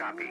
Copy.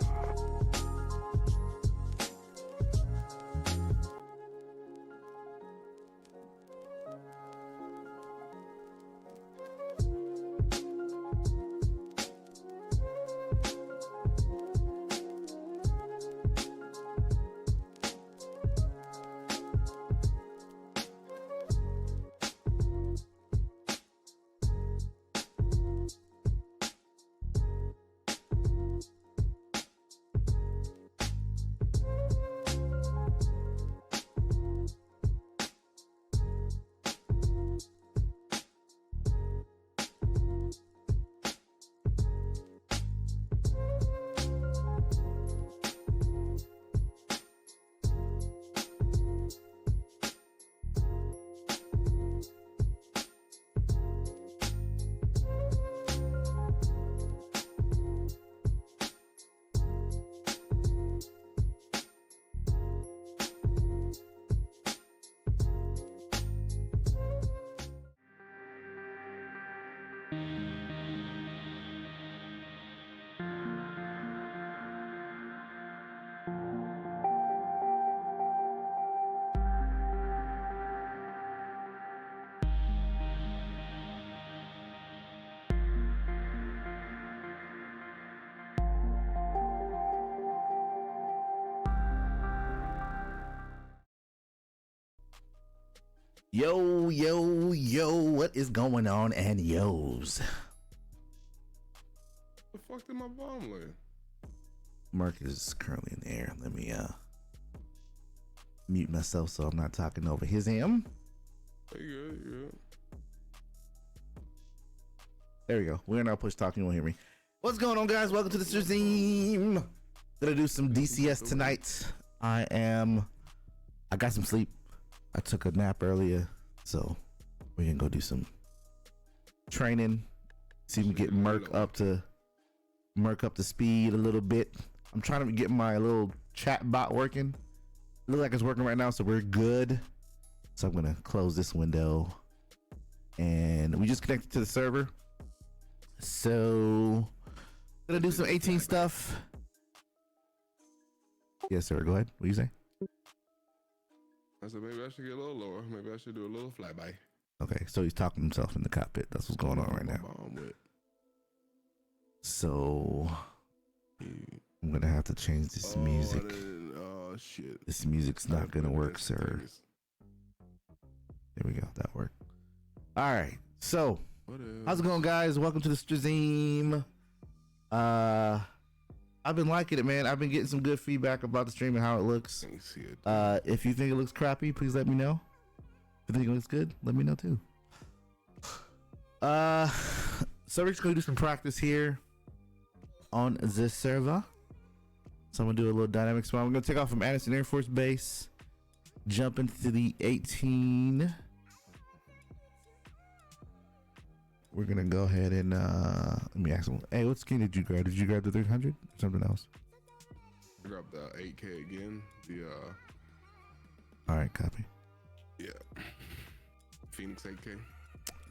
Yo, what is going on, and yos? The fuck did my bomb land? Merc is currently in the air. Let me mute myself so I'm not talking over him. Hey, good. There we go. We're in our push talk. You won't hear me. What's going on, guys? Welcome to the stream. Gonna do some DCS tonight. I got some sleep. I took a nap earlier, so we're gonna go do some training. See if we can get Merc up to speed a little bit. I'm trying to get my little chat bot working. It looks like it's working right now, so we're good. So I'm gonna close this window, and we just connected to the server. So gonna do some 18 stuff. Yes, sir. Go ahead. What do you say? I said maybe I should get a little lower. Maybe I should do a little flyby. Okay, so he's talking to himself in the cockpit. That's what's going on right now. So I'm gonna have to change this music. Oh shit! This music's not gonna work, sir. There we go. That worked. All right. So how's it going, guys? Welcome to the stream. I've been liking it, man. I've been getting some good feedback about the stream and how it looks. If you think it looks crappy, please let me know. If you think it looks good, let me know too. So we're just gonna do some practice here on this server. So I'm gonna do a little dynamic spawn. We're gonna take off from Anderson Air Force Base, jump into the 18. We're gonna go ahead and let me ask him. Hey, what skin did you grab? Did you grab the 300 or something else? I grabbed the 8K again. All right, copy. Yeah. Phoenix 8K.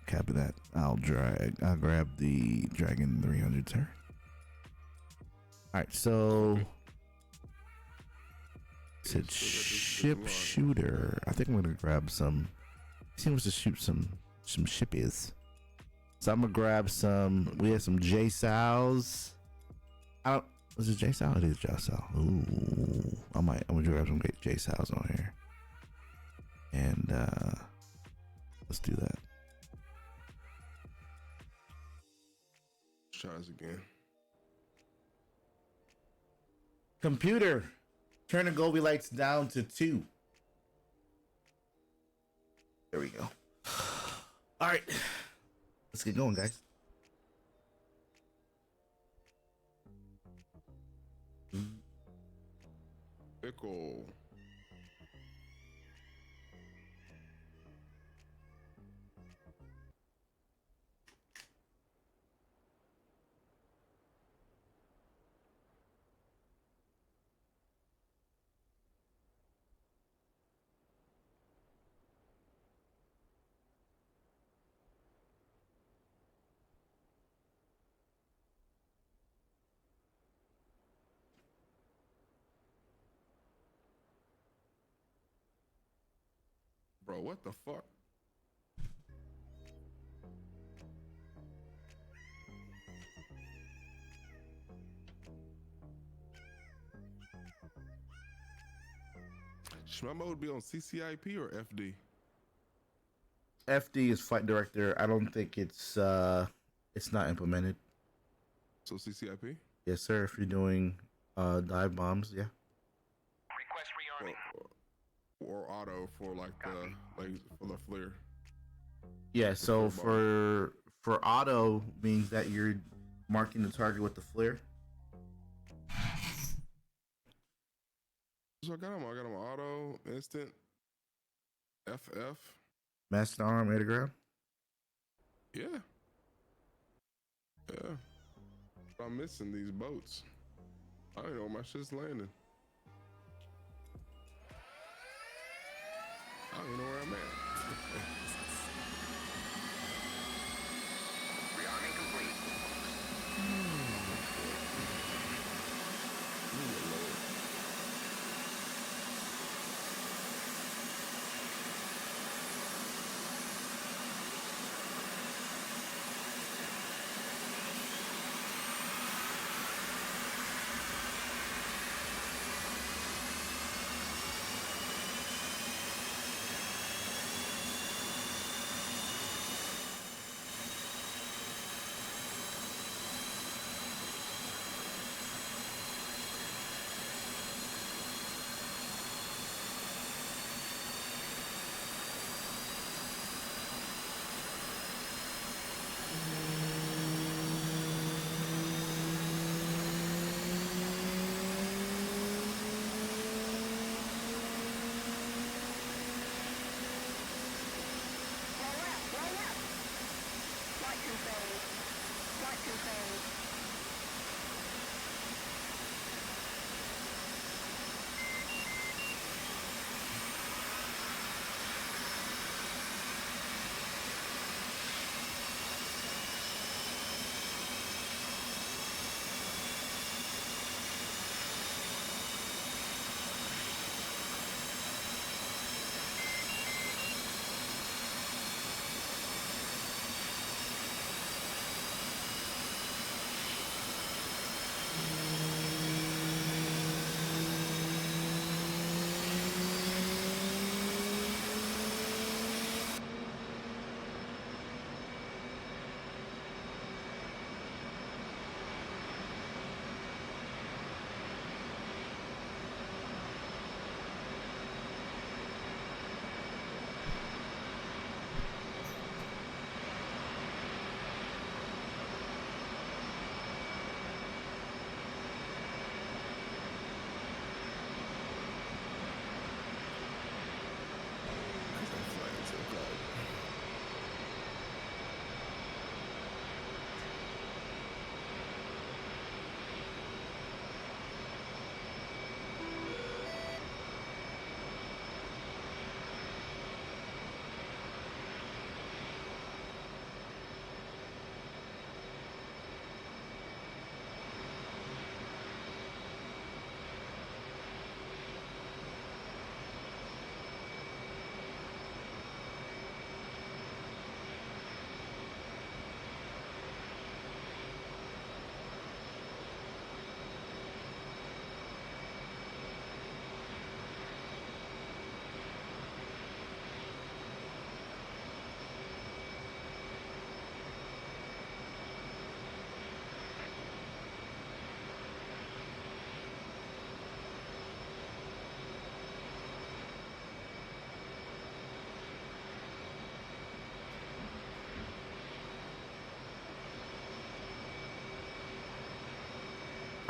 Copy that. I'll grab the Dragon 300, sir. All right, so it said ship shooter. I think I'm gonna grab some. He seems to shoot some shippies. So I'm gonna grab some. We have some J-Sows. Is it J-Sow? It is J-Sow. Ooh, I'm gonna grab some great J-Sows on here. And let's do that. Let's try this again. Computer, turn the Gobi lights down to 2. There we go. All right. Let's get going, guys. Pickle. Bro, what the fuck? Should my mode be on CCIP or FD? FD is flight director. I don't think it's not implemented. So CCIP? Yes, sir. If you're doing dive bombs, yeah. Request rearming. Or auto for like for the flare. Yeah. So flare for auto means that you're marking the target with the flare. So I got them auto, instant, FF. Master arm, air to ground. Yeah. Yeah. I'm missing these boats. I don't know where my shit's landing. I don't even know where I'm at. Rearming complete.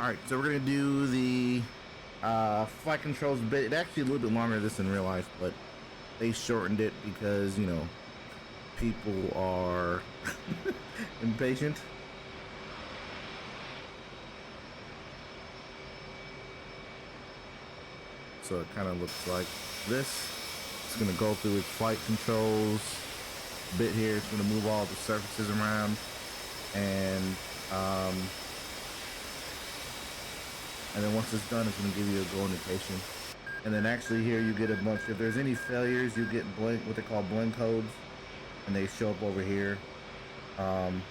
All right, so we're gonna do the flight controls bit. It's actually a little bit longer than this in real life, but they shortened it because, you know, people are impatient. So it kind of looks like this. It's gonna go through its flight controls bit here. It's gonna move all the surfaces around, and then once it's done, it's gonna give you a go indication. And then actually here you get a bunch. If there's any failures, you get blink, what they call blink codes, and they show up over here. And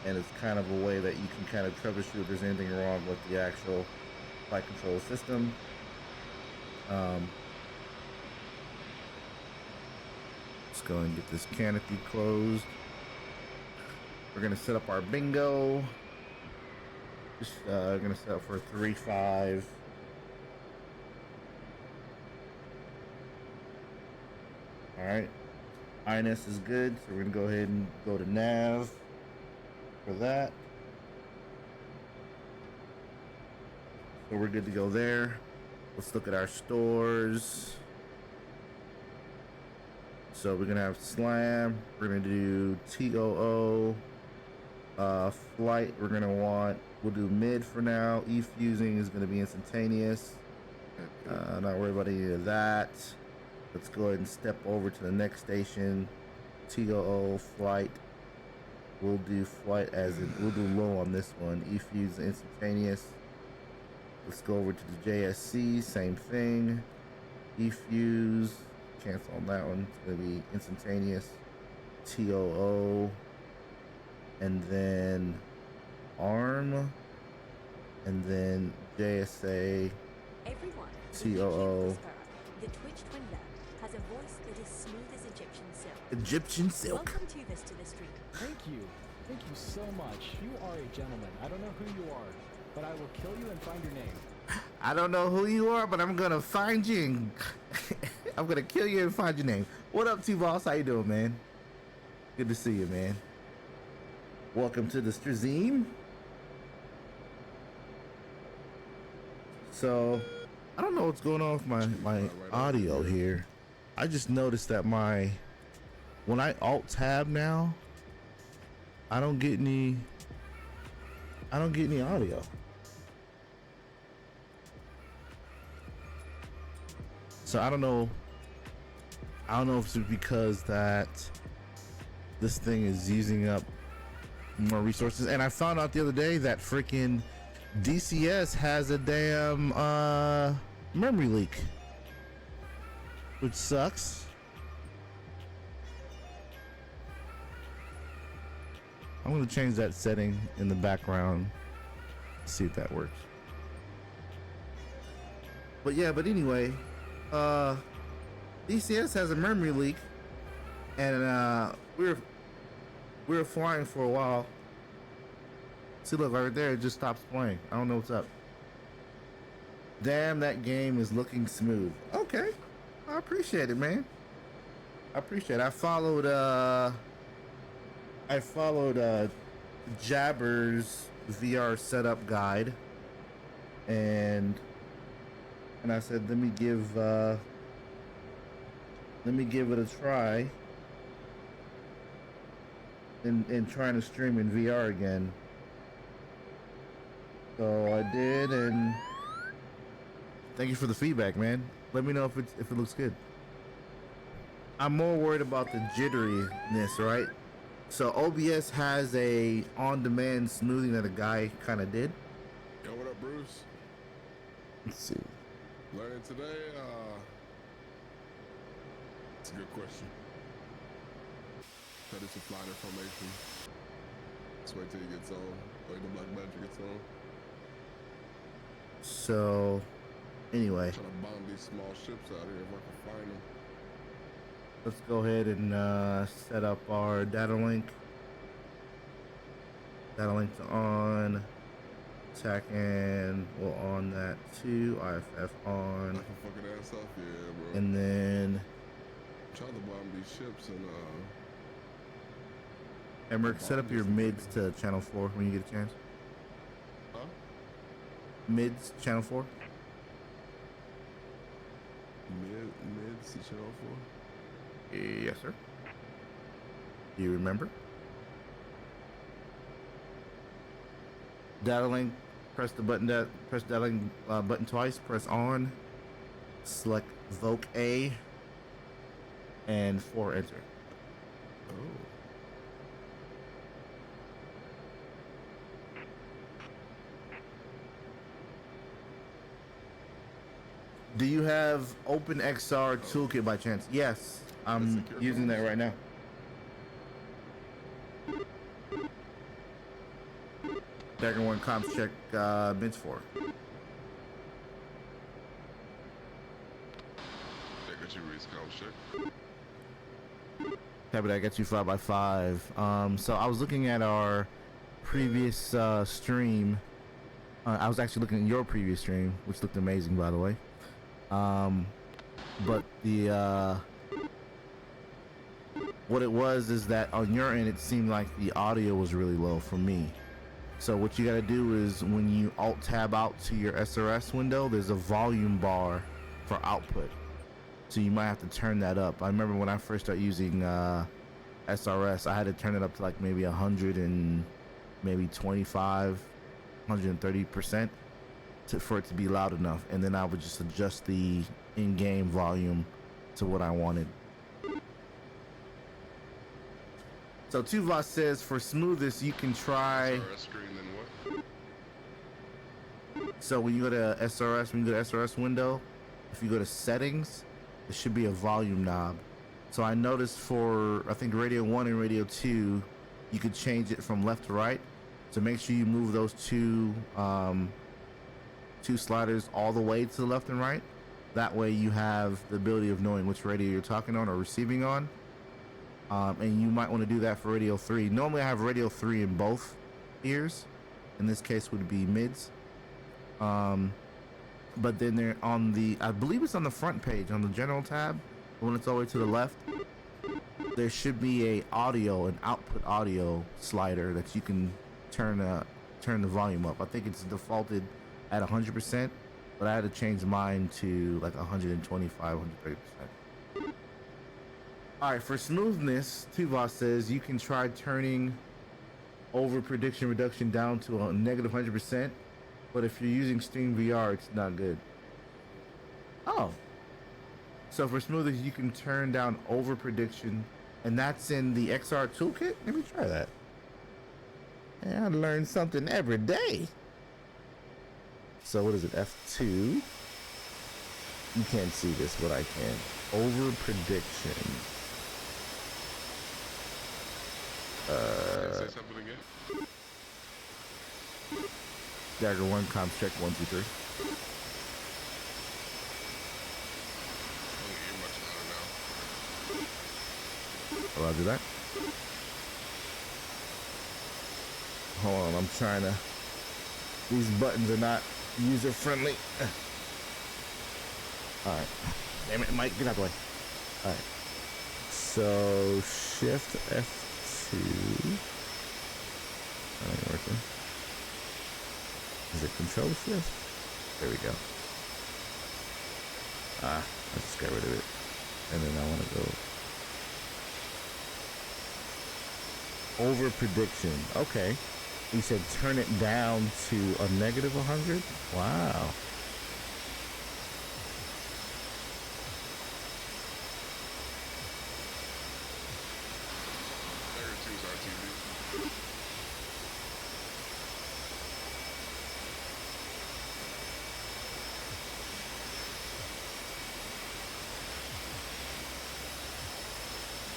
it's kind of a way that you can kind of troubleshoot if there's anything wrong with the actual flight control system. Let's go and get this canopy closed. We're gonna set up our bingo. Just gonna set up for 3-5. All right, INS is good, so we're gonna go ahead and go to nav for that. So we're good to go there. Let's look at our stores. So we're gonna have slam. We're gonna do TOO. Flight. We're gonna want. We'll do mid for now. E-fusing is gonna be instantaneous. Not worry about any of that. Let's go ahead and step over to the next station. TOO flight. We'll do flight as in, we'll do low on this one. E-fuse instantaneous. Let's go over to the JSC, same thing. E-fuse, cancel on that one. It's gonna be instantaneous. TOO. And then ARM. And then JSA. Everyone, TOO. the Twitch Twindler has a voice that is smooth as Egyptian silk. Egyptian silk. Welcome to this to the stream. Thank you. Thank you so much. You are a gentleman. I don't know who you are, but I will kill you and find your name. I don't know who you are, but I'm gonna find you and I'm gonna kill you and find your name. What up, T-Boss? How you doing, man? Good to see you, man. Welcome to the stream. So, I don't know what's going on with my audio here. I just noticed that when I alt tab now, I don't get any audio. So I don't know if it's because that this thing is using up more resources. And I found out the other day that freaking DCS has a damn memory leak, which sucks. I'm gonna change that setting in the background, see if that works. But yeah, but anyway, DCS has a memory leak, and we were flying for a while. See, look right there, it just stops playing. I don't know what's up. Damn, that game is looking smooth. Okay, I appreciate it, man. I appreciate it. I followed Jabber's VR setup guide, and I said, let me give it a try in trying to stream in VR again. So I did, and thank you for the feedback, man. Let me know if it looks good. I'm more worried about the jitteriness, right? So OBS has a on-demand smoothing that a guy kind of did. Yo, what up, Bruce? Let's see. Learning today? It's a good question. That is a flight information. Let's wait till he gets on. Wait till BlackMajic gets on. So, anyway. I'm trying to bomb these small ships out here if I can find them. Let's go ahead and set up our data link. Data link's on. Attack and we'll on that too. IFF on. I can fucking ass off, yeah, bro. And then I'm trying to bomb these ships and Emmerich, set up your mids to channel 4 when you get a chance. huh? Mids, channel 4. Mids to channel 4? Yes, sir. Do you remember? Data link, press the button press data link button twice, press on, select Voc A, and 4 enter. Oh. Do you have OpenXR Toolkit by chance? Yes, I'm using that right now. Dagger 1 comms check, mids 4. Dagger 2 reads comms check. Yeah, but I got you 5x5. So I was looking at our previous stream. I was actually looking at your previous stream, which looked amazing, by the way. But the what it was is that on your end, it seemed like the audio was really low for me. So what you got to do is when you alt tab out to your SRS window, there's a volume bar for output. So you might have to turn that up. I remember when I first started using SRS, I had to turn it up to like maybe 100 and maybe 25, 130% for it to be loud enough. And then I would just adjust the in-game volume to what I wanted. So Tuvas says for smoothest, you can try. SRS screen, then what? So when you go to SRS, when you go to SRS window, if you go to settings, there should be a volume knob. So I noticed for, I think radio 1 and radio 2, you could change it from left to right. So make sure you move those two sliders all the way to the left and right. That way you have the ability of knowing which radio you're talking on or receiving on. And you might want to do that for radio 3. Normally I have radio 3 in both ears. In this case would be mids. But then they're on the, I believe it's on the front page on the general tab, when it's all the way to the left, there should be an output audio slider that you can turn the volume up. I think it's defaulted at 100%, but I had to change mine to like 125, 130%. All right, for smoothness, Tuvas says you can try turning over prediction reduction down to a negative 100%, but if you're using Stream VR, it's not good. Oh, so for smoothness, you can turn down over prediction, and that's in the XR toolkit. Let me try that. Yeah, I learn something every day. So what is it? F2. You can't see this, but I can. Over prediction. Say something again. Dagger 1 comms check 1 2 3. You're much louder now. Oh, I'll do that. Hold on, I'm trying to. These buttons are not user friendly. All right. Damn it, Mike, get out of the way. All right. So shift F2. That ain't working. Is it control shift? There we go. Let's just get rid of it. And then I want to go over prediction. Okay. He said turn it down to a negative 100. Wow. Dagger 2's RTV.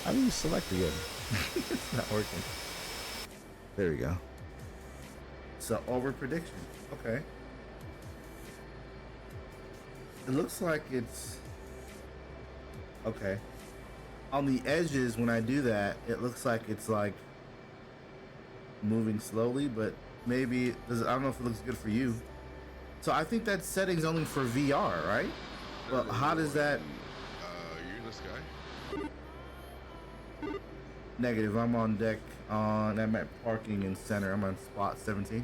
How do you select again? It's not working. There we go. So over prediction. Okay. It looks like it's okay. On the edges, when I do that, it looks like it's like moving slowly, but maybe it does. I don't know if it looks good for you. So I think that setting's only for VR, right? Well, how does that? You're in the sky. Negative. I'm on deck. I'm at parking in center. I'm on spot 17.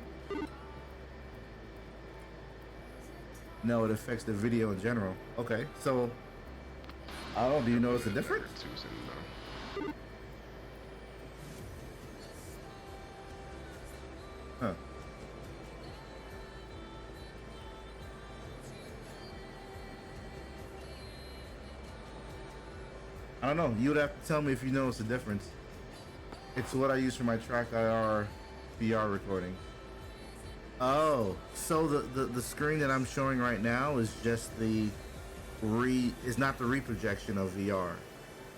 No, it affects the video in general. Okay, so I don't know. Do you notice the difference? Dagger 2's in now. Huh. I don't know. You would have to tell me if you notice the difference. It's what I use for my Track IR VR recording. Oh, so the screen that I'm showing right now is just the is not the reprojection of VR.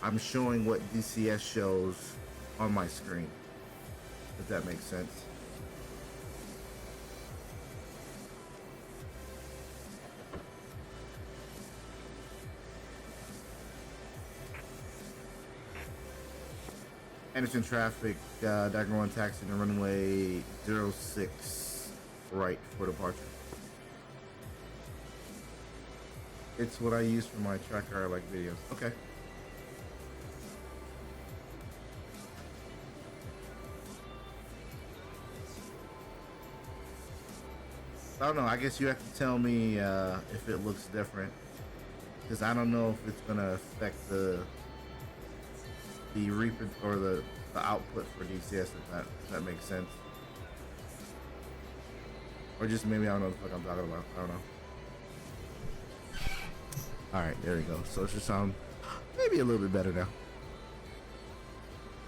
I'm showing what DCS shows on my screen. If that makes sense. Anderson traffic, Dagger 1 taxi to runway 06 right for departure. It's what I use for my tracker, I like videos. Okay. I don't know, I guess you have to tell me if it looks different. Because I don't know if it's gonna affect the reaper or the output for DCS, if that makes sense. Or just maybe I don't know what the fuck I'm talking about. I don't know. Alright, there we go. So it should sound maybe a little bit better now.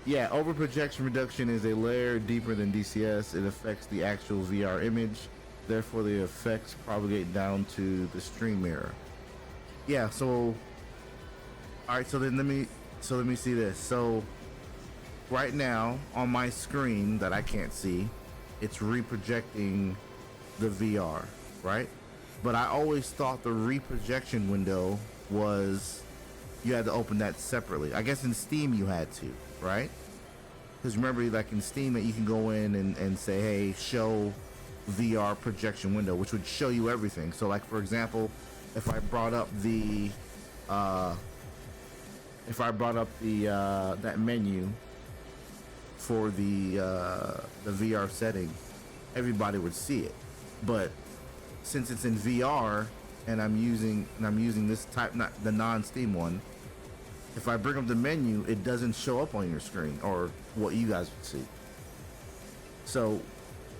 Yeah, over projection reduction is a layer deeper than DCS. It affects the actual VR image. Therefore, the effects propagate down to the stream mirror. Yeah, so alright, so then let me see this. So right now on my screen that I can't see, it's reprojecting the VR, right? But I always thought the reprojection window was you had to open that separately. I guess in Steam you had to, right? Because remember, like in Steam, you can go in and say, hey, show VR projection window, which would show you everything. So like, for example, if I brought up the that menu for the VR setting, everybody would see it. But since it's in VR and I'm using this type, not the non-Steam one, if I bring up the menu, it doesn't show up on your screen or what you guys would see. So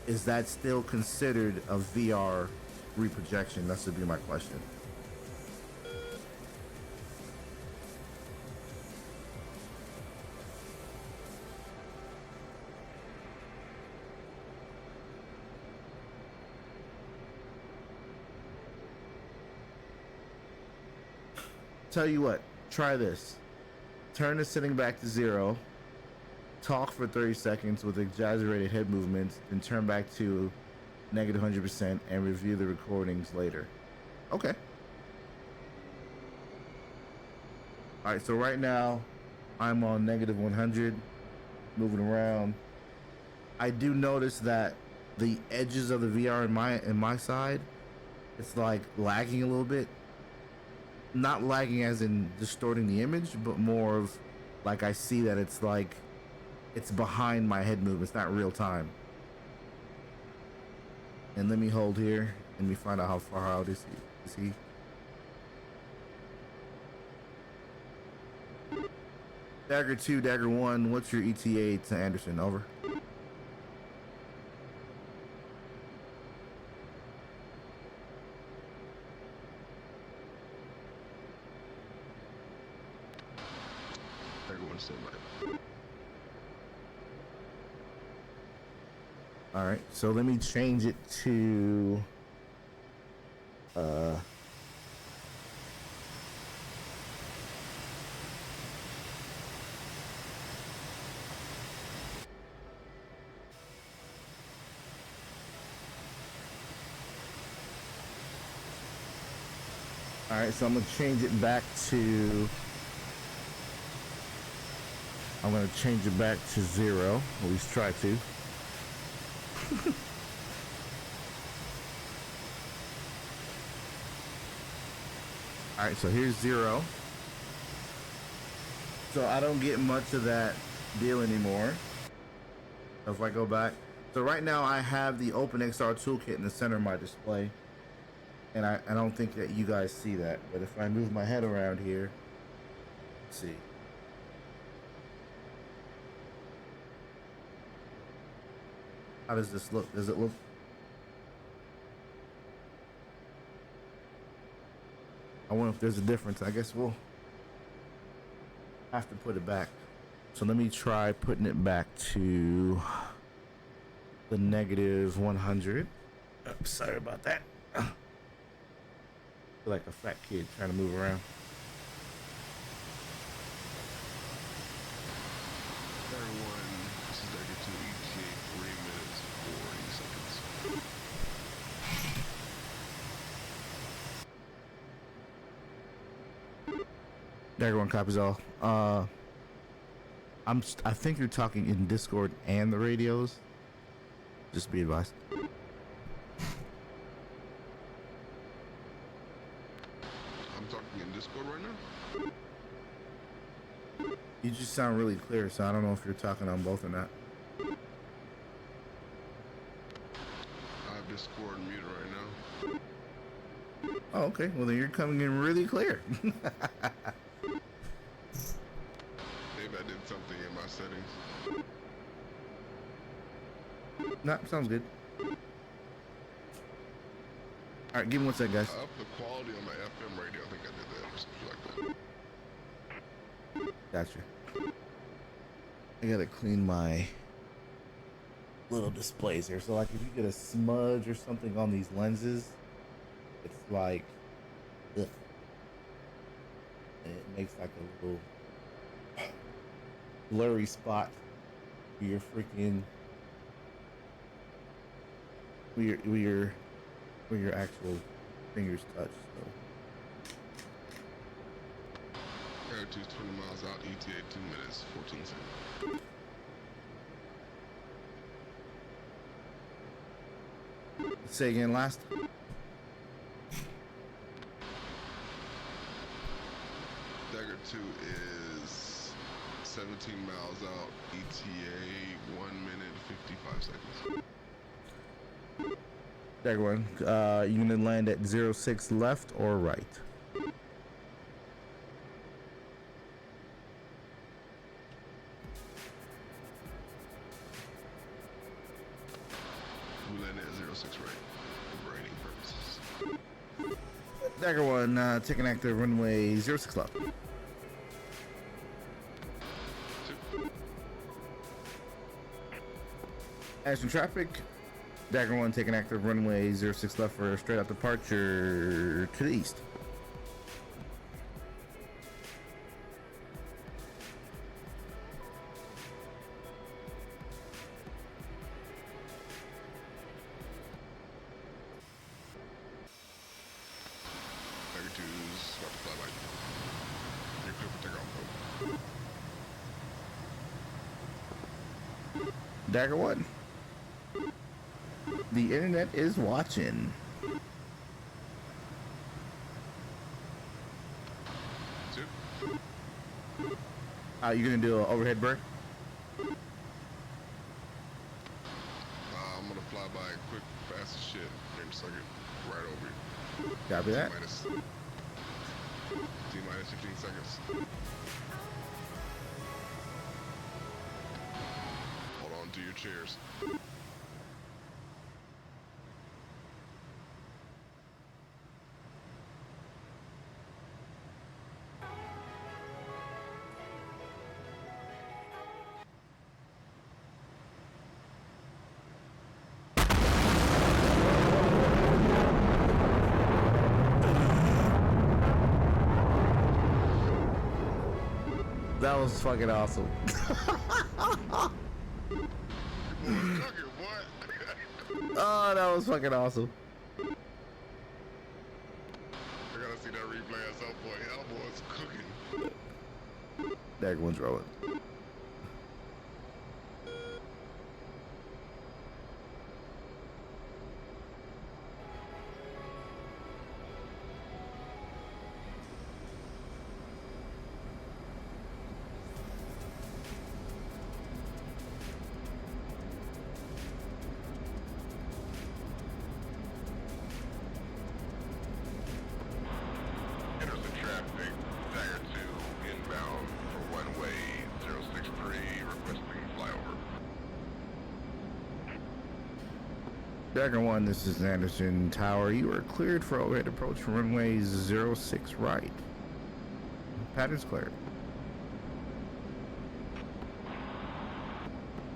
is that still considered a VR reprojection? That should be my question. Tell you what, try this. Turn the setting back to 0, talk for 30 seconds with exaggerated head movements, and turn back to negative 100% and review the recordings later. Okay. Alright, so right now I'm on negative 100, moving around. I do notice that the edges of the VR in my side, it's like lagging a little bit. Not lagging as in distorting the image, but more of like I see that it's like it's behind my head movement. It's not real time. And let me hold here. Let me find out how far out is he. Dagger 2, Dagger 1, what's your ETA to Anderson? Over. All right, so let me change it to all right, so I'm gonna change it back to 0, at least try to. Alright, so here's 0. So I don't get much of that deal anymore. If I go back. So right now I have the OpenXR toolkit in the center of my display. And I don't think that you guys see that. But if I move my head around here, let's see. How does this look? Does it look? I wonder if there's a difference. I guess we'll have to put it back. So let me try putting it back to the negative 100. Sorry about that. Feel like a fat kid trying to move around. Everyone, this is Dagger 2 ETA 3 minutes 40 seconds. Dagger 1 copies all. I think you're talking in Discord and the radios. Just be advised. I'm talking in Discord right now. You just sound really clear, so I don't know if you're talking on both or not. I have Discord muted right now. Oh, okay. Well, then you're coming in really clear. Maybe I did something in my settings. Nah, sounds good. All right, give me one sec, guys. I upped the quality on my FM radio. I think I did that or something like that. Gotcha. I gotta clean my little displays here. So, like, if you get a smudge or something on these lenses, it's like, ugh. And it makes like a little blurry spot where your freaking where your actual fingers touch. So. Air 2's 20 miles out, ETA 2 minutes 14 seconds. Say again, last. Dagger 2 is 17 miles out, ETA 1 minute 55 seconds. Dagger 1, you gonna land at 06 left or right? We landed at 06 right for grading purposes. Dagger 1, taking active runway 06 left. 2. Action traffic. Dagger 1 taking active runway 06 left for straight out departure to the east. Dagger 2's about to fly by. You're clear for takeoff. Dagger 1. The internet is watching. 2. You gonna do an overhead break? I'm gonna fly by quick, fast as shit in a second, right over you. Copy that. T-minus 15 seconds. Hold on to your chairs. That was fucking awesome. Cooking, what? Oh, that was fucking awesome. I gotta see that replay at some point. That boy's cooking. Dagger 1's rolling. Enters the traffic. Dagger 2 inbound for runway 063, requesting flyover. Dagger 1, this is Anderson Tower. You are cleared for overhead approach from runway 06 right. Pattern's clear.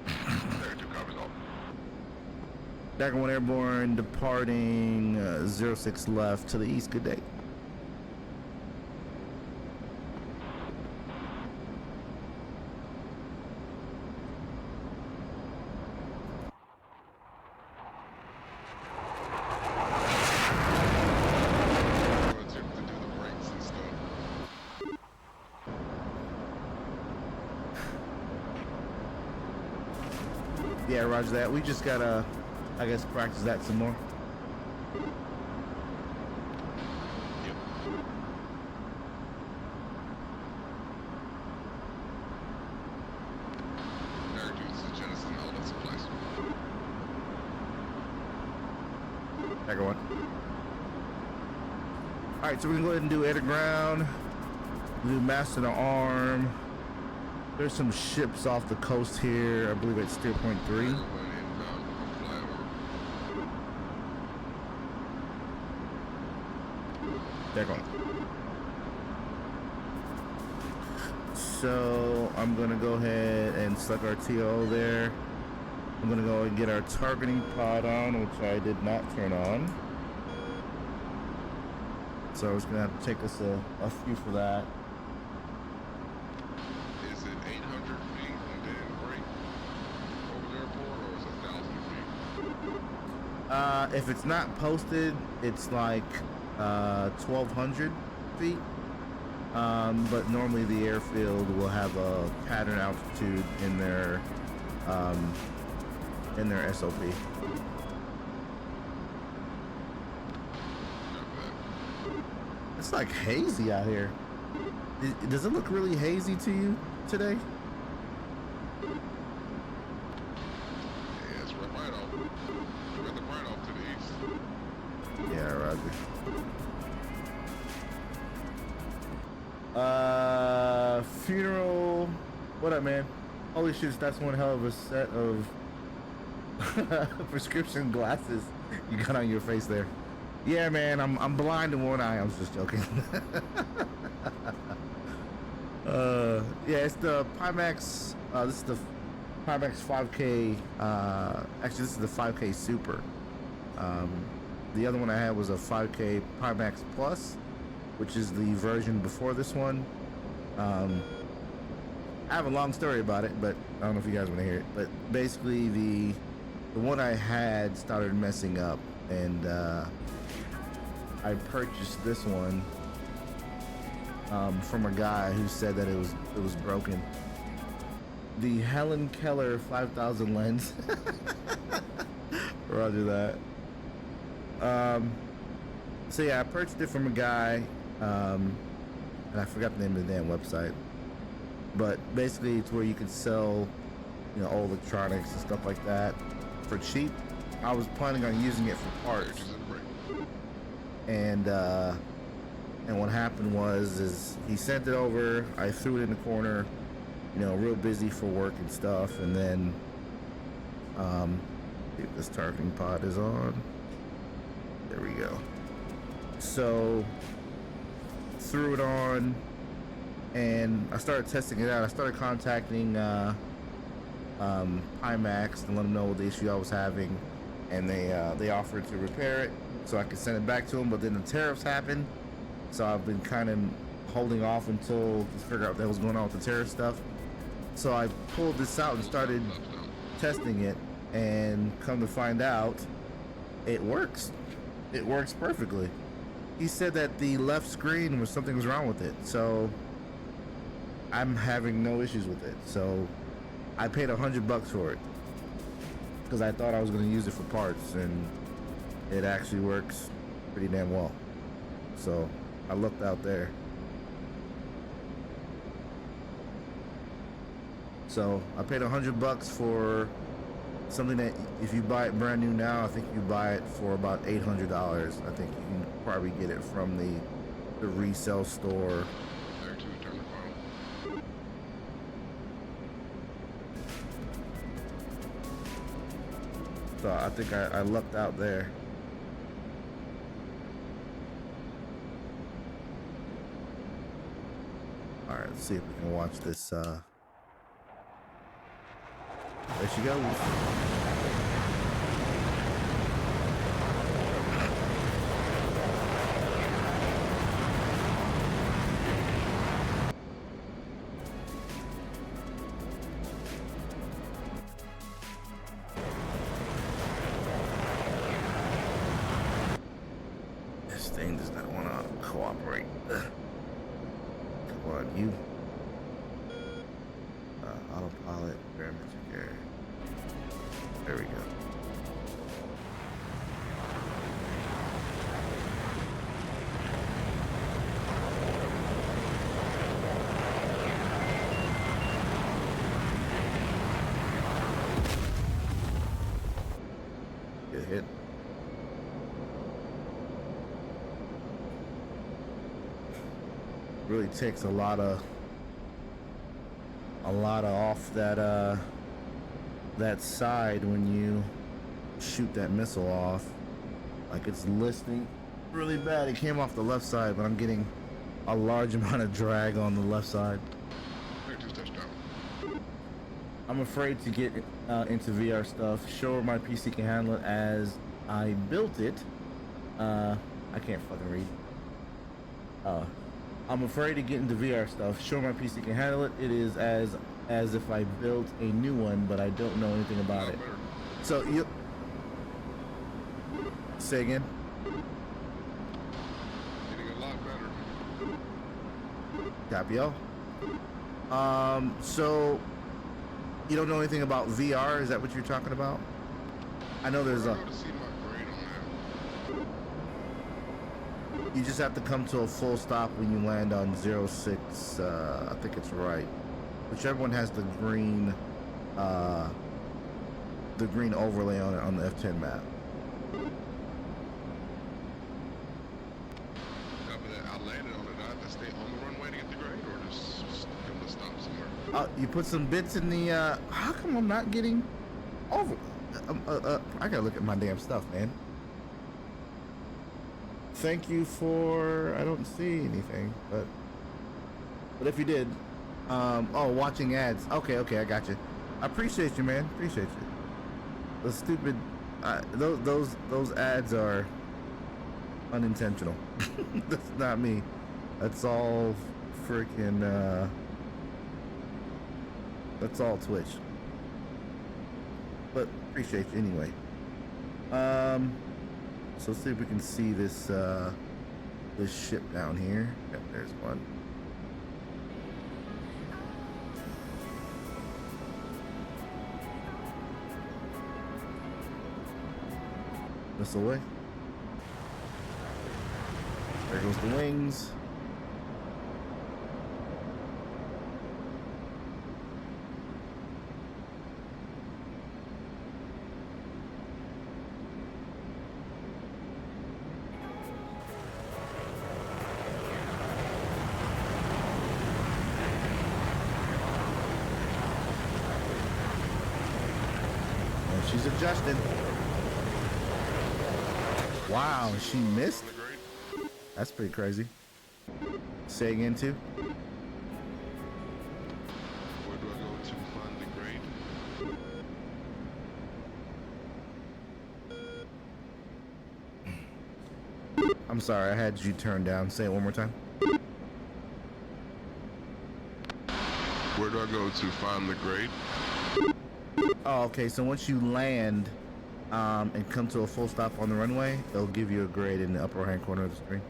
Dagger 2 copies all. Dagger 1 airborne departing 06 left to the east. Good day. Yeah, roger that. We just gotta, I guess, practice that some more. Yep. Alright, dudes, the Genesis and all that supplies. Second one. All right, so we're gonna go ahead and do air to ground. Do master to arm. There's some ships off the coast here. I believe it's steer point 3. Everyone inbound from flyover. Second one. So I'm gonna go ahead and select our TO there. I'm gonna go and get our targeting pod on, which I did not turn on. So it's gonna have to take us a few for that. Is it 800 feet and then break over the airport, or is it 1,000 feet? If it's not posted, it's like 1,200 feet. But normally the airfield will have a pattern altitude in their SOP. It's like hazy out here. Does it look really hazy to you today? Yeah, it's right off. It's right off to the east. Yeah, Roger. Funeral. What up, man? Holy shit, that's one hell of a set of prescription glasses you got on your face there. Yeah, man, I'm blind in one eye. I was just joking. Yeah, it's the Pimax. This is the Pimax 5K. Actually, this is the 5K Super. The other one I had was a 5K Pimax Plus, which is the version before this one. I have a long story about it, but I don't know if you guys want to hear it. But basically, the one I had started messing up, and I purchased this one from a guy who said that it was broken. The Helen Keller 5000 lens. Roger that. So yeah, I purchased it from a guy, and I forgot the name of the damn website. But basically, it's where you can sell, you know, old electronics and stuff like that for cheap. I was planning on using it for parts, and what happened was he sent it over. I threw it in the corner, you know, real busy for work and stuff, and then see if this targeting pod is on. There we go. So threw it on, and I started testing it out. I started contacting Pimax to let them know what the issue I was having, and they offered to repair it so I could send it back to them. But then the tariffs happened, so I've been kind of holding off until to figure out what was going on with the tariff stuff. So I pulled this out and started testing it, and come to find out, it works. It works perfectly. He said that the left screen was something was wrong with it, so I'm having no issues with it. So I paid $100 for it because I thought I was going to use it for parts, and it actually works pretty damn well. So I looked out there. So I paid $100 for something that if you buy it brand new now, I think you buy it for about $800. I think you can probably get it from the resale store. There to turn the funnel. So I think I lucked out there. All right, let's see if we can watch this. There she goes. This thing does not want to cooperate. Come on, you. Autopilot, BlackMajic air. There we go. Get hit. Really takes a lot of off that side when you shoot that missile off. Like, it's listening really bad. It came off the left side, but I'm getting a large amount of drag on the left side. I'm afraid to get into VR stuff. Sure, my PC can handle it as I built it. I can't fucking read. I'm afraid to get into VR stuff. Sure, my PC can handle it. It is as if I built a new one, but I don't know anything about it. So you say again? Getting a lot better. Copy, yo. So you don't know anything about VR? Is that what you're talking about? I know there's a. You just have to come to a full stop when you land on 06. I think it's right. Whichever one has the green overlay on it on the F10 map. I landed on it. I have to stay on the runway to get the grade, or just come to stop somewhere. You put some bits in the. How come I'm not getting over? I gotta look at my damn stuff, man. Thank you for. I don't see anything, but if you did, oh, watching ads. Okay, I got you. I appreciate you, man. Appreciate you. The stupid, those ads are unintentional. That's not me. That's all freaking. That's all Twitch. But appreciate you anyway. So let's see if we can see this this ship down here. Yep, there's one. This away. There goes the wings. She's adjusting. Wow, she missed? That's pretty crazy. Say again, too? Where do I go to find the grade? I'm sorry, I had you turn down. Say it one more time. Where do I go to find the grade? Oh, okay. So once you land and come to a full stop on the runway, they'll give you a grade in the upper right hand corner of the screen.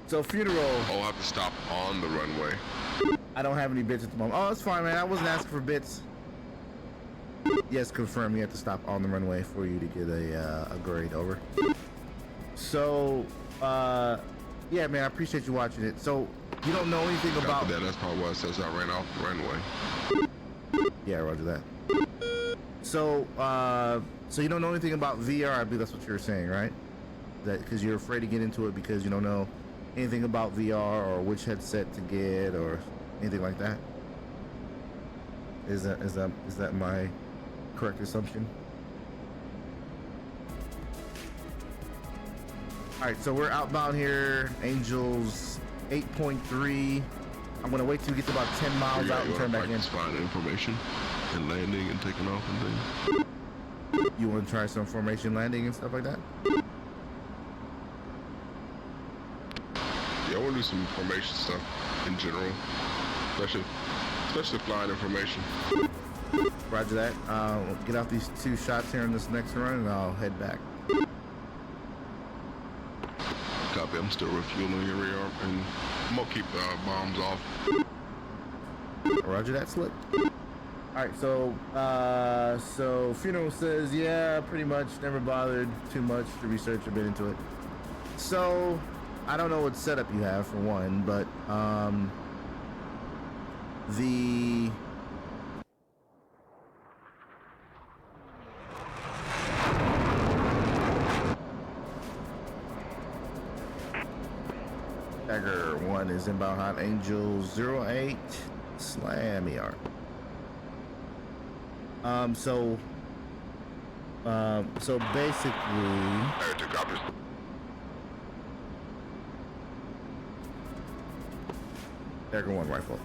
So for you to roll, Oh, I have to stop on the runway. I don't have any bits at the moment. Oh, that's fine, man. I wasn't asking for bits. Yes, confirm. You have to stop on the runway for you to get a grade. Over. So, yeah, man. I appreciate you watching it. So you don't know anything about that. That's probably why it says I ran off the runway. Yeah, roger that. So, so you don't know anything about VR. I believe that's what you were saying, right? That because you're afraid to get into it because you don't know anything about VR or which headset to get or anything like that. Is that my correct assumption? All right, so we're outbound here. Angels 8.3. I'm gonna wait till we get to about 10 miles out and turn back in. Find information and landing and taking off and things. You want to try some formation landing and stuff like that? Yeah, I want to do some formation stuff in general, especially flying information. Roger that. We'll get off these 2 shots here in this next run, and I'll head back. Copy. I'm still refueling your rear, and I'm gonna keep the bombs off. Roger that, Slick. All right, so Funeral says, yeah, pretty much never bothered too much to research a bit into it. So I don't know what setup you have for one, but the Dagger 1 is inbound hot Angel 08 slam ER. So basically, Dagger 1 rifle.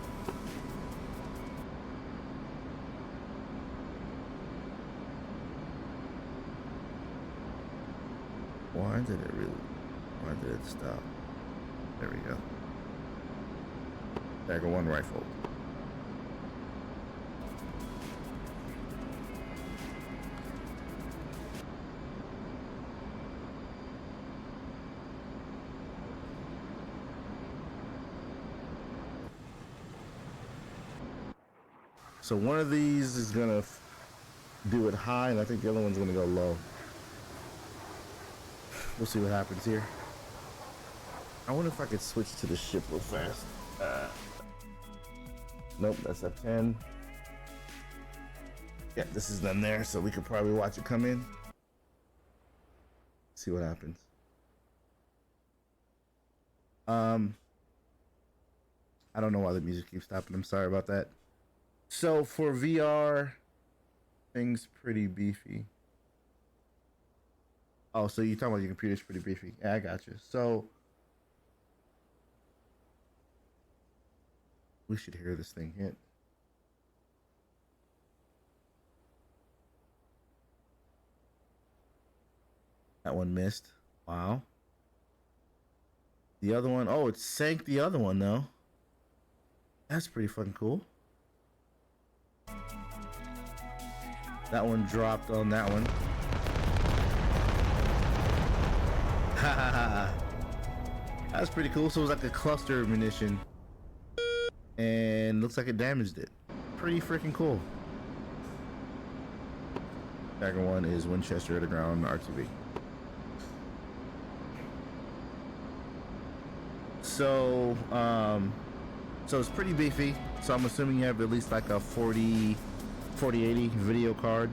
Why did it stop? There we go. Dagger 1 rifle. So one of these is gonna do it high, and I think the other one's gonna go low. We'll see what happens here. I wonder if I could switch to the ship real fast. Nope, that's F10. Yeah, this is done there, so we could probably watch it come in. See what happens. I don't know why the music keeps stopping. I'm sorry about that. So for VR, things pretty beefy. Oh, so you're talking about your computer's pretty beefy. Yeah, I got you. So we should hear this thing hit. That one missed. Wow. The other one, oh, it sank the other one though. That's pretty fucking cool. That one dropped on that one. That's pretty cool. So it was like a cluster of munition. And looks like it damaged it. Pretty freaking cool. Dagger 1 is Winchester at the ground RTV. So, so it's pretty beefy. So I'm assuming you have at least like a 4080 video card.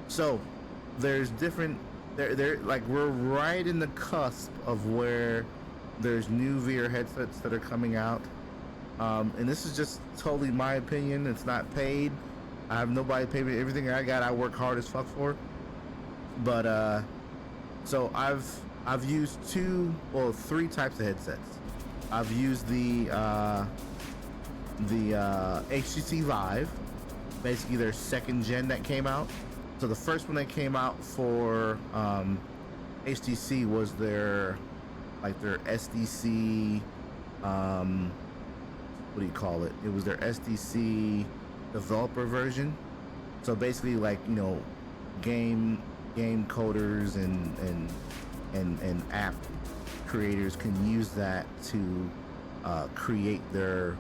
So there's different, there like we're right in the cusp of where there's new VR headsets that are coming out. And this is just totally my opinion. It's not paid. I have nobody pay me. Everything I got, I work hard as fuck for. But so I've used three types of headsets. I've used the HTC Vive, basically their second gen that came out. So the first one that came out for HTC was their SDC, what do you call it? It was their SDC developer version. So basically, like, you know, game coders and app creators can use that to create their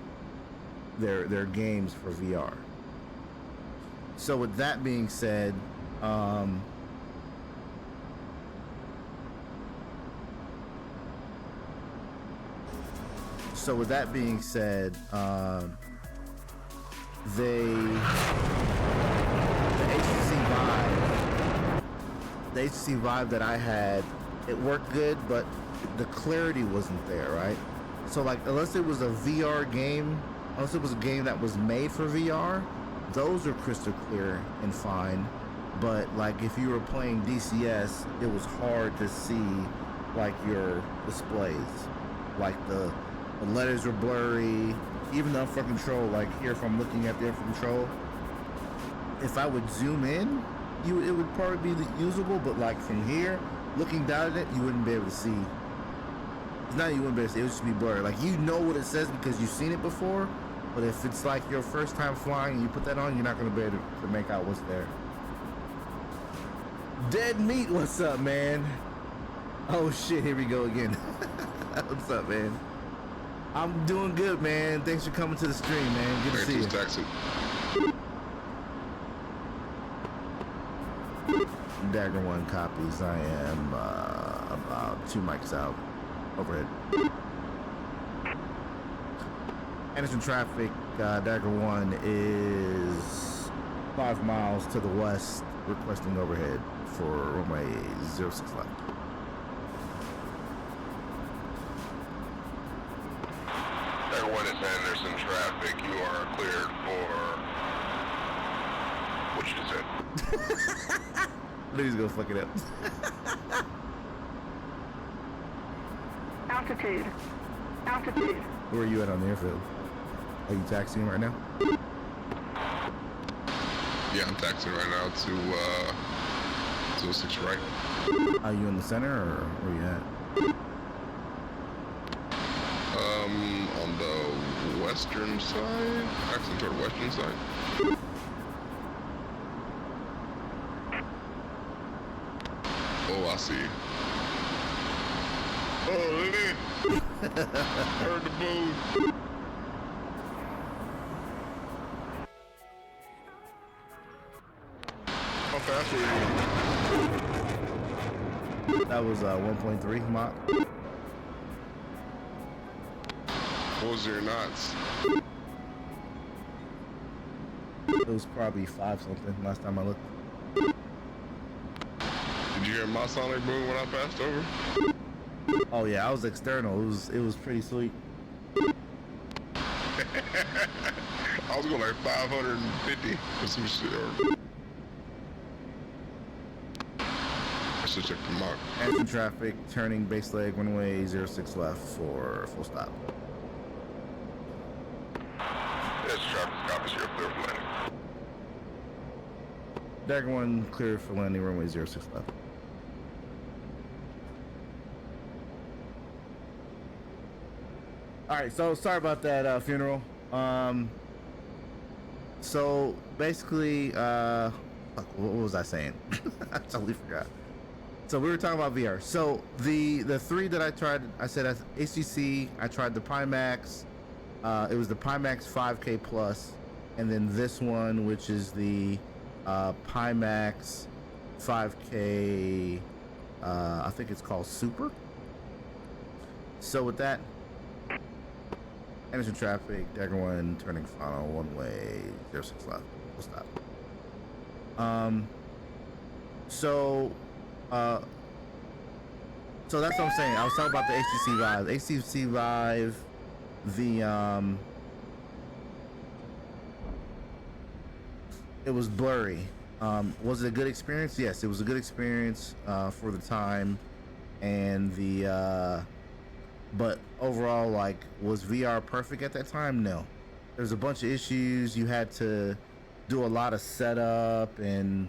games for VR. So with that being said, the HTC Vive that I had, it worked good, but the clarity wasn't there, right? So like, unless it was a VR game, unless it was a game that was made for VR, those are crystal clear and fine. But like, if you were playing DCS, it was hard to see like your displays. Like the letters were blurry. Even the infrared control, like here, if I'm looking at the infrared control, if I would zoom in, it would probably be usable. But like from here, looking down at it, you wouldn't be able to see. It's not that you wouldn't be able to see, it would just be blurry. Like, you know what it says because you've seen it before. But if it's like your first time flying and you put that on, you're not going to be able to make out what's there. Dead Meat, what's up, man? Oh shit, here we go again. What's up, man? I'm doing good, man. Thanks for coming to the stream, man. Good to see you. Taxi. Dagger 1 copies. I am about 2 mics out. Overhead. Anderson traffic. Dagger 1 is 5 miles to the west, requesting overhead for runway 06 left. Dagger 1 is Anderson traffic. You are cleared for what you just said. I knew he was gonna fuck it up. Altitude. Altitude. Where are you at on the airfield? Are you taxiing right now? Yeah, I'm taxiing right now to 6 right. Are you in the center or where you at? On the western side. Actually, toward the western side. Oh, I see. Oh, Lily! Heard the boom. How fast were you? That was 1.3 Mach. What was your knots? It was probably 5 something last time I looked. Did you hear my sonic boom when I passed over? Oh yeah, I was external. It was pretty sweet. I was going like 550 or some shit. I should check the mark. Anderson traffic, turning base leg, runway 06 left for full stop. Yes, traffic copies. You're clear for landing. Dagger 1 cleared for landing, runway 06 left. All right, so sorry about that funeral. So basically, fuck, what was I saying? I totally forgot. So we were talking about VR. So the 3 that I tried, I said HTC. I tried the Pimax. It was the Pimax 5K Plus, and then this one, which is the Pimax 5K. I think it's called Super. So with that. Anderson traffic, Dagger 1, turning final, one way, 06 left, we'll stop. So that's what I'm saying. I was talking about the HTC Vive. HTC Vive, it was blurry. Was it a good experience? Yes, it was a good experience for the time, and but overall, like, was VR perfect at that time? No. There's a bunch of issues. You had to do a lot of setup and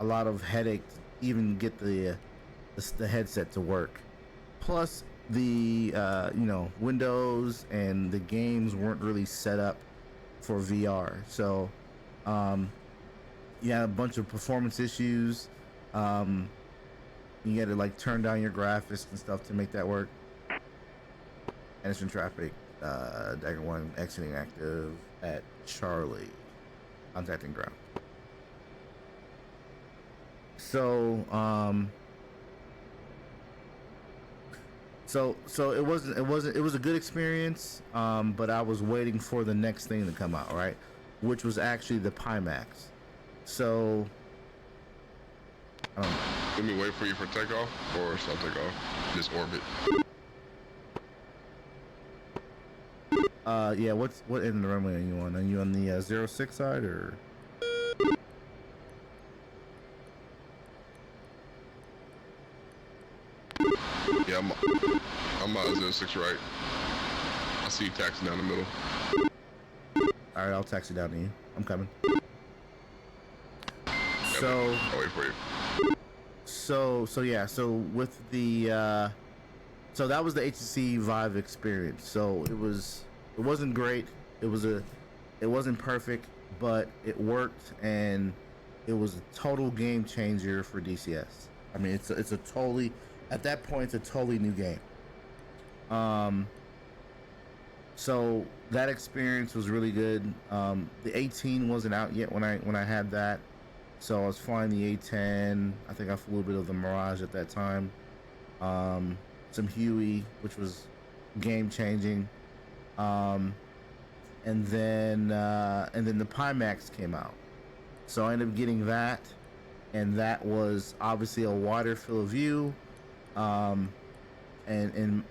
a lot of headache to even get the headset to work. Plus, the Windows and the games weren't really set up for VR. So, you had a bunch of performance issues. You had to like turn down your graphics and stuff to make that work. Anderson traffic, Dagger 1 exiting active at Charlie, contacting ground. So it was a good experience, but I was waiting for the next thing to come out, right? Which was actually the Pimax. So Let me wait for you for takeoff, or shall I take off? Just orbit. Yeah, what end of the runway are you on? Are you on the 06 side or? Yeah, I'm 06 right. I see you taxiing down the middle. All right, I'll taxi down to you. I'm coming. Yeah, So I'll wait for you. So yeah, so with the so that was the HTC Vive experience. So it wasn't great. It wasn't perfect, but it worked, and it was a total game changer for DCS. I mean, it's a totally, at that point, it's a totally new game. So that experience was really good. The 18 wasn't out yet when I had that, so I was flying the A10. I think I flew a little bit of the Mirage at that time. Some Huey, which was game changing. And then the Pimax came out. So I ended up getting that, and that was obviously a wider field of view. And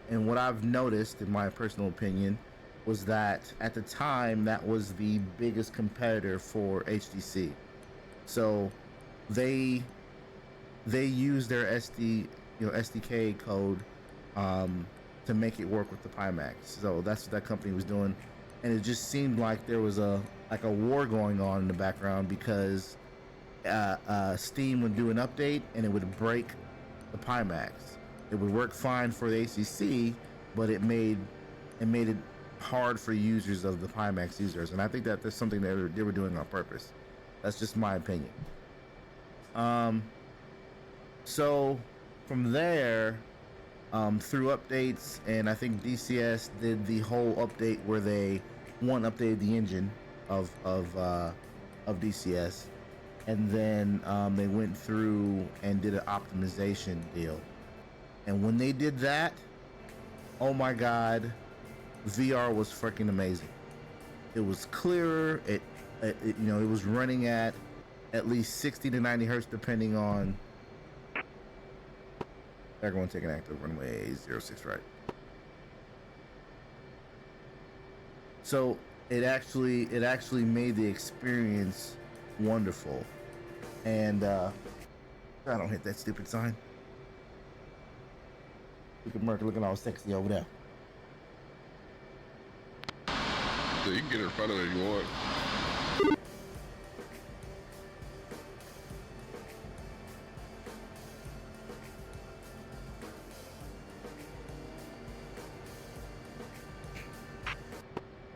what I've noticed, in my personal opinion, was that at the time that was the biggest competitor for HTC. So they use their SDK code to make it work with the Pimax. So that's what that company was doing, and it just seemed like there was a war going on in the background, because Steam would do an update and it would break the Pimax. It would work fine for the ACC, but it made it hard for users of the Pimax users, and I think that there's something that they were doing on purpose. That's just my opinion. So from there, through updates, and I think DCS did the whole update where they updated the engine of DCS, and then they went through and did an optimization deal. And when they did that, oh my God, VR was freaking amazing. It was clearer. It was running at least 60 to 90 hertz, depending on. They're going to take an active runway 06 right. So it actually made the experience wonderful. And I don't hit that stupid sign. Look at Merc looking all sexy over there. Yeah, you can get in front of it if you want.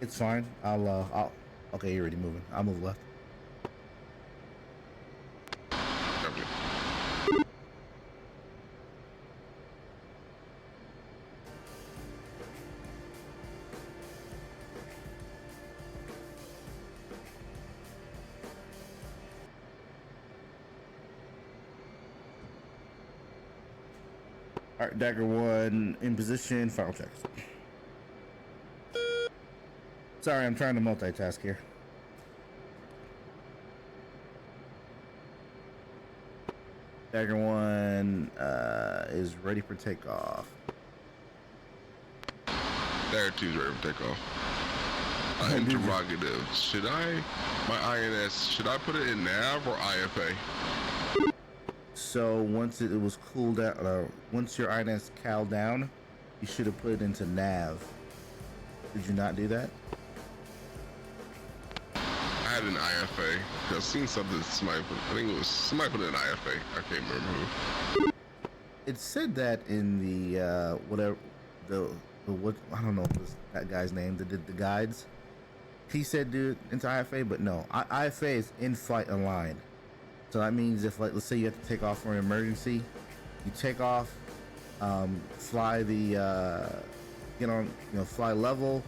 It's fine. I'll. Okay, you're already moving. I'll move left. Copy. All right, Dagger 1 in position. Final checks. Sorry, I'm trying to multitask here. Dagger 1 is ready for takeoff. Dagger 2 is ready for takeoff. Interrogative. Should I put it in nav or IFA? So once it was cooled down, once your INS cal down, you should have put it into nav. Did you not do that? I had an IFA. I've seen something somebody put it in IFA. I can't remember who. It said that in the whatever what I don't know what's that guy's name that did the guides. He said do it into IFA, but no, IFA is in flight align. So that means if, like, let's say you have to take off for an emergency, you take off, fly the fly level,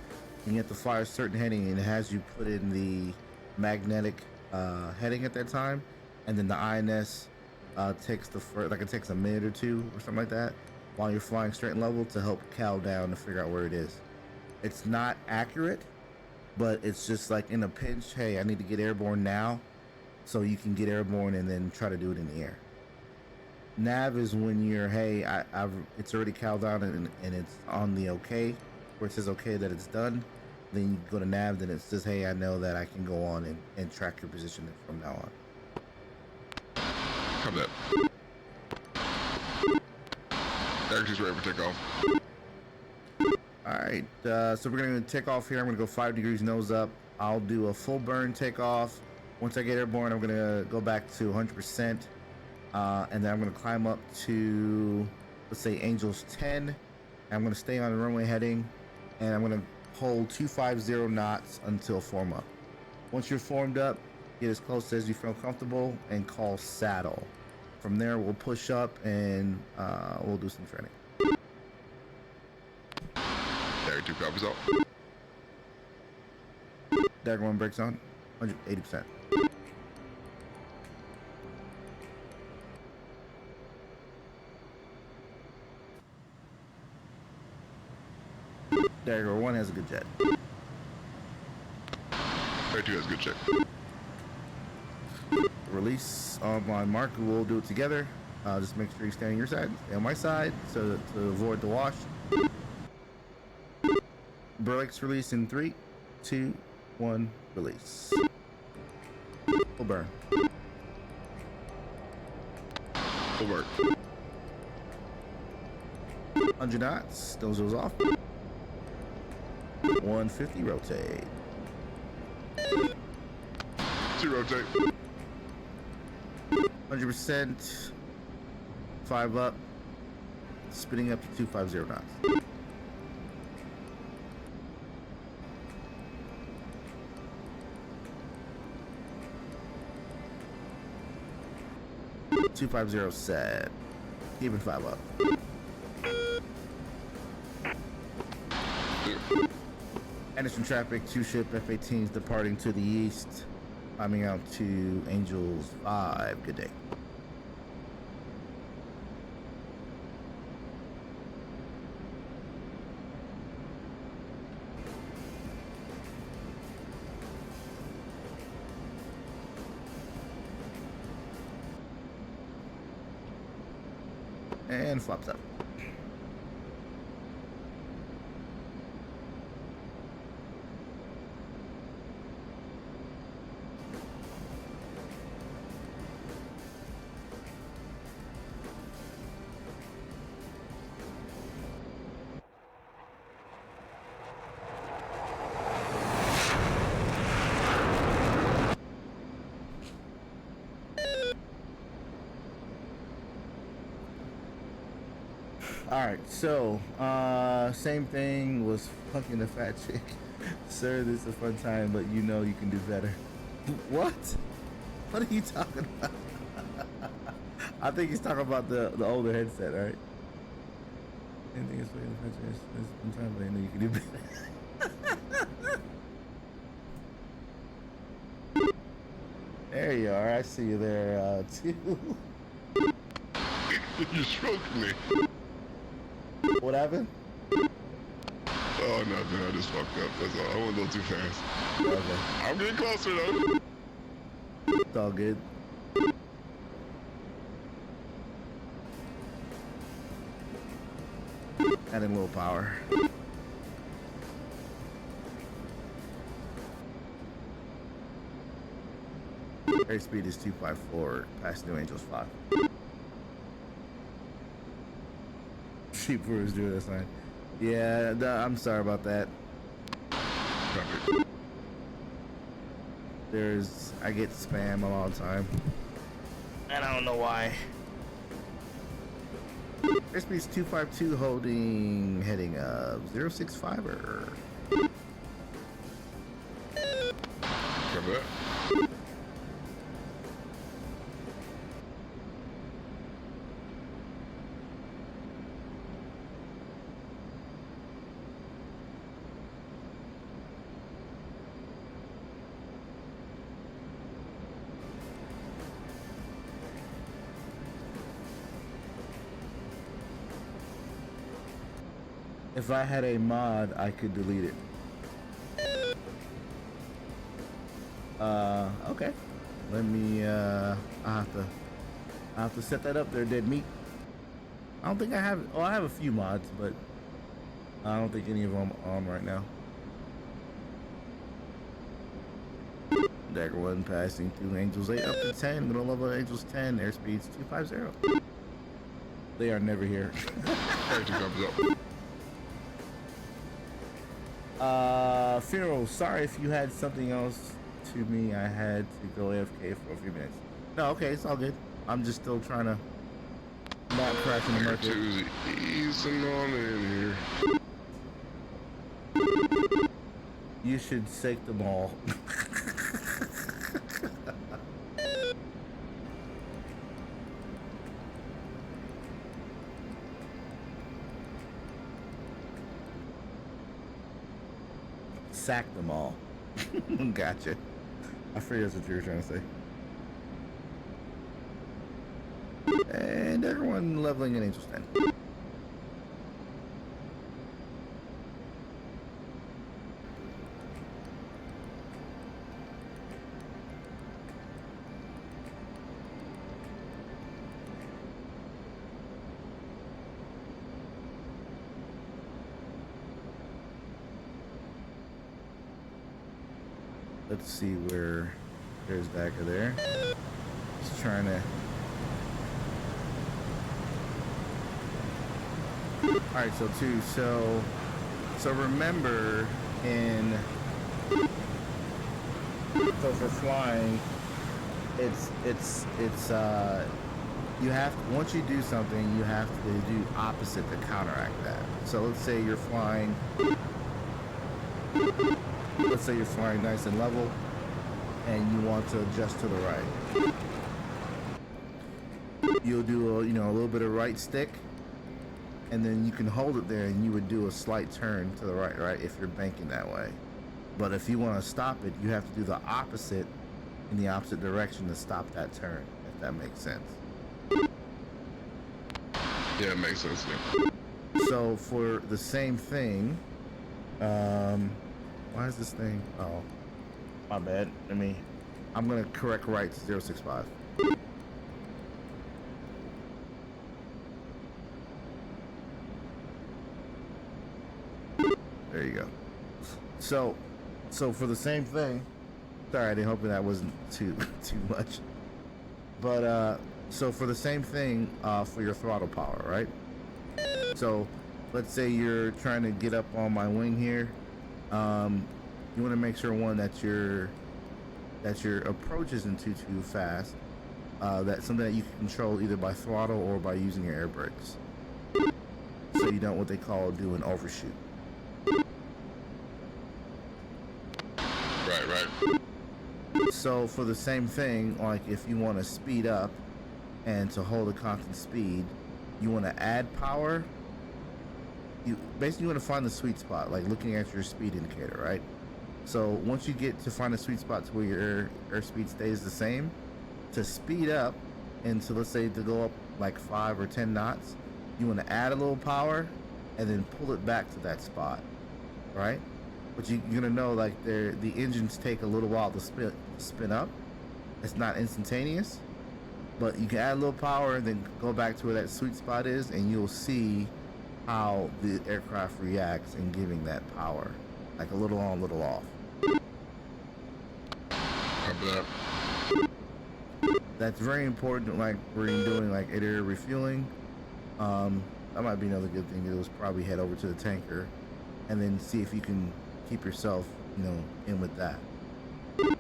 and you have to fly a certain heading, and it has you put in the magnetic heading at that time, and then the INS takes it takes a minute or two or something like that while you're flying straight and level to help cal down to figure out where it is. It's not accurate, but it's just like in a pinch, hey, I need to get airborne now, so you can get airborne and then try to do it in the air. Nav is when you're, hey, it's already cal down and it's on the okay, where it says okay that it's done. Then you go to nav, then it says, hey, I know that I can go on and track your position from now on. Copy that. Dagger 2's ready for takeoff. Alright, so we're going to take off here. I'm going to go 5 degrees nose up. I'll do a full burn takeoff. Once I get airborne, I'm going to go back to 100%. And then I'm going to climb up to, let's say, Angels 10. I'm going to stay on the runway heading. And I'm going to hold 250 knots until form up. Once you're formed up, get as close as you feel comfortable and call saddle. From there, we'll push up and we'll do some training. Dagger 2 copies out. Dagger 1 brakes on. 180%. Dagger 1 has a good jet. 32 has a good check. Release on my mark. We'll do it together. Just make sure you stand on your side and my side so to avoid the wash. Brakes release in 3, 2, 1, release. Full burn. Full work. 100 knots. Those goes off. 150 rotate. 2 rotate. 100%. 5 up. Spinning up to 250 knots. .250 set. Keeping 5 up. Anderson traffic, 2 ship F-18s departing to the east, climbing out to Angels 5. Good day. And flops up. Alright, so, same thing was fucking the fat chick. Sir, this is a fun time, but you know you can do better. What? What are you talking about? I think he's talking about the older headset, right? Anything is fucking the fat chick. This is a fun time, but you know you can do better. There you are, I see you there, too. You stroked me. What happened? Oh, nothing. I just fucked up. That's all. I went a little too fast. Okay. I'm getting closer, though. It's all good. Adding a little power. Airspeed is 254, past New Angels 5. Sheep is doing this line. Yeah, I'm sorry about that. Perfect. I get spam a lot of time. And I don't know why. Airspeed is 252, holding heading of 065er. Cover that. If I had a mod, I could delete it. Okay. Let me, I have to set that up there, dead meat. I don't think I have, I have a few mods, but I don't think any of them are on right now. Dagger 1 passing through Angels 8 up to 10, middle level Angels 10, airspeeds 250. They are never here. Everything comes up. Funeral, sorry if you had something else to me. I had to go AFK for a few minutes. No, okay, it's all good. I'm just still trying to not crash in the market. Two's easing on in here. You should sake them all. Sack them all. Gotcha. I figured that's what you were trying to say. And everyone leveling in Angel Stand. Let's see where there's Dagger there. Just trying to. All right, so remember so for flying, it's you have to, once you do something, you have to do opposite to counteract that. So let's say you're flying. Let's say you're flying nice and level, and you want to adjust to the right. You'll do a little bit of right stick, and then you can hold it there, and you would do a slight turn to the right, if you're banking that way. But if you want to stop it, you have to do the opposite in the opposite direction to stop that turn, if that makes sense. Yeah, it makes sense. Yeah. So for the same thing, why is this thing? Oh, my bad. I'm gonna correct right to 065. There you go. So for the same thing, sorry, I didn't hope that wasn't too much. But so for the same thing, for your throttle power, right? So let's say you're trying to get up on my wing here. You want to make sure that your approach isn't too fast. That's something that you can control either by throttle or by using your air brakes. So you don't what they call do an overshoot. Right. So for the same thing, like if you want to speed up and to hold a constant speed, you want to add power. You basically want to find the sweet spot, like looking at your speed indicator, right? So once you get to find a sweet spot to where your airspeed stays the same, to speed up and to, let's say, to go up like 5 or 10 knots, you want to add a little power and then pull it back to that spot, right? But you're gonna know like the engines take a little while to spin up. It's not instantaneous, but you can add a little power and then go back to where that sweet spot is, and you'll see how the aircraft reacts in giving that power, like a little on, little off. That's very important, like when you're doing like AAR refueling. That might be another good thing to do, is probably head over to the tanker and then see if you can keep yourself, in with that. Let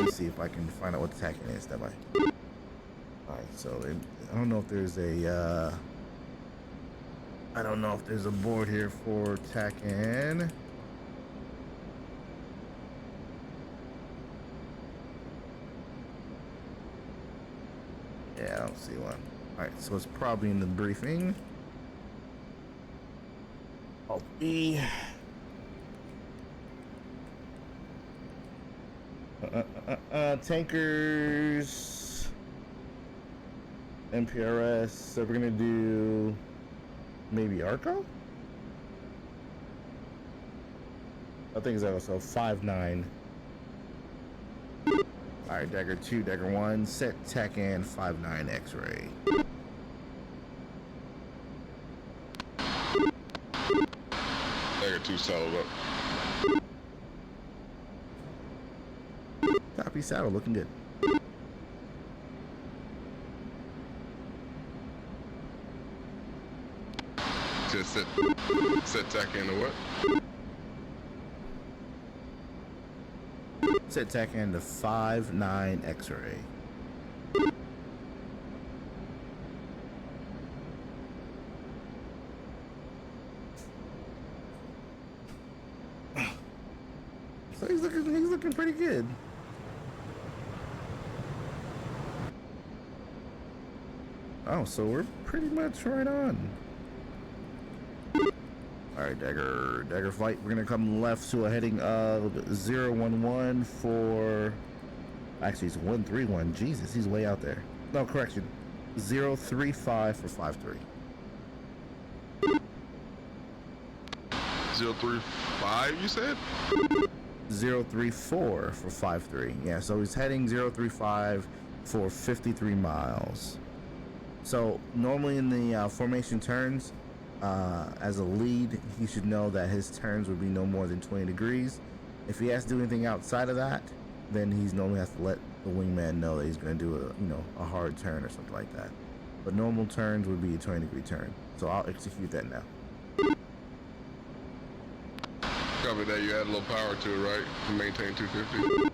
me see if I can find out what the TACAN is that way. Alright, so I don't know if there's a board here for TACAN. Yeah, I don't see one. Alright, so it's probably in the briefing. Alt B. Tankers. MPRS. So we're gonna do maybe Arco? I think it's also 5-9. Alright, Dagger 2, Dagger 1, set TACAN 5-9 X-ray. Dagger 2 saddled up. Copy saddle, looking good. Just set TACAN to what? Set TACAN to 5-9 X-ray. So he's looking pretty good. Oh, so we're pretty much right on. All right, Dagger flight. We're gonna come left to a heading of 011 for. Actually, it's 131. Jesus, he's way out there. No, correction. 035 for 53. 035, you said? 034 for 53. Yeah, so he's heading 035 for 53 miles. So normally in the formation turns, as a lead, he should know that his turns would be no more than 20 degrees. If he has to do anything outside of that, then he's normally has to let the wingman know that he's going to do a hard turn or something like that. But normal turns would be a 20-degree turn. So I'll execute that now. Cover that you add a little power to it, right? To maintain 250.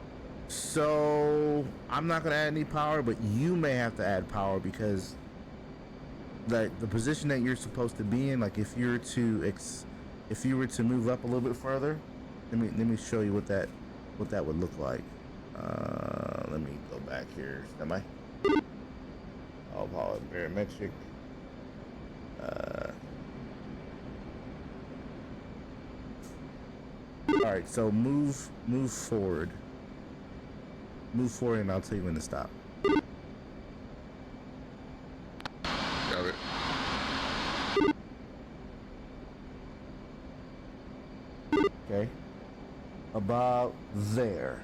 So I'm not going to add any power, but you may have to add power because the position that you're supposed to be in, like if you were to move up a little bit further, let me show you what that would look like. Let me go back here. I'll call it barometric. All right, so move forward. Move forward, and I'll tell you when to stop. Got it. Okay, about there.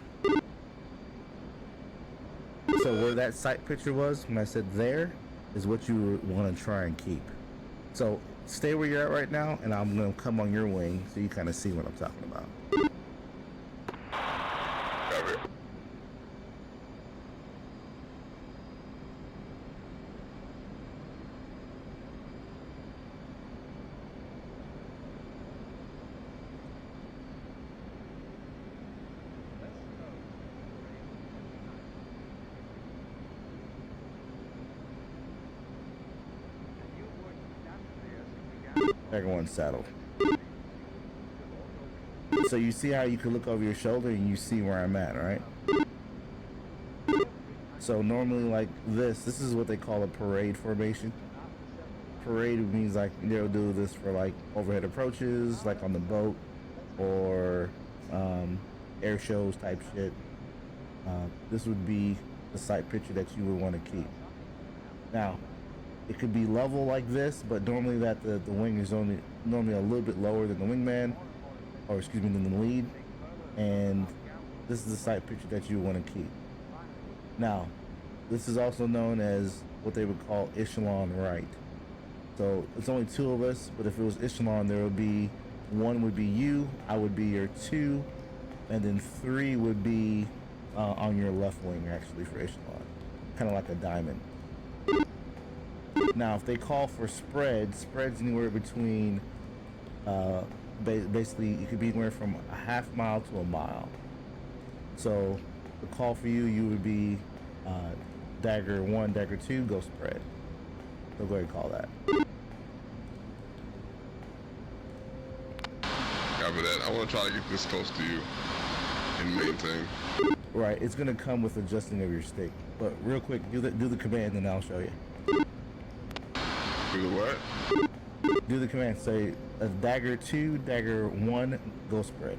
So where that sight picture was when I said there is what you want to try and keep. So stay where you're at right now, and I'm gonna come on your wing so you kind of see what I'm talking about. Got it. Everyone's saddled. So you see how you can look over your shoulder and you see where I'm at, right? So normally like this is what they call a parade formation. Parade means like they'll do this for like overhead approaches, like on the boat, or air shows type shit. This would be the sight picture that you would want to keep. Now, it could be level like this, but normally that the wing is normally a little bit lower than the wingman, or excuse me, than the lead. And this is the sight picture that you want to keep. Now, this is also known as what they would call echelon right. So it's only two of us, but if it was echelon, there would be one would be you, I would be your two, and then three would be on your left wing actually for echelon, kind of like a diamond. Now, if they call for spreads anywhere between, basically, it could be anywhere from a half mile to a mile. So, the call for you would be dagger 1, dagger 2, go spread. So go ahead and call that. Copy that. I want to try to get this close to you and maintain. Right, it's gonna come with adjusting of your stick. But real quick, do the command, and I'll show you. Do the what? Do the command. Say dagger 2, dagger 1, go spread.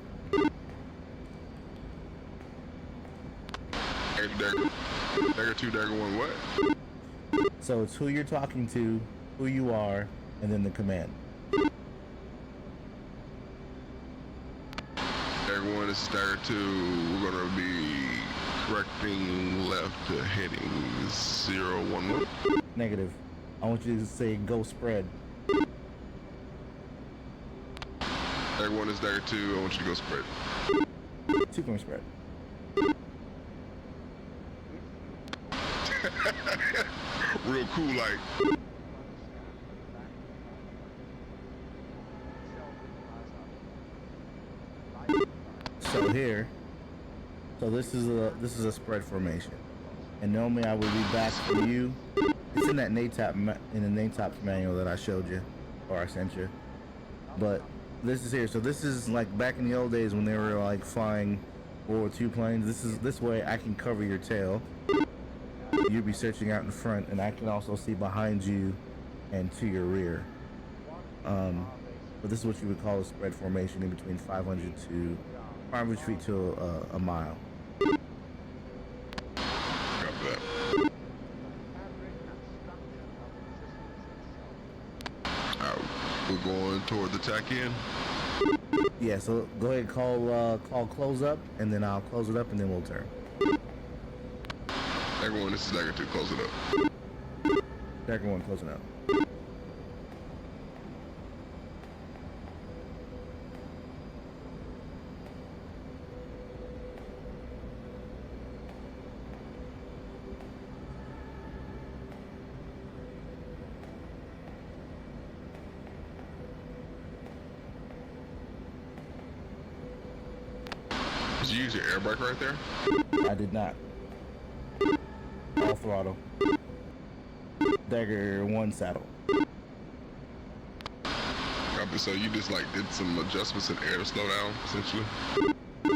Dagger 2, dagger 1, what? So it's who you're talking to, who you are, and then the command. Dagger 1, this is dagger 2. We're gonna be correcting left to heading 011. Negative. I want you to say go spread. Dagger 1 is dagger 2. I want you to go spread. 2 going spread. Real cool, like. So here, so this is a spread formation, and normally I would be back for you. It's in that in the NATOP manual that I showed you, or I sent you. But this is here. So this is like back in the old days when they were like flying World War II planes. This way I can cover your tail. You'll be searching out in front, and I can also see behind you and to your rear. But this is what you would call a spread formation in between 500 feet to a mile. Copy that. We're going toward the tack end. Yeah, so go ahead and call close up, and then I'll close it up, and then we'll turn. Everyone, this is Dagger 2, close it up. Dagger 1, closing up. Did you use your air brake right there? I did not. All throttle. Dagger 1 saddle. Copy. So you just like did some adjustments in air to slow down, essentially.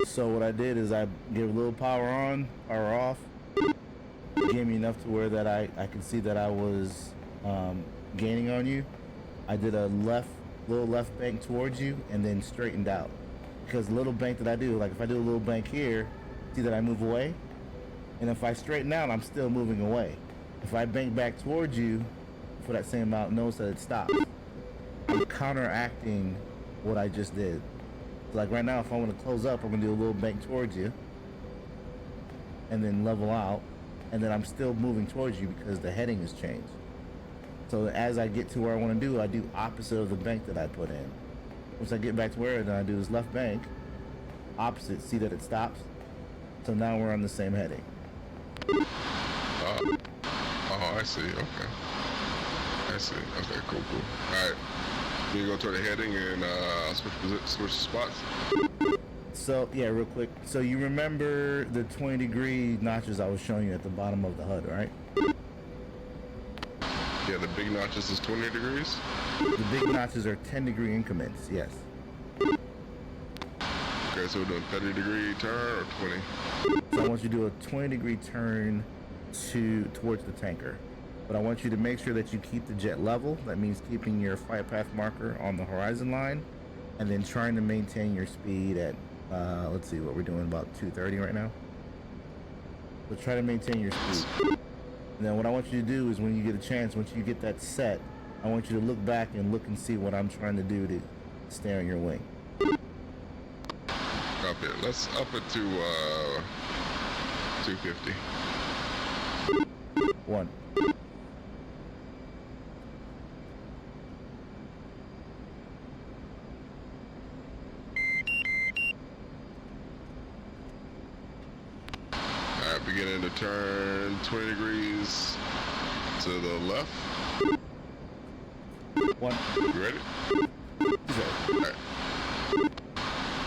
So what I did is I gave a little power on, power off. It gave me enough to where that I could see that I was gaining on you. I did a little left bank towards you, and then straightened out. Because the little bank that I do, like if I do a little bank here, see that I move away? And if I straighten out, I'm still moving away. If I bank back towards you for that same amount, notice that it stops. I'm counteracting what I just did. So like right now, if I want to close up, I'm going to do a little bank towards you. And then level out. And then I'm still moving towards you because the heading has changed. So as I get to where I want to do, I do opposite of the bank that I put in. Once I get back to where, then I do this left bank. Opposite, see that it stops. So now we're on the same heading. Oh, I see. Okay. I see. Okay, cool. All right. You go toward the heading and switch spots. So yeah, real quick. So you remember the 20-degree notches I was showing you at the bottom of the HUD, right? Yeah, the big notches is 20 degrees. The big notches are 10-degree increments. Yes. Okay, so we're doing 30-degree turn or 20. So I want you to do a 20-degree turn towards the tanker. But I want you to make sure that you keep the jet level. That means keeping your flight path marker on the horizon line, and then trying to maintain your speed at, let's see, what we're doing, about 230 right now. So try to maintain your speed. And then what I want you to do is when you get a chance, once you get that set, I want you to look back and look and see what I'm trying to do to stay on your wing. Copy it. Let's up it to 250. 1. Alright, beginning to turn 20 degrees to the left. 1. You ready? Zero. Alright.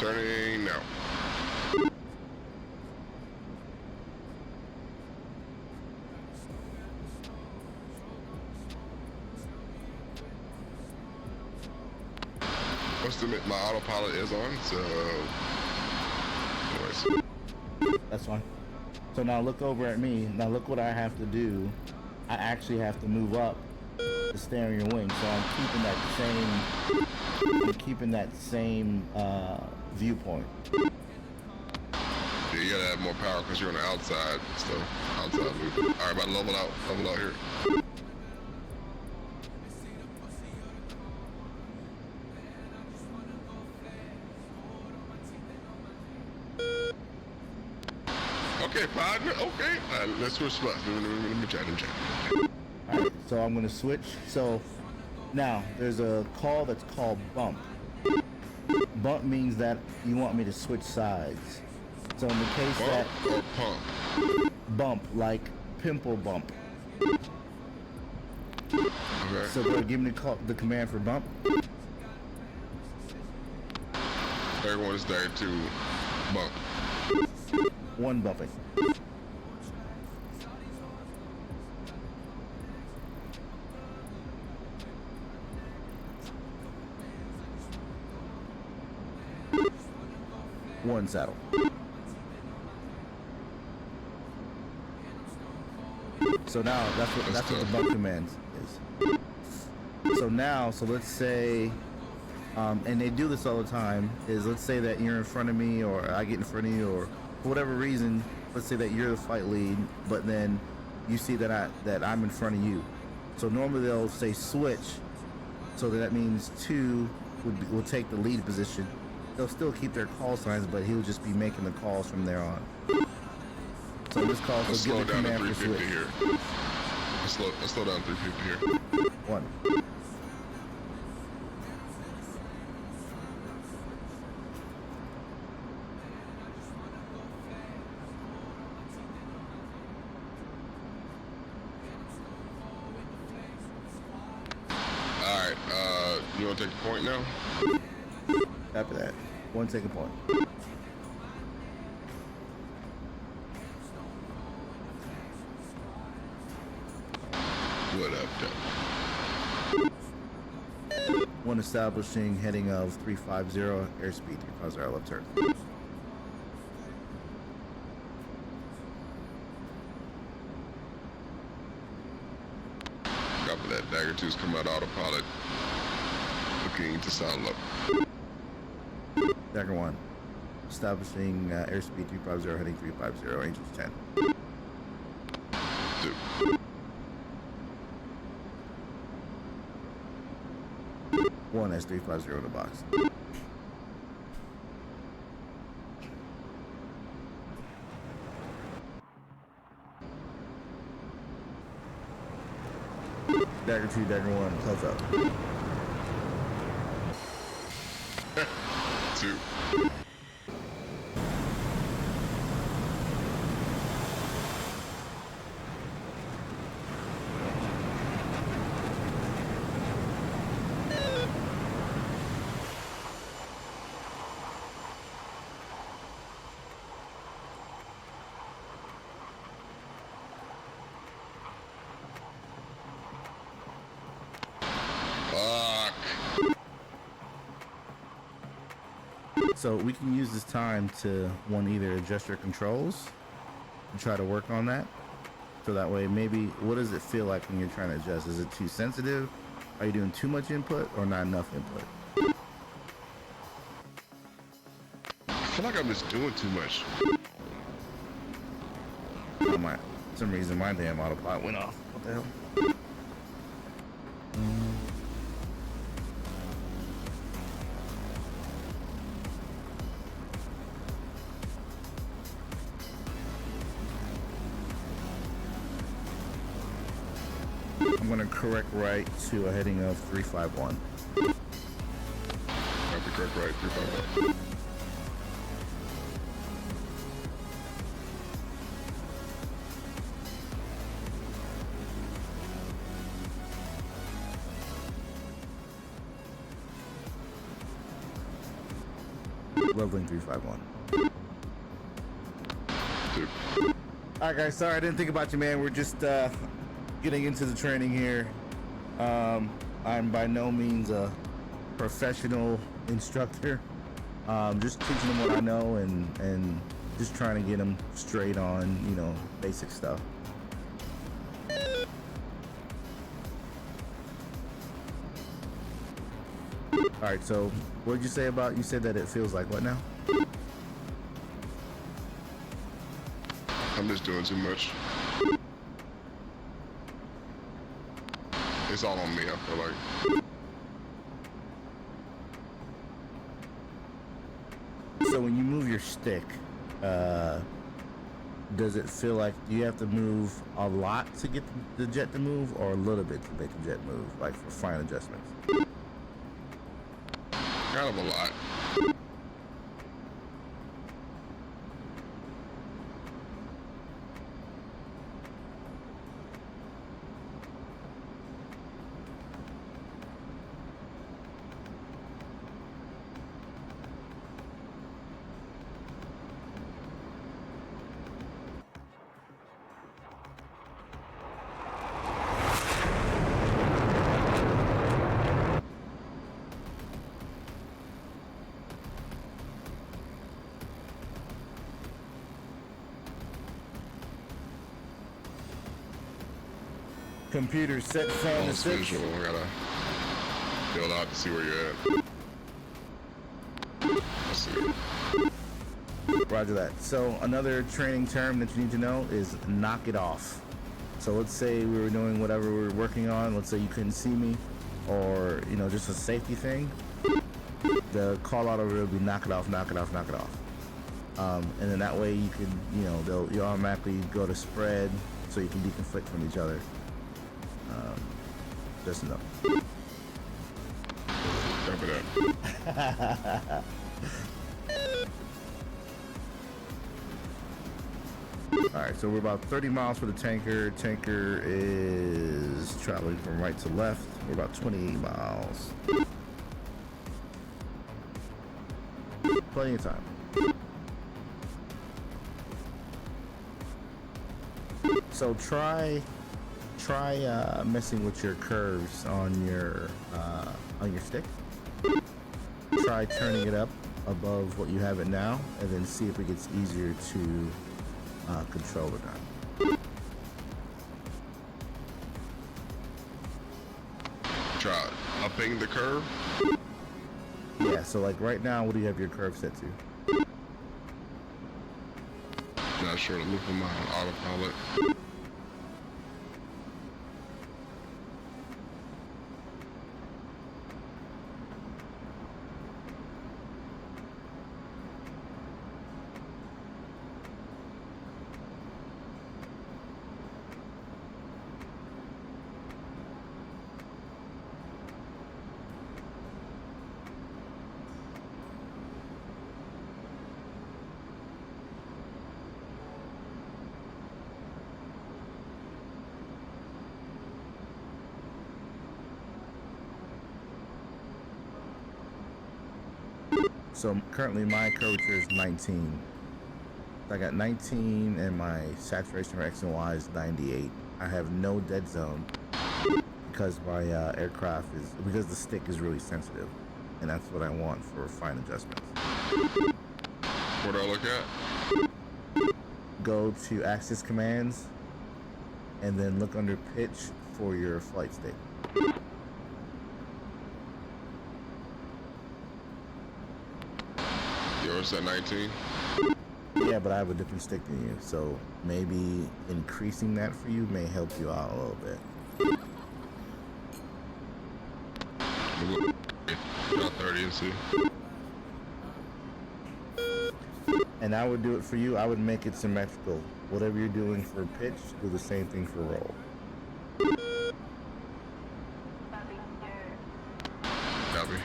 Turning now. Must admit, my autopilot is on, so anyways. That's fine. So now look over at me. Now look what I have to do. I actually have to move up to stay on your wing. So I'm keeping that same viewpoint. Yeah, you gotta have more power because you're on the outside, so outside movement. Alright, about to level out here. Okay, partner. Okay, let's switch spots. Let me chat. Alright, so I'm gonna switch. So now there's a call that's called bump. Bump means that you want me to switch sides. So in the case Bump that or pump? bump, like pimple bump. Okay. So go ahead, give me the command for bump. Everyone is there to bump. 1 bumping. One saddle. So now that's what the bump command is. So now, so let's say and they do this all the time, is let's say that you're in front of me or I get in front of you, or for whatever reason, let's say that you're the flight lead, but then you see that I'm in front of you. So normally they'll say switch, so that means 2 will take the lead position. They'll still keep their call signs, but he'll just be making the calls from there on. So this call Let's will slow give the down to command for 350 switch. here. Let's slow down to 350 here. 1. Alright, you wanna take the point now? After that, 1 taking point. What up, though? 1 establishing heading of 350, airspeed 350 left turn. Copy that. Dagger 2's come out autopilot. Looking to sound level. Dagger 1, establishing airspeed 350 heading 350, range is 10. 2. One has 350 in the box. Dagger 2, Dagger 1, close up. 2. Fuck. So we can use this time to either adjust your controls and try to work on that. So that way, maybe, what does it feel like when you're trying to adjust? Is it too sensitive? Are you doing too much input or not enough input? I feel like I'm just doing too much. Oh my, for some reason my damn autopilot went off. What the hell? I'm gonna correct right to a heading of 351. Copy, correct right, 351. Leveling 351. 2. Alright guys, sorry I didn't think about you, man. We're just getting into the training here. I'm by no means a professional instructor. Just teaching them what I know and just trying to get them straight on, you know, basic stuff. Alright, so what did you say about, you said that it feels like what now? I'm just doing too much. It's all on me, I feel like. So when you move your stick, does it feel like you have to move a lot to get the jet to move, or a little bit to make the jet move, like for fine adjustments? Kind of a lot. Computer set fan to It's 6. visual. I gotta build out to see where you're at. I see. Roger that. So another training term that you need to know is knock it off. So let's say we were doing whatever we were working on. Let's say you couldn't see me, or you know, just a safety thing. The call out over it would be knock it off, knock it off, knock it off. And then that way you can, you know, you automatically go to spread, so you can deconflict from each other. Just enough. Copy that. Alright, so we're about 30 miles for the tanker. Tanker is traveling from right to left. We're about 28 miles. Plenty of time. So try messing with your curves on your stick. Try turning it up above what you have it now, and then see if it gets easier to control or not. Try upping the curve. Yeah, so like right now, what do you have your curve set to? Not sure. Let me put my autopilot. So currently my curvature is 19. I got 19 and my saturation for X and Y is 98. I have no dead zone because my aircraft is, because the stick is really sensitive, and that's what I want for fine adjustments. What do I look at? Go to Axis Commands and then look under pitch for your flight stick. Yours at 19? Yeah, but I have a different stick than you, so maybe increasing that for you may help you out a little bit. About 30 and see. And I would do it for you. I would make it symmetrical. Whatever you're doing for pitch, do the same thing for roll. Copy.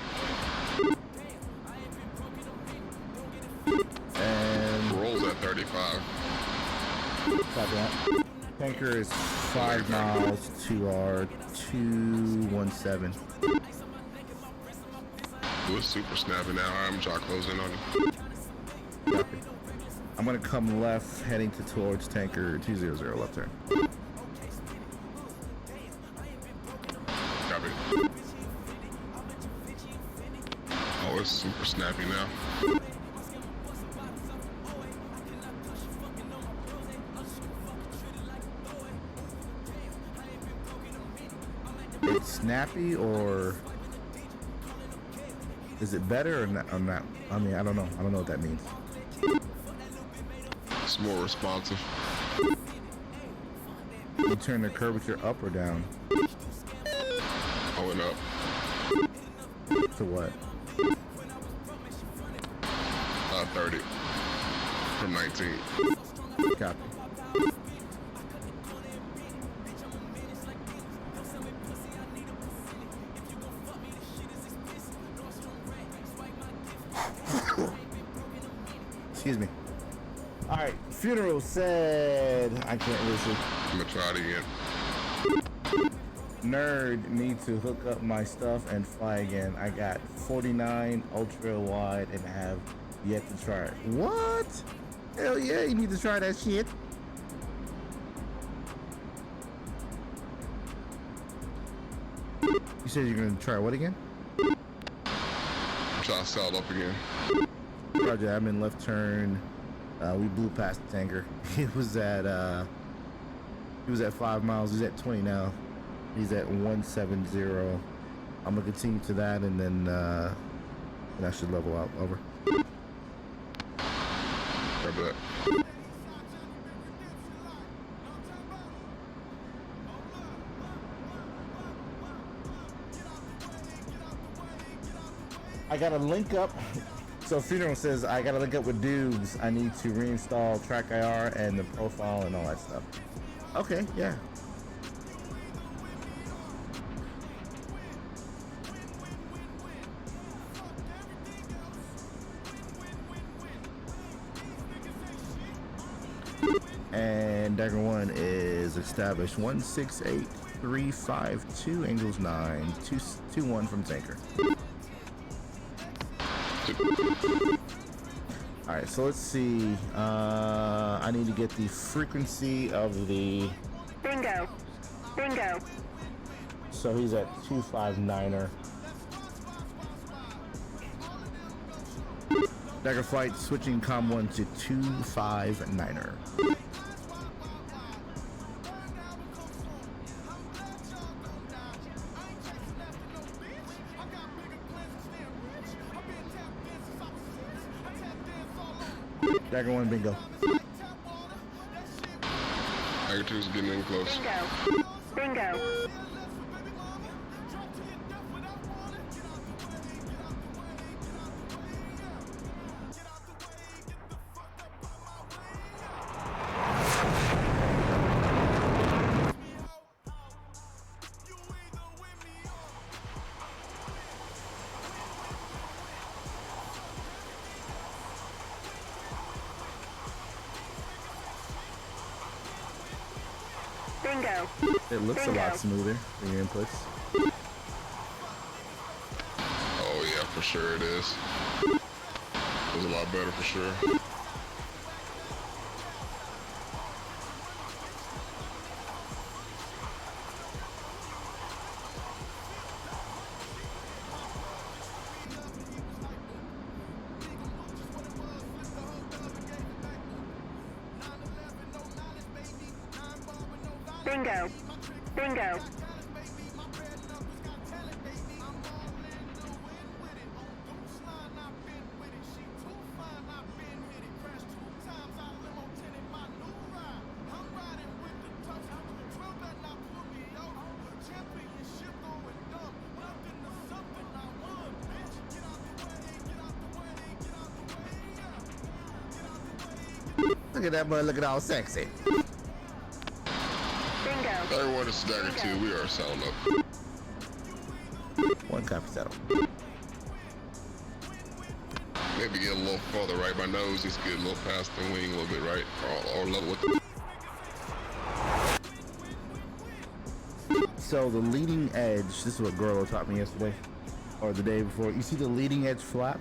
And Rolls at 35. copy that. Tanker is 5 miles to our 217. Ooh, it's super snappy now. I'm trying to close in on you. Copy. I'm gonna come left, heading towards tanker 200 left turn. Copy. Oh, it's super snappy now. It's snappy, or is it better or not? I mean, I don't know. I don't know what that means. It's more responsive. You turn the curvature up or down? Oh, and up. To what? 30. From 19. Copy. Excuse me. All right, funeral said I can't listen. I'm gonna try it again. Nerd need to hook up my stuff and fly again. I got 49 ultra wide and have yet to try it. What? Hell yeah, you need to try that shit. You said you're gonna try what again? Try to sail up again. Roger, I'm in left turn. We blew past the tanker. He was at 5 miles. He's at 20 now. He's at 170. I'm gonna continue to that, and then I should level out. Over. Remember that. I gotta link up. So Funeral says I gotta link up with dudes. I need to reinstall track IR and the profile and all that stuff. Okay, yeah. And Dagger 1 is established 168352, Angels 9, 221 from Tanker. Alright, so let's see. I need to get the frequency of the... Bingo. Bingo. So he's at 259er. Dagger Flight switching COM 1 to 259er. Dagger 1 bingo. Dagger 2's getting in close. Bingo. Bingo. Bingo. It looks a lot smoother than your inputs. Oh yeah, for sure it is. It was a lot better for sure. Bingo. Bingo. Look at that boy looking all sexy. Dagger 1 is Dagger 2. We are sound up. One copy settle. Maybe get a little further right. My nose needs to get a little past the wing a little bit right. Or level with the... So the leading edge, this is what Gorlo taught me yesterday, or the day before. You see the leading edge flap?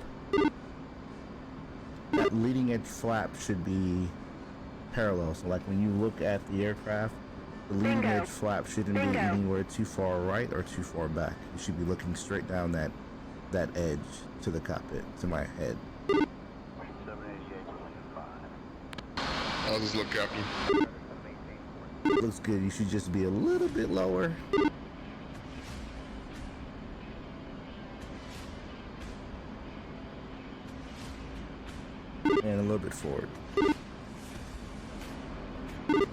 That leading edge flap should be parallel. So like when you look at the aircraft, the leading edge flap shouldn't be anywhere too far right or too far back. You should be looking straight down that edge to the cockpit, to my head. How's this look, Captain? Looks good. You should just be a little bit lower. And a little bit forward.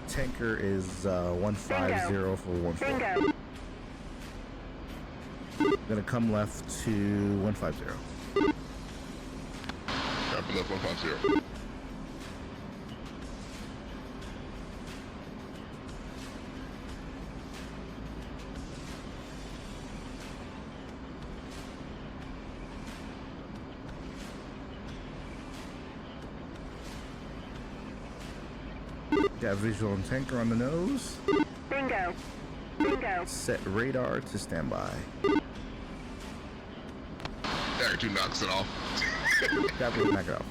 Tanker is 150 for 140. Gonna come left to 150. Copy left 150. Got visual on Tanker on the nose. Bingo. Bingo. Set radar to standby. Dagger 2 knocks it off. Copy, knock it off.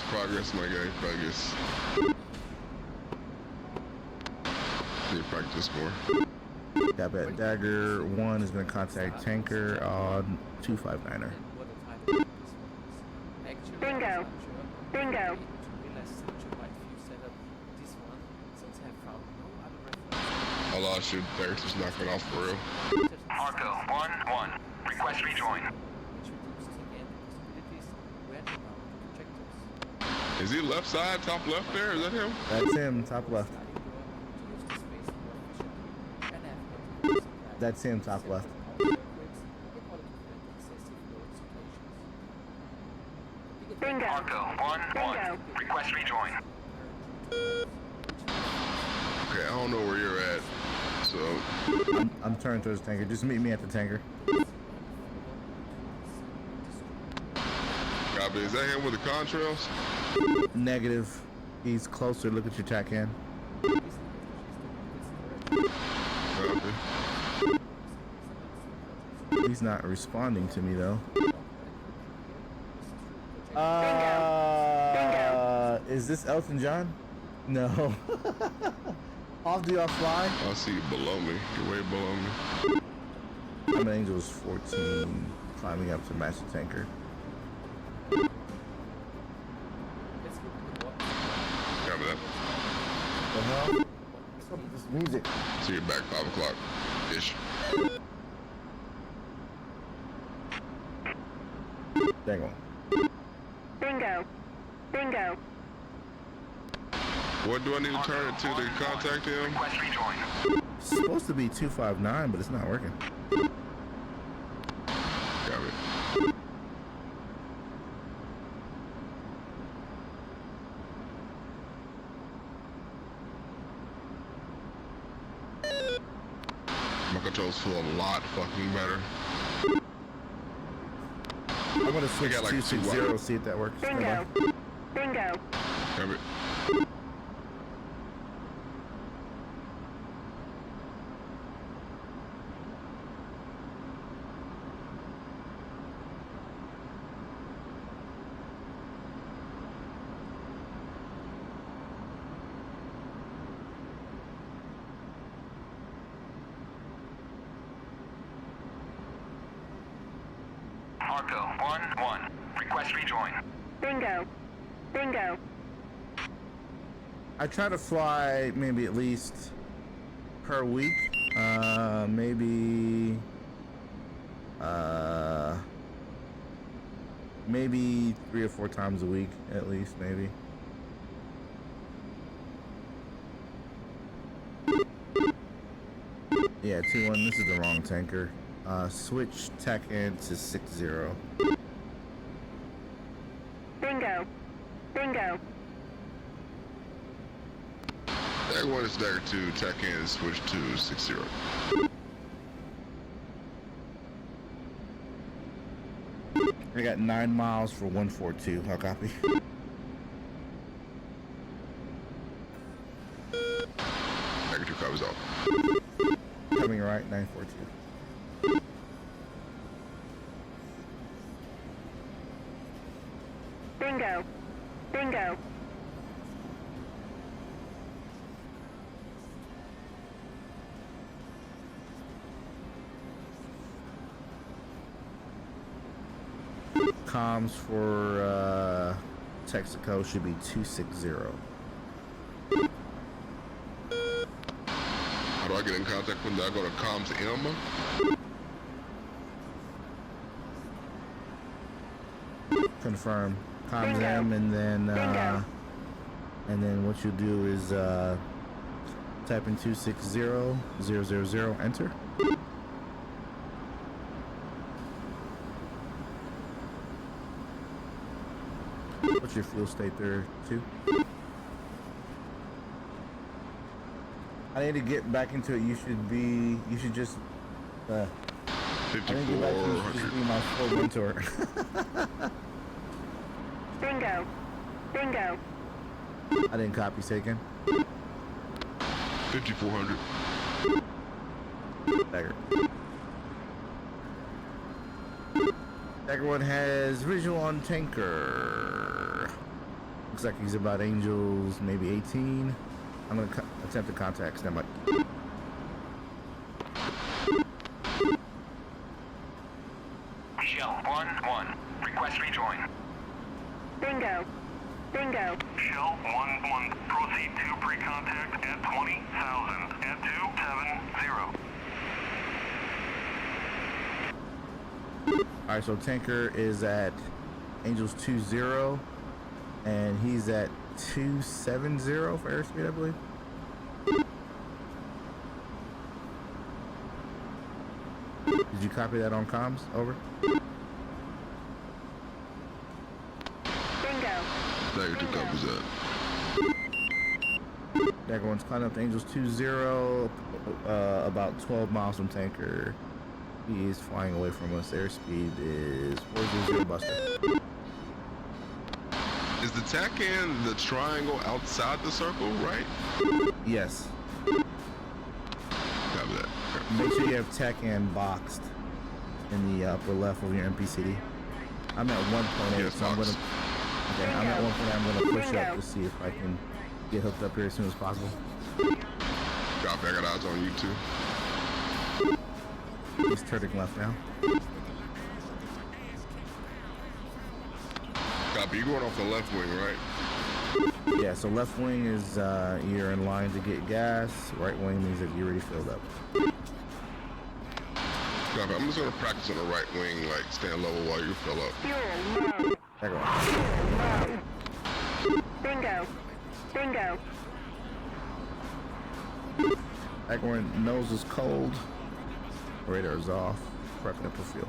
Progress, my guy, progress. Need to practice more. Got that. Dagger 1 is going to contact Tanker on 259er. Bingo. Bingo. I lost you. Dagger 2's knocking off for real. Arco 1-1. Request rejoin. Is he left side, top left there? Is that him? That's him, top left. That's him, top left. Bingo. Arco 1-1. Bingo. Request rejoin. Okay, I don't know where you're at. So, I'm turning towards the tanker. Just meet me at the tanker. copy. Is that him with the contrails? Negative. He's closer. Look at your tack hand. Copy. He's not responding to me though. Is this Elton John? No. Off do y'all fly? I see you below me. You're way below me. I'm an Angels 14, climbing up to match the tanker. Copy that. The hell? What's up with this music? So you're back 5 o'clock ish. Dang on. Bingo. Bingo. What do I need to turn it to contact him? Request rejoin. It's supposed to be 259, but it's not working. Copy. My controls feel a lot fucking better. I'm gonna switch got like 260, see if that works. Hold Bingo. on. Bingo. Copy. Arco 1-1. Request rejoin. Bingo. Bingo. I try to fly maybe at least per week. Maybe 3 or 4 times a week at least, maybe. Yeah, 2-1. This is the wrong tanker. Switch tech end to 60. Bingo. Bingo. That one is there to check in and switch to 60. I got 9 miles for 142. How copy? Negative copies off. Coming right, 942. Bingo. Bingo. Comms for Texaco should be 260. How do I get in contact with them? Do I go to comms M? Confirm. Comms Bingo. M, and Bingo. then what you do is type in 260,000, enter. What's your fuel state there, too? I need to get back into it. You should just I need to get back to you should just be my full mentor. Bingo. Bingo. I didn't copy taken. 5400. Dagger. Dagger one has visual on tanker. Looks like he's about Angels, maybe 18. I'm gonna attempt to contact. Stand by. Shell 1-1. Request rejoin. Bingo. Bingo. Shell 1-1. Proceed to pre-contact at 20,000 at 270. Alright, so tanker is at Angels 20 and he's at 270 for airspeed, I believe. Did you copy that on comms? Over. Bingo. Dagger 2 copies that. Dagger 1's climbing up to Angels 20, about 12 miles from tanker. He is flying away from us. Airspeed is 400 Buster. Is the tack in the triangle outside the circle, right? Yes. Copy that. Okay. Make sure you have TACAN boxed in the upper left of your MPCD. I'm at 1.8, Yes, so I'm boxed. gonna. Okay, I'm at 1.8. I'm gonna push up to see if I can get hooked up here as soon as possible. Copy, I got eyes on you too. He's turning left now. Copy, you going off the left wing, right? Yeah, so left wing is you're in line to get gas. Right wing means that you're already filled up. Copy, I'm just gonna practice on the right wing, like stand level while you fill up. Fuel low. There go. Bingo. Bingo. That one nose is cold. Radar is off. Prepping up for fuel.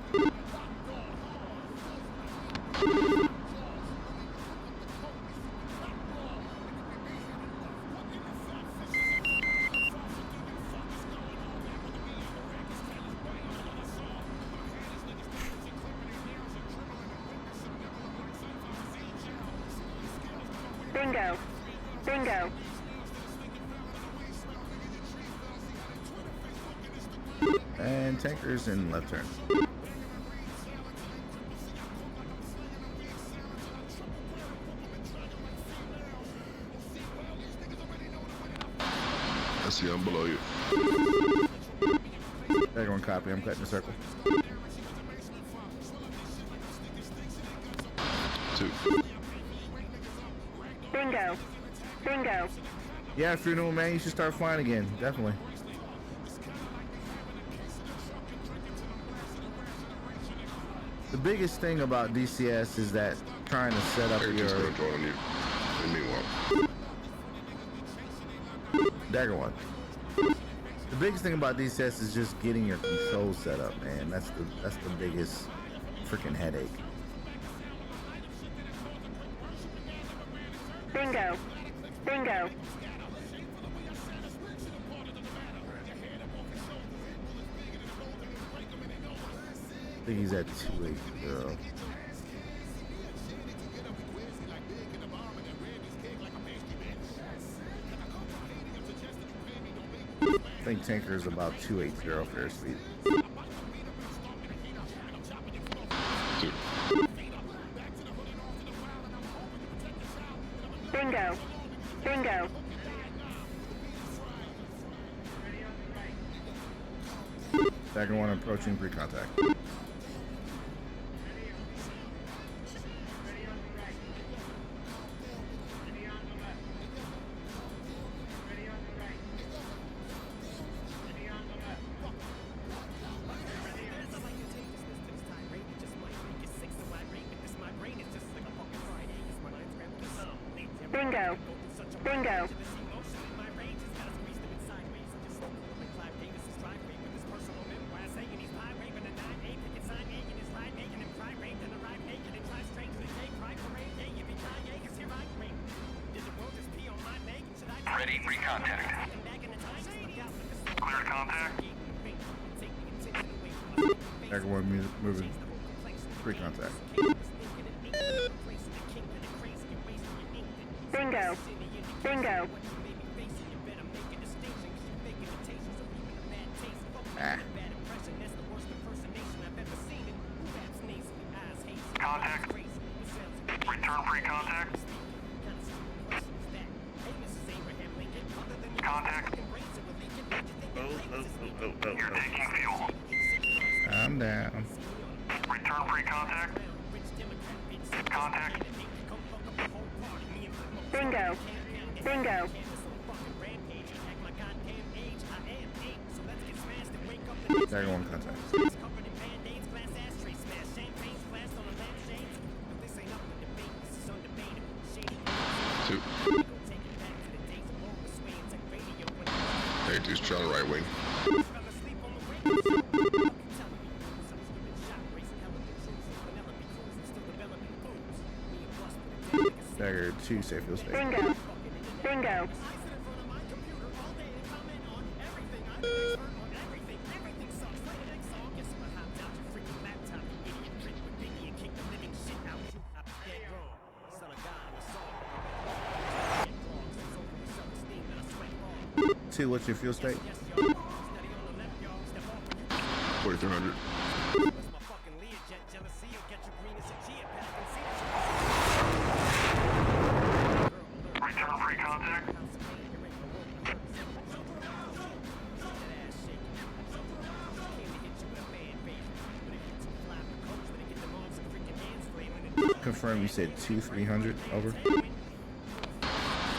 Bingo. Bingo. And tankers in left turn. I see I'm below you. Everyone copy. I'm cutting the circle. 2. Bingo. Bingo. Yeah, if you're new, man, you should start flying again. Definitely. The biggest thing about DCS is that trying to set up Air your just gonna draw on you. And meanwhile. Dagger 1. The biggest thing about DCS is just getting your controls set up, man. That's the biggest freaking headache. Bingo. Bingo. I think he's at 280. I think tanker is about 280 for airspeed. 2. Bingo. Bingo. Dagger 1 approaching pre-contact. Bingo. Bingo. Ready, recontact. Clear contact. Dagger 1 moving pre-contact. Bingo. Bingo. Ah. Contact. Return pre-contact. Contact. You're taking fuel. I'm down. Return pre-contact. Contact. Bingo. Bingo. Dagger 1 contact. he's trying right wing. Dagger 2, safe fuel state. Bingo. Bingo. Two, what's your fuel state? 4300. Return free contact. Confirm you said 300, over.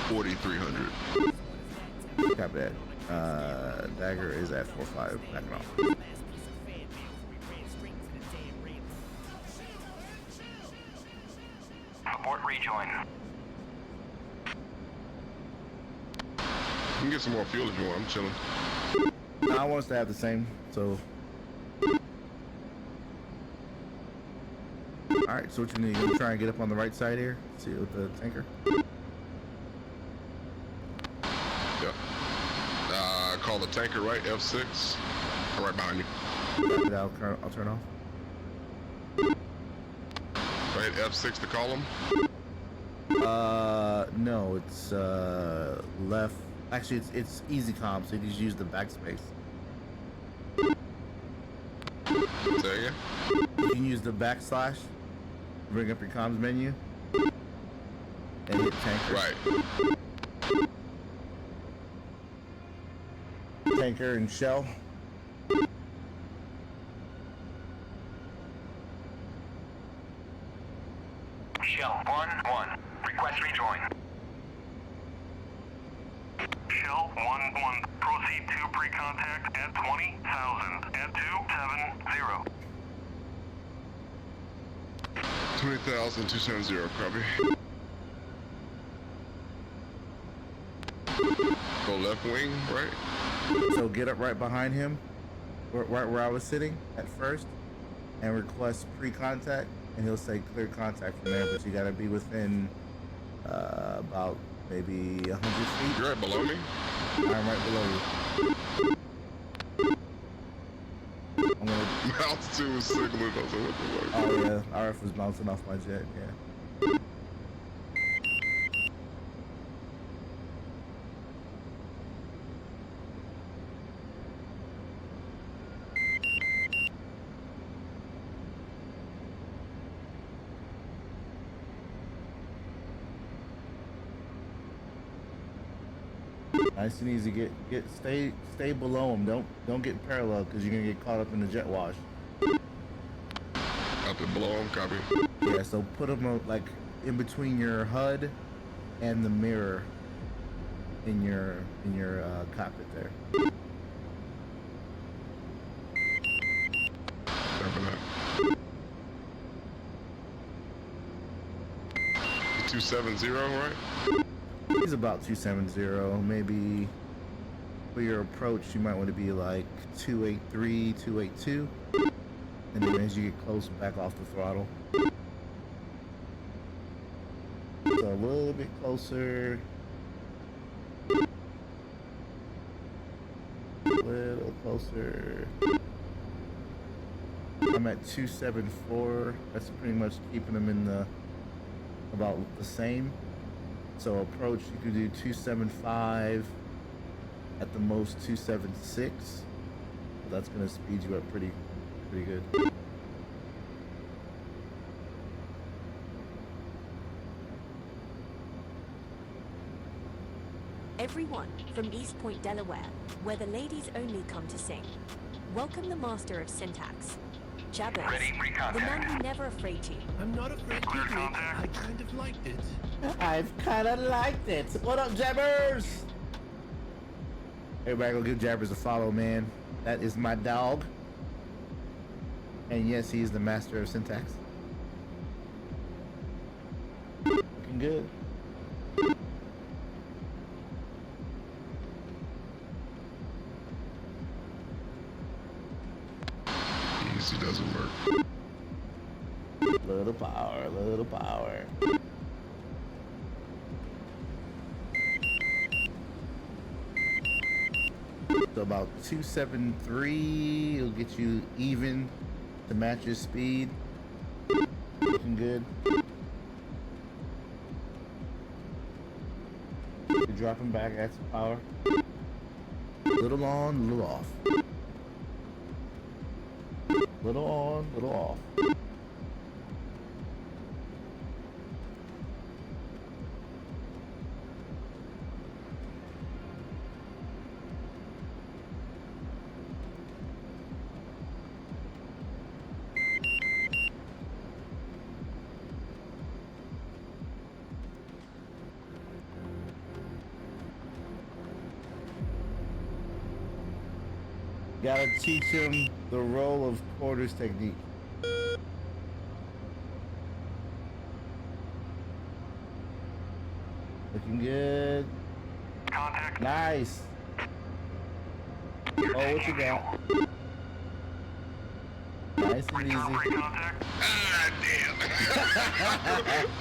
4300. Copy that. Dagger is at 4-5, backing off. Abort rejoin. You can get some more fuel if you want. I'm chilling. I want us to have the same, so. Alright, so what you need? You gonna try and get up on the right side here? See with the tanker? Yeah. Call the tanker right, F6. I'm right behind you. I'll turn off. Right, F6 to call him. No, it's left. Actually, it's easy comm, so you just use the backspace. Say again. You can use the backslash, bring up your comms menu, and hit tanker. Right. Tanker and shell. Shell 1-1. Request rejoin. Shell 1-1. Proceed to pre-contact at 20,000 at 270. 20,270. Copy. Go left wing, right? So get up right behind him, right where I was sitting at first, and request pre-contact, and he'll say clear contact from there, but you gotta be within about maybe 100 feet. You're right below me. I'm right below you. I'm gonna. Altitude was signaling. I was like, what the fuck? Oh yeah, RF was bouncing off my jet. Yeah. Nice and easy. Stay below him. Don't get parallel because you're gonna get caught up in the jet wash. Up and below him, copy. Yeah. So put him like in between your HUD and the mirror in your cockpit there. Copy that. 270, right? He's about 270. Maybe for your approach, you might want to be like 283, 282, and then as you get close, back off the throttle. So a little bit closer. A little closer. I'm at 274. That's pretty much keeping them in the about the same. So approach, you could do 275, at the most 276. That's gonna speed you up pretty good. Everyone from East Point, Delaware, where the ladies only come to sing. Welcome the master of syntax, Jabbers, Ready, the pre-contact. man who never afraid to. I'm not afraid to Clear admit contact. I kind of liked it. I've kind of liked it. What up, Jabbers? Everybody go give Jabbers a follow, man. That is my dog. And yes, he is the master of syntax. Looking good. doesn't work. Little power, little power. So about 273 will get you even to match your speed. Looking good. You're dropping back, add some power. Little on, little off. Little on, little off. Gotta teach him the roll of quarters technique. Looking good. Contact. Nice. Oh, what you got? Nice and easy. Pre-contact. Ah, damn.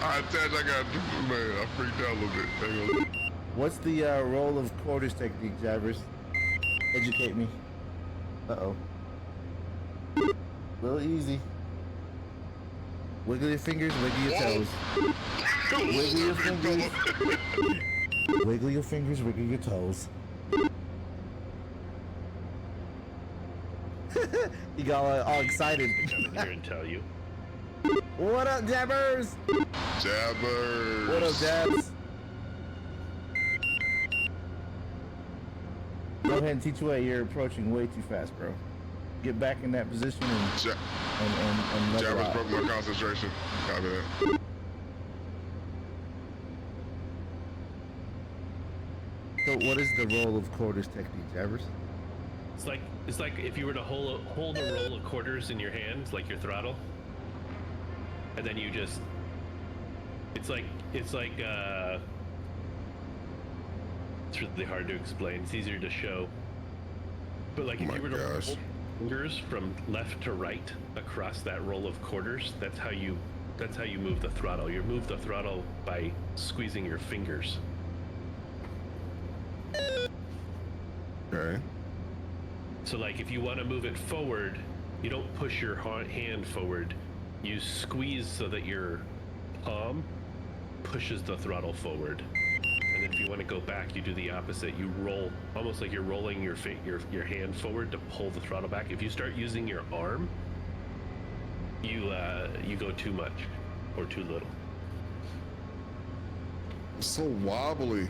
Alright, Taj, I got, man, I freaked out a little bit. Hang on. What's the roll of quarters technique, Jabbers? Educate me. Uh-oh. Little easy. Wiggle your fingers, wiggle your toes. Wiggle your fingers. Wiggle your fingers, wiggle your toes. You got all excited. Come in here and tell you. What up, Jabbers? Jabbers. What up, Jabs? Go ahead and teach away. You're approaching way too fast, bro. Get back in that position and level Jabbers out. broke my concentration. Copy that. So what is the roll of quarters technique, Jabbers? It's like if you were to hold a roll of quarters in your hands, like your throttle, and then you just. It's really hard to explain. It's easier to show. But like if Oh you my were to gosh. hold fingers from left to right across that roll of quarters, that's how you move the throttle. You move the throttle by squeezing your fingers. Okay. So like if you want to move it forward, you don't push your hand forward. You squeeze so that your palm pushes the throttle forward. And then if you want to go back, you do the opposite. You roll, almost like you're rolling your hand forward to pull the throttle back. If you start using your arm, you go too much or too little. It's so wobbly.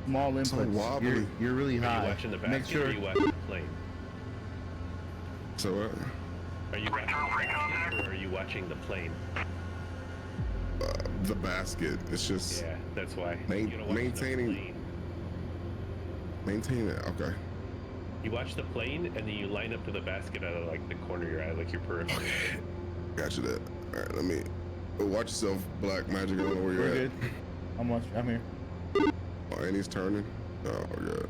Small So inputs. wobbly. You're really Are you high. watching the Make basket sure. or are you watching the plane? So what? Are you watching the basket or are you watching the plane? The basket. It's just Yeah, that's why. Main- You gotta watch maintaining- the plane. maintain it. Okay. You watch the plane and then you line up to the basket out of like the corner of your eye, like your periphery. Gotcha that. All right, let me watch yourself, BlackMajic. I don't know where you're We're at. good. I'm here. Oh, and he's turning. Oh, good.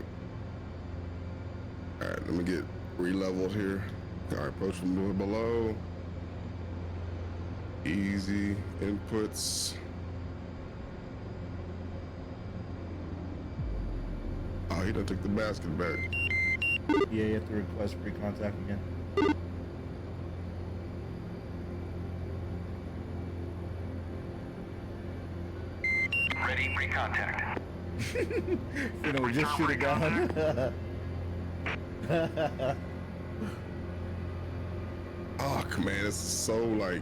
All right, let me get re-leveled here. All right, approach from below. Easy inputs. Oh, he done took the basket back. Yeah, you have to request pre-contact again. Ready, pre-contact. You know, we just shoot it down. Oh, man, it's so like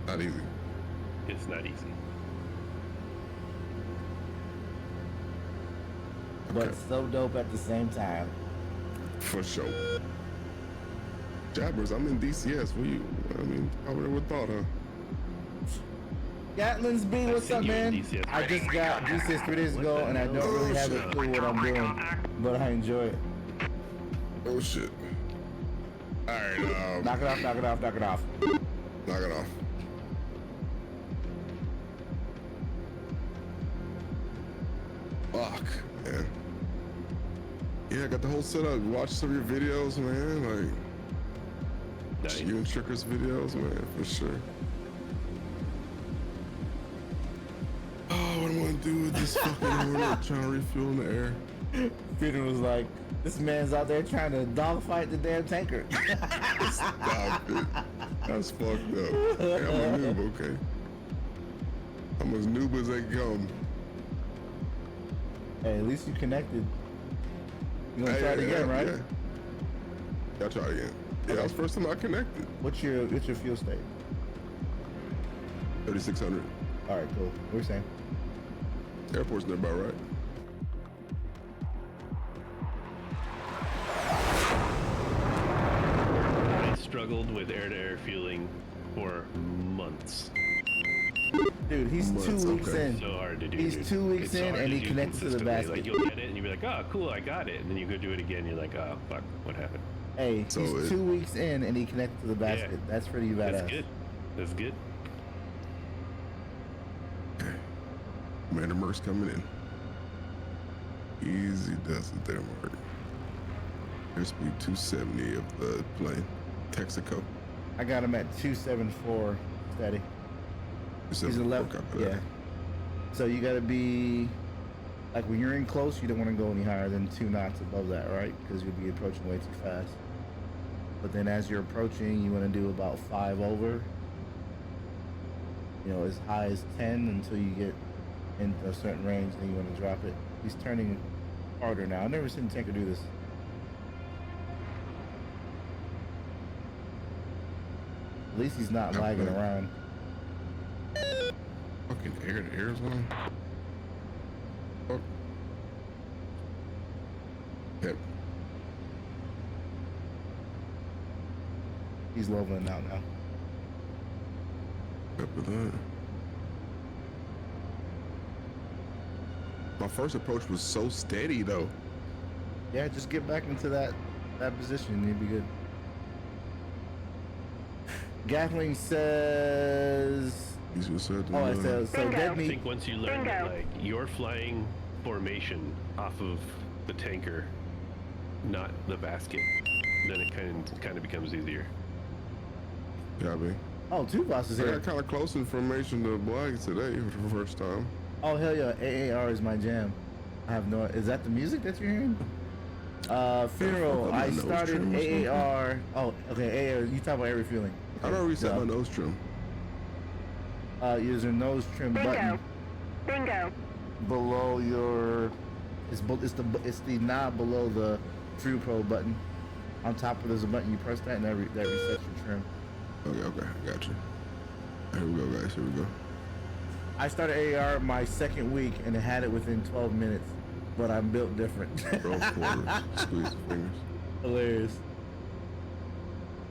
not easy. It's not easy. But so dope at the same time. For sure. Jabbers, I'm in DCS. I would have thought, huh? Gatlin's B, what's seen up, you in man? DCS. I just got DCS 3 days ago, and I don't really have a clue what I'm doing, but I enjoy it. Oh shit. Alright, Knock it off, knock it off, knock it off. knock it off. Fuck, man. Yeah, I got the whole setup. Watch some of your videos, man. Like Nice. you and Tricker's videos, man, for sure. Oh, what am I gonna do with this fucking order trying to refuel in the air? Peter was like, this man's out there trying to dogfight the damn tanker. Stop it. That's fucked up. Hey, I'm a noob, okay? I'm as noob as they come. Hey, at least you connected. You gonna Hey, try it again, right? Yeah. I'll try it again. Yeah, that was the first time I connected. What's your fuel state? 3,600. All right, cool. What are you saying? Airport's nearby, right? I struggled with air-to-air fueling for months. Dude, he's Months, 2 weeks okay. in. So hard to do. He's dude. 2 weeks It's so in, hard and to he do connects to the consistently. basket. Like you'll get it and you'll be like, oh, cool, I got it, and then you go do it again. You're like, oh, fuck, what happened? Hey, So he's 2 weeks in, and he connects to the basket. Yeah. That's pretty badass. That's good. That's good. Commander Merck's coming in. Easy does it there, Mark. Airspeed 270 of the plane. Texaco. I got him at 274 steady. He's 11. Yeah. So you gotta be like when you're in close, you don't want to go any higher than 2 knots above that, right? Because you'll be approaching way too fast. But then as you're approaching, you want to do about 5 over. You know, as high as 10 until you get into a certain range, then you want to drop it. He's turning harder now. I've never seen a tanker do this. At least he's not lagging around. Fucking air to air zone. Fuck. Yep. He's leveling out now. Up with that. My first approach was so steady though. Yeah, just get back into that position and you'll be good. Gatling says... Easier said than Oh, it done. says, so Bingo. dead I meat... think once you learn that, Bingo. like, you're flying formation off of the tanker, not the basket, then it kind of becomes easier. Yeah, I mean. Oh, 2 bosses I here. got kind of close in formation to Black today for the first time. Oh, hell yeah. AAR is my jam. I have no... Is that the music that you're hearing? Funeral. my I nose started trim or something. AAR... Oh, okay. AAR. You talk about air refueling. I don't reset Yeah. my nose trim. There's a nose trim Bingo. button Bingo. below your... It's the knob below the Fuel Pro button. On top of there's a button. You press that and that resets your trim. Okay, I got you. Here we go, guys. Here we go. I started AAR my second week and had it within 12 minutes, but I'm built different. Roll quarters. Squeeze the fingers. Hilarious.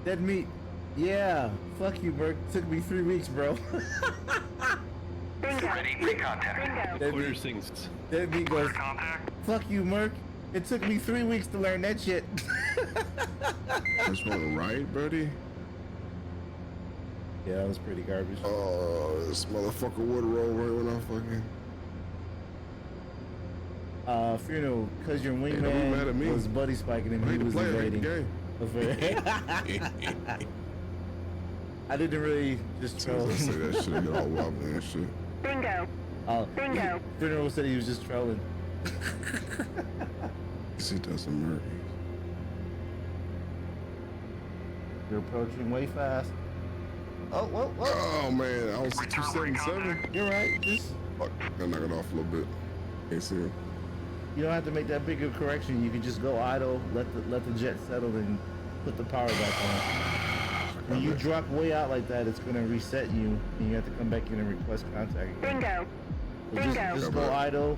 Dead meat. Yeah. Fuck you, Merc. Took me 3 weeks, bro. Bingo. Ready for contact. Bingo. Dead Quarters meat, things. dead meat goes, Contact. fuck you, Merc. It took me 3 weeks to learn that shit. Just want to right, buddy. Yeah, that was pretty garbage. Oh, this motherfucker would roll right when I fucking. Funeral, cause your don't be mad at me. wingman was buddy spiking him, I he hate to was play, I hate evading. the game. I didn't really just As soon troll. as I say that shit, I get all wobbly and shit. Bingo. Bingo. Funeral said he was just trolling. This doesn't work. You're approaching way fast. Oh, whoa. Oh man, I was 277. You're right. Just Fuck, I knock it off a little bit. Can't see him. you don't have to make that big of a correction. You can just go idle, let the jet settle, and put the power back on. When you drop way out like that, it's gonna reset you, and you have to come back in and request contact again. Bingo. So Bingo. just go idle,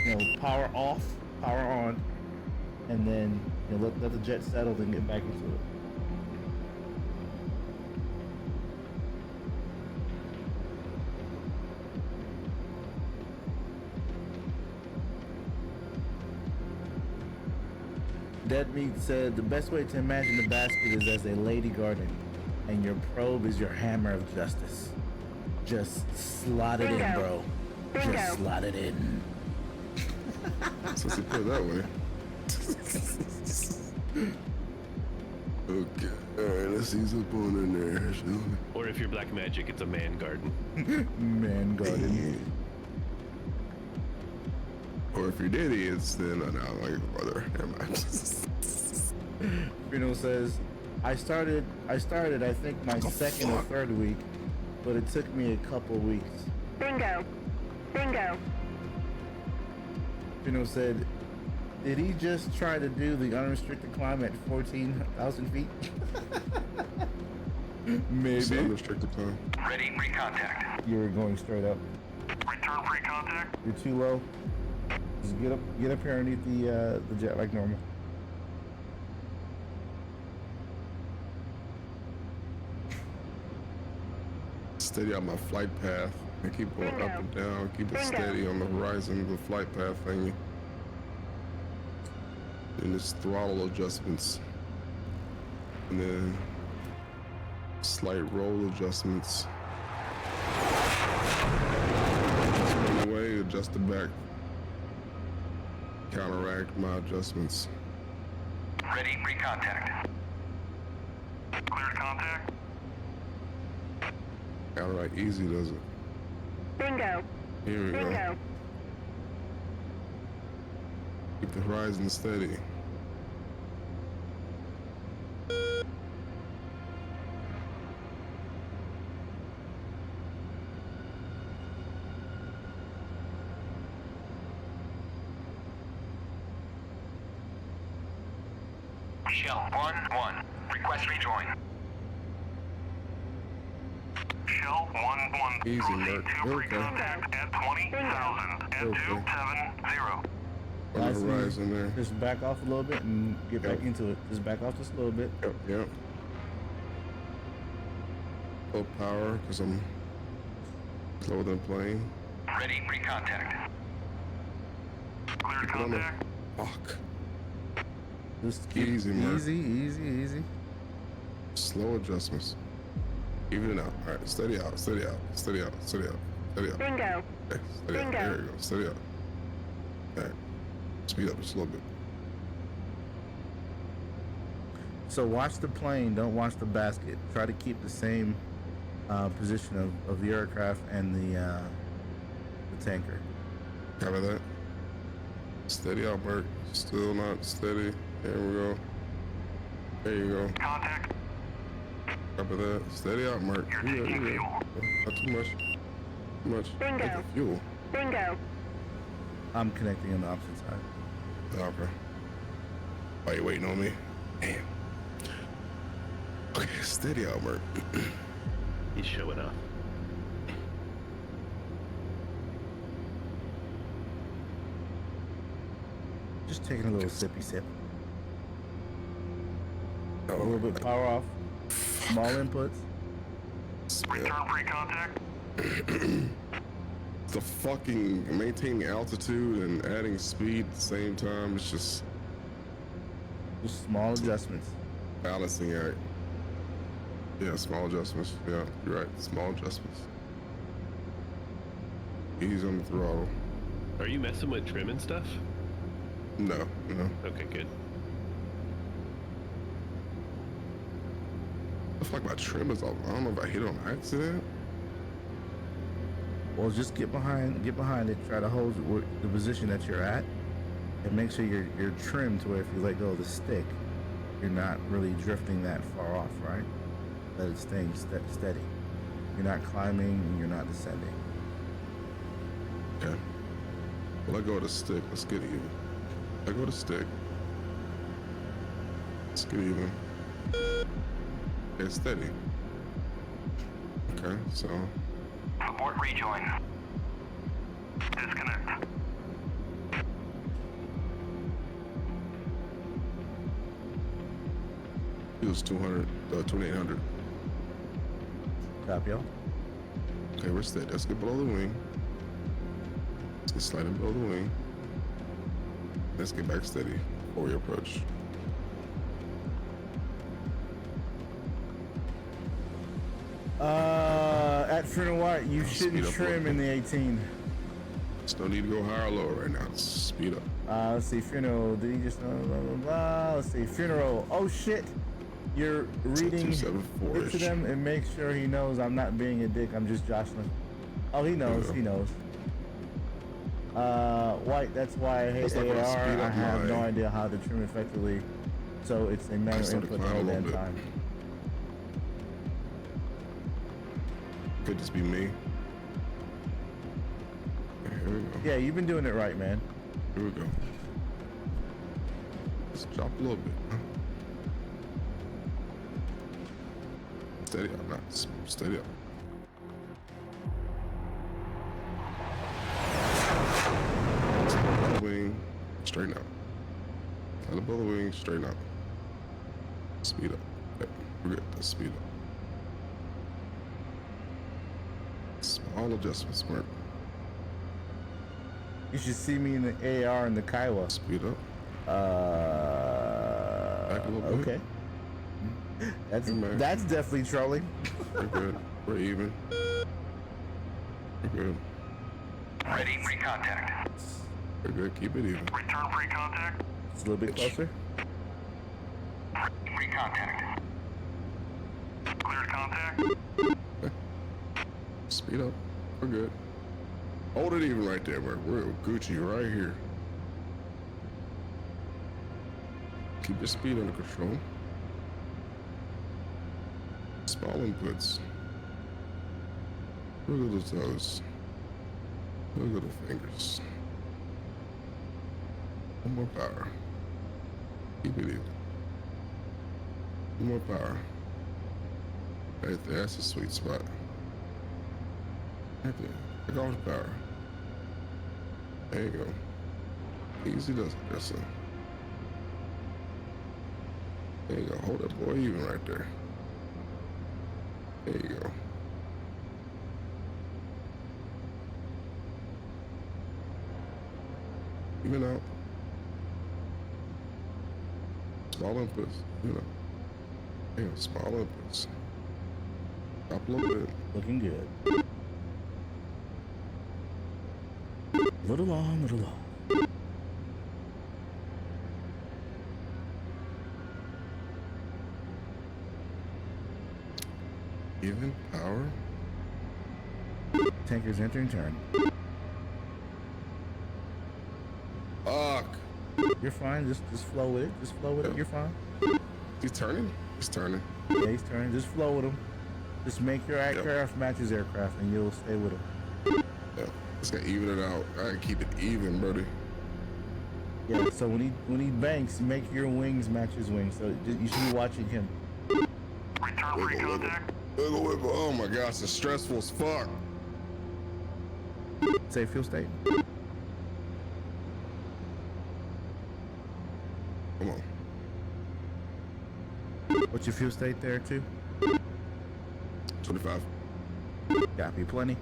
you know, power off, power on, and then let the jet settle, then get back into it. Dead Meat said the best way to imagine the basket is as a lady garden, and your probe is your hammer of justice. Just slot it in, Bingo. bro. Bingo. Just slot it in. Since he put it that way. Okay, alright, let's ease up on in there, shall we? Or if you're BlackMajic, it's a man garden. Man garden. Or if you're Diddy, it's then like brother. Never mind. Bruno says, I started I think my second or third week, but it took me a couple weeks. Bingo. Bingo. Bruno said, did he just try to do the unrestricted climb at 14,000 feet? It's Maybe. unrestricted time. Ready, recontact. You were going straight up. Return pre-contact. You're too low. Just get up here underneath the jet like normal. Steady on my flight path. I keep going up and down. Keep it steady on the horizon of the flight path thingy. And it's throttle adjustments. And then slight roll adjustments. Just run away, adjust it back. Counteract my adjustments. Ready, recontact. Cleared contact. Counteract easy, does it? Bingo. Here we go. Bingo. Keep the horizon steady. Shell 1-1. Request rejoin. Shell 1-1. Easy, Proceed Merc. to Okay. pre-contact at 20,000 and Okay. 270. On the Last horizon there. Just back off a little bit and get back Yep. into it. Just back off just a little bit. Yep, yep. Full power, because I'm slower than plane. Ready, recontact. Cleared Keep it on the- contact. Fuck. Just keep Easy, Merc. easy. Slow adjustments. Even it out. All right, steady out, steady out, steady out, steady out, steady out. Bingo. Okay, steady out. Bingo. There you go. Steady out. All right. Speed up just a little bit. So watch the plane, don't watch the basket. Try to keep the same position of the aircraft and the tanker. Cover that. Steady out, Merc. Still not steady. There we go. There you go. Contact. Cover that. Steady out, Merc. You're You taking good. fuel. Not too much. Too much. Bingo. Taking fuel. Bingo. I'm connecting on the opposite side. Okay. Why you waiting on me? Damn. Okay, steady out, Merc. He's showing off. Just taking a little sippy sip. Oh, A little bit power off. Small inputs. Return pre-contact. The fucking maintaining altitude and adding speed at the same time, it's just Just small adjustments. balancing act. Yeah, small adjustments. Yeah, you're right. Small adjustments. Ease on the throttle. Are you messing with trim and stuff? No. Okay, good. I feel like my trim is off. I don't know if I hit it on accident. Well, just get behind it. Try to hold the position that you're at, and make sure you're trimmed to where if you let go of the stick, you're not really drifting that far off, right? That it's staying steady. You're not climbing and you're not descending. Okay. Well, let go of the stick. Let's get even. Let go of the stick. Let's get even. Okay, steady. Okay, so Abort rejoin. Disconnect. it was 2800. Copy y'all. Okay, we're steady. Let's get below the wing. Let's get slightly below the wing. Let's get back steady before we approach. At Freedom White, you Speed shouldn't up a trim little in the 18. No need to go higher or lower right now. Speed up. Let's see, funeral. Did he just blah, blah, blah. Let's see, funeral. Oh shit! You're reading it 274-ish. to them and make sure he knows I'm not being a dick. I'm just jostling. Oh, he knows. Yeah. He knows. White. That's why I hate That's not gonna AAR. speed I up have no my- idea how to trim effectively, so it's a manual started input crying a all little damn bit. time. Could just be me. Here we go. Yeah, you've been doing it right, man. Here we go. Let's drop a little bit. Huh? Steady up, not steady up. Wing, straighten out. Kind of the wing, straighten out. Speed up. Yep, we're good. Let's speed up. Small adjustments, Mark. You should see me in the AAR and the Kiowa. Speed up. Back a little bit. Okay. Hey, man. That's definitely trolling. We're good. We're even. We're good. Ready, recontact. We're good. Keep it even. Return pre-contact. It's a little bit closer. Recontact. Cleared contact. Speed up. We're good. Hold it even right there, Mark. We're Gucci right here. Keep your speed under control. Small inputs. Wiggle the toes. Wiggle the fingers. One more power. Keep it even. One more power. Right there. That's a sweet spot. Right there. Take off the power. There you go. Easy does it. That's it. There you go. Hold that boy even right there. There you go. Even out. Small inputs, you know. Yeah, small inputs. Up a little bit. Looking good. Little on, little on. Even power. Tanker's entering turn. Fuck. You're fine. Just flow with it. Just flow with it. You're fine. He's turning. He's turning. Yeah, he's turning. Just flow with him. Just make your aircraft match his aircraft, and you'll stay with him. Yeah. Just gotta even it out. I gotta keep it even, buddy. Yeah. So when he banks, make your wings match his wings. So you should be watching him. Return Wiggle, pre-contact. wiggle, wiggle. Oh my gosh, it's stressful as fuck. Say fuel state. Come on. What's your fuel state there too? 25. Copy. Plenty.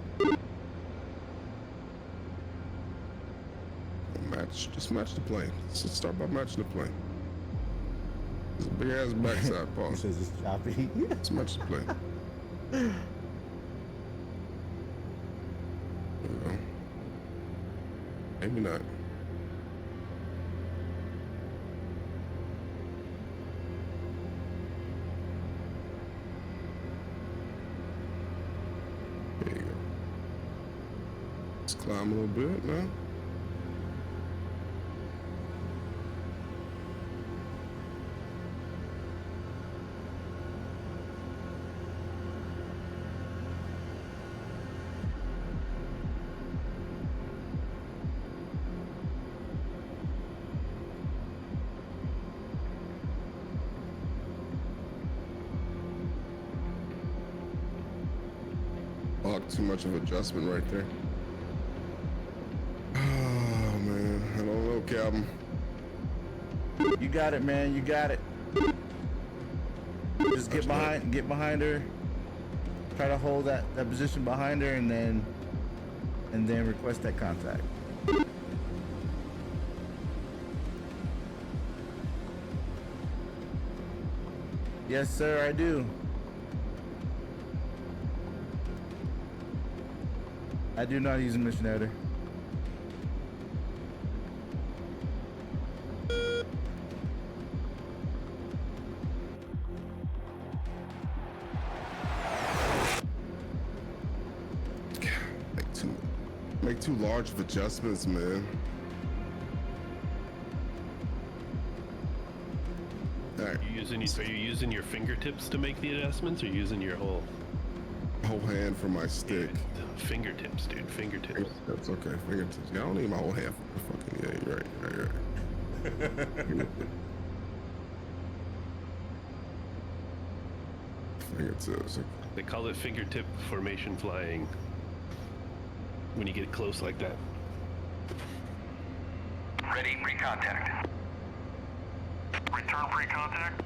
Match. Just match the plane. Let's start by matching the plane. It's a big ass backside He pause. says it's choppy. Let's match the plane. There we go. Maybe not. There you go. Let's climb a little bit, man. Too much of adjustment right there. Oh man, I don't know, Captain. You got it, man. You got it. Just get behind her. Try to hold that position behind her, and then request that contact. Yes, sir, I do. I do not use a mission editor. make too large of adjustments, man. All right, Are you using your fingertips to make the adjustments, or using your whole whole hand for my stick. fingertips, dude? Fingertips. That's okay, fingertips. Yeah, I don't need my whole hand for the fucking. Yeah, you're right. Fingertips. They call it fingertip formation flying when you get close like that. Ready, pre-contact. Return pre-contact.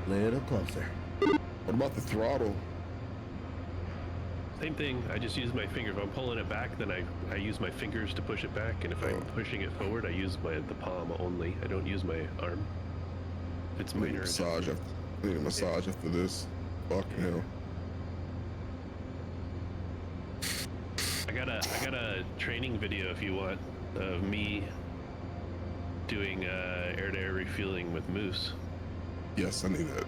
Little closer. What about the throttle? Same thing. I just use my finger. If I'm pulling it back, then I use my fingers to push it back, and if I'm pushing it forward, I use the palm only. I don't use my arm. If it's I need a minor. massage. I need a massage after this. Fucking hell. I got a training video if you want of me doing air-to-air refueling with Moose. Yes, I need that.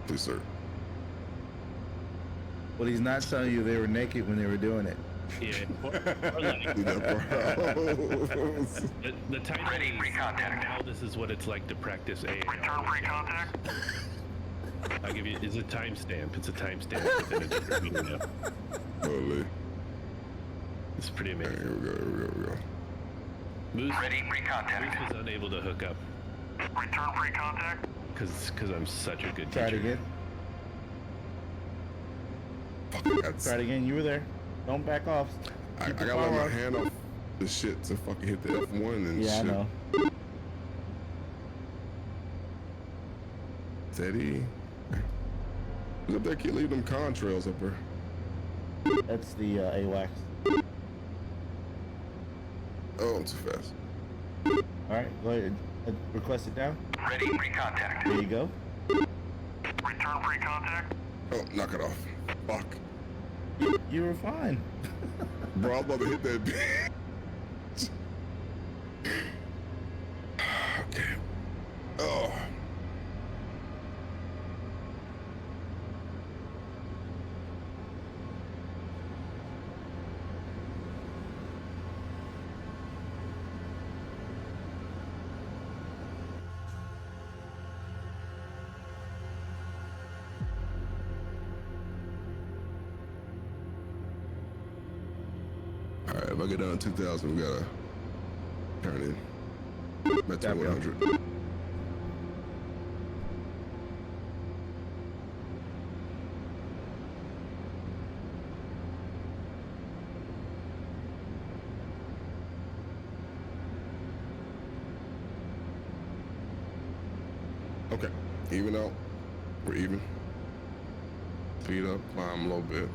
Please, sir. Well, he's not telling you they were naked when they were doing it. Yeah. Or like, Do that, bro. the title Ready, is pre-contact. Now This Is What It's Like to Practice AAR. Return pre-contact. I'll give you. It's a timestamp. It's a timestamp within a different video. Holy. It's pretty Here amazing. we go. Moose Ready, pre-contact. was unable to hook up Return pre-contact. because I'm such a good Try it teacher. again. Fucking that's. Try it again. You were there. Don't back off. I Keep the gotta let power my on. hand off the shit to fucking hit the F1 and Yeah, shit. I know. Steady. Who's up there? Can't leave them contrails up there. That's the AWACS. Oh, I'm too fast. All right, go ahead. Request it down. Ready, pre-contact. There you go. Return pre-contact. Oh, knock it off. Fuck. You were fine. Bro, I was about to hit that bitch. Okay. Oh. Alright, if I get down to 2,000, we gotta turn in. I'm at 2,100. Okay, even out. We're even. Speed up, climb a little bit.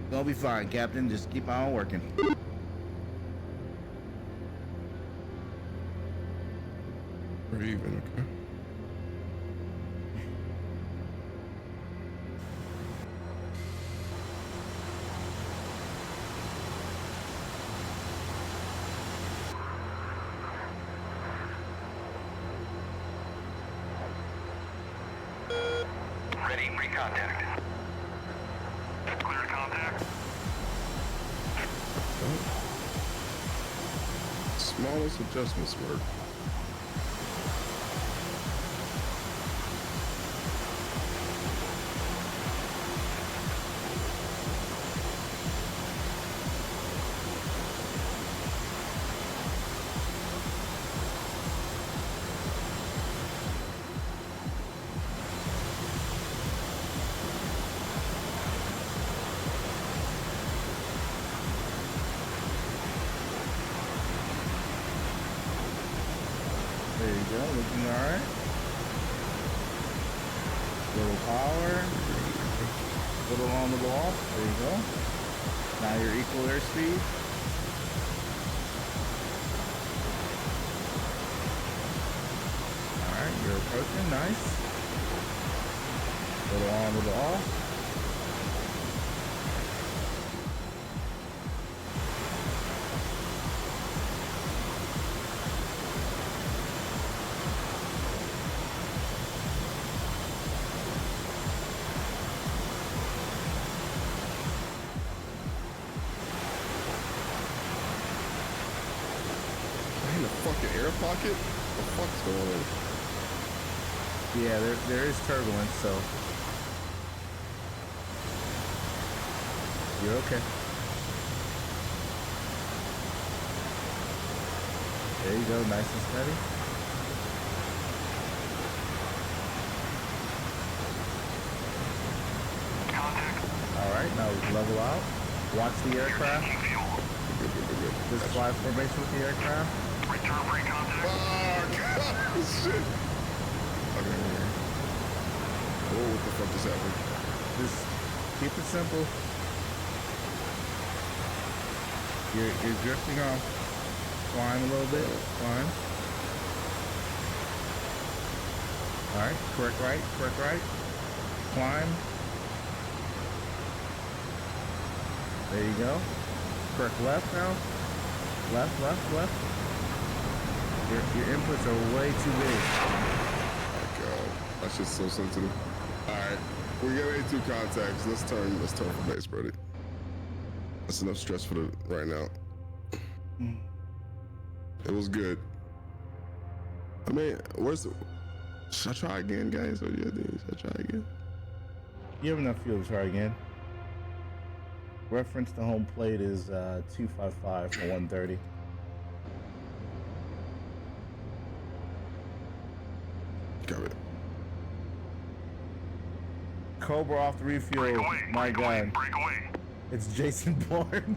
Gonna be fine, Captain. Just keep on working. We're even, okay. Ready, pre-contact. Clear contact. Smallest adjustments work. There you go. Looking all right. Little power. Little on the ball. There you go. Now you're equal airspeed. All right, you're approaching. Nice. Little on with the off. pocket? What the fuck's going on? Yeah, there is turbulence, so you're okay. There you go, nice and steady. Contact. All right, now level out. Watch the aircraft. Changing fuel. Just fly formation with the aircraft. Return free contact. Oh, God, shit. Okay. Oh, what the fuck just happened? Just keep it simple. You're drifting off. Climb a little bit. Climb. All right, correct right, correct right. Climb. There you go. Correct left now. Left, left, left. Your inputs are way too big. Oh my God, that's just so sensitive. All right, we got A2 contacts. Let's turn for base, buddy. That's enough stress for the right now. It was good. I mean, where's the? Should I try again, guys? Or yeah, should I try again? You have enough fuel to try again. Reference to home plate is 255 for 130. Got it. Cobra off the refuel. Break away. My break away. God. Break away. It's Jason Bourne.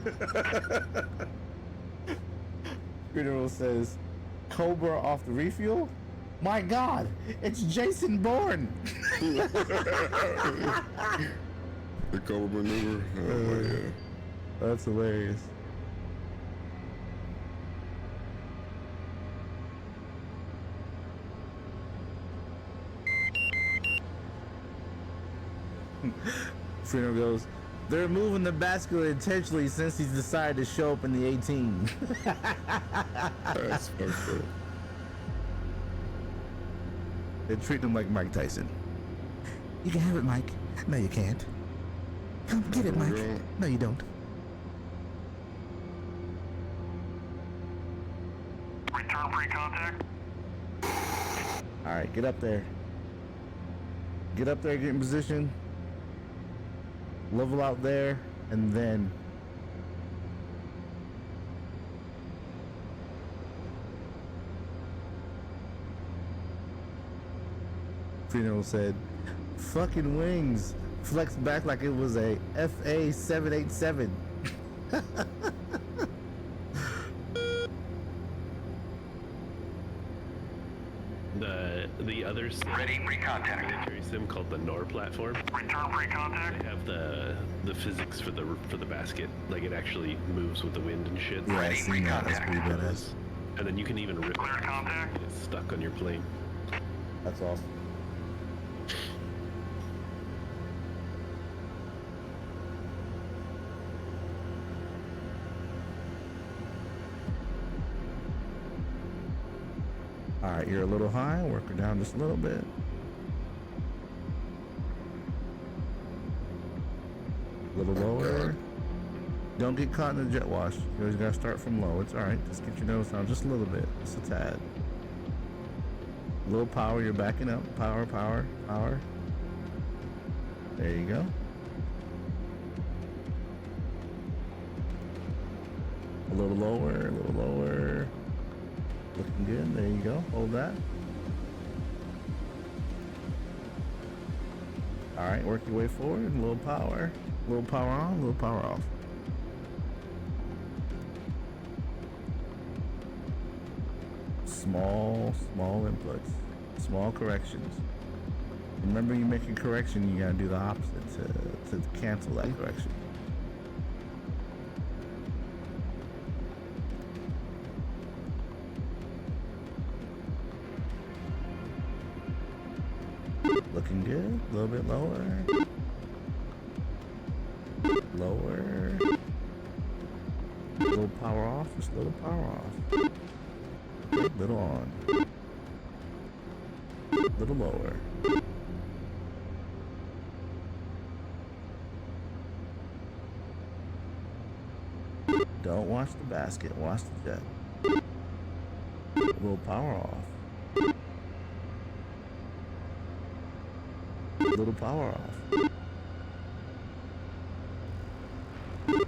Funeral says, Cobra off the refuel? My God, it's Jason Bourne. The Cobra maneuver. Oh my God. That's hilarious. Funeral goes, they're moving the basket intentionally since he's decided to show up in the 18. That's fucked up. They're treating him like Mike Tyson. You can have it, Mike. No, you can't. Come get it, Mike. No, you don't. Return free contact. All right, get up there. Get up there, get in position. Level out there, and then Funeral said, fucking wings. Flex back like it was a FA 787. The other sim, Ready free contact. military sim called the NOR platform. Return free contact. They have the physics for the basket, like it actually moves with the wind and shit. Yeah, I Ready, seen that. That's pretty recontact. badass. And then you can even rip Cleared contact. it stuck on your plane. That's awesome. All right, you're a little high. Work her down just a little bit. A little lower. Don't get caught in the jet wash. You always gotta start from low. It's all right. Just get your nose down just a little bit, just a tad. A little power. You're backing up. Power, power, power. There you go. A little lower. A little lower. Looking good. There you go. Hold that. All right, work your way forward. A little power. A little power on, a little power off. Small inputs. Small corrections. Remember, you make a correction, you gotta do the opposite to cancel that correction. Looking good. A little bit lower. Lower. A little power off. Just a little power off. Little on. Little lower. Don't watch the basket. Watch the jet. Little power off. Little power off.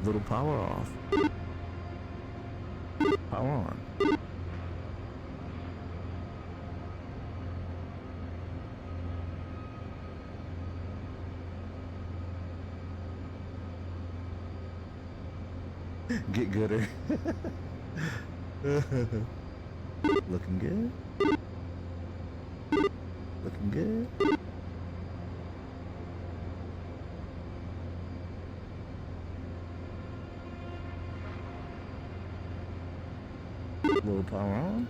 Little power off. Power on. Get gooder. Looking good. Looking good. Little power on.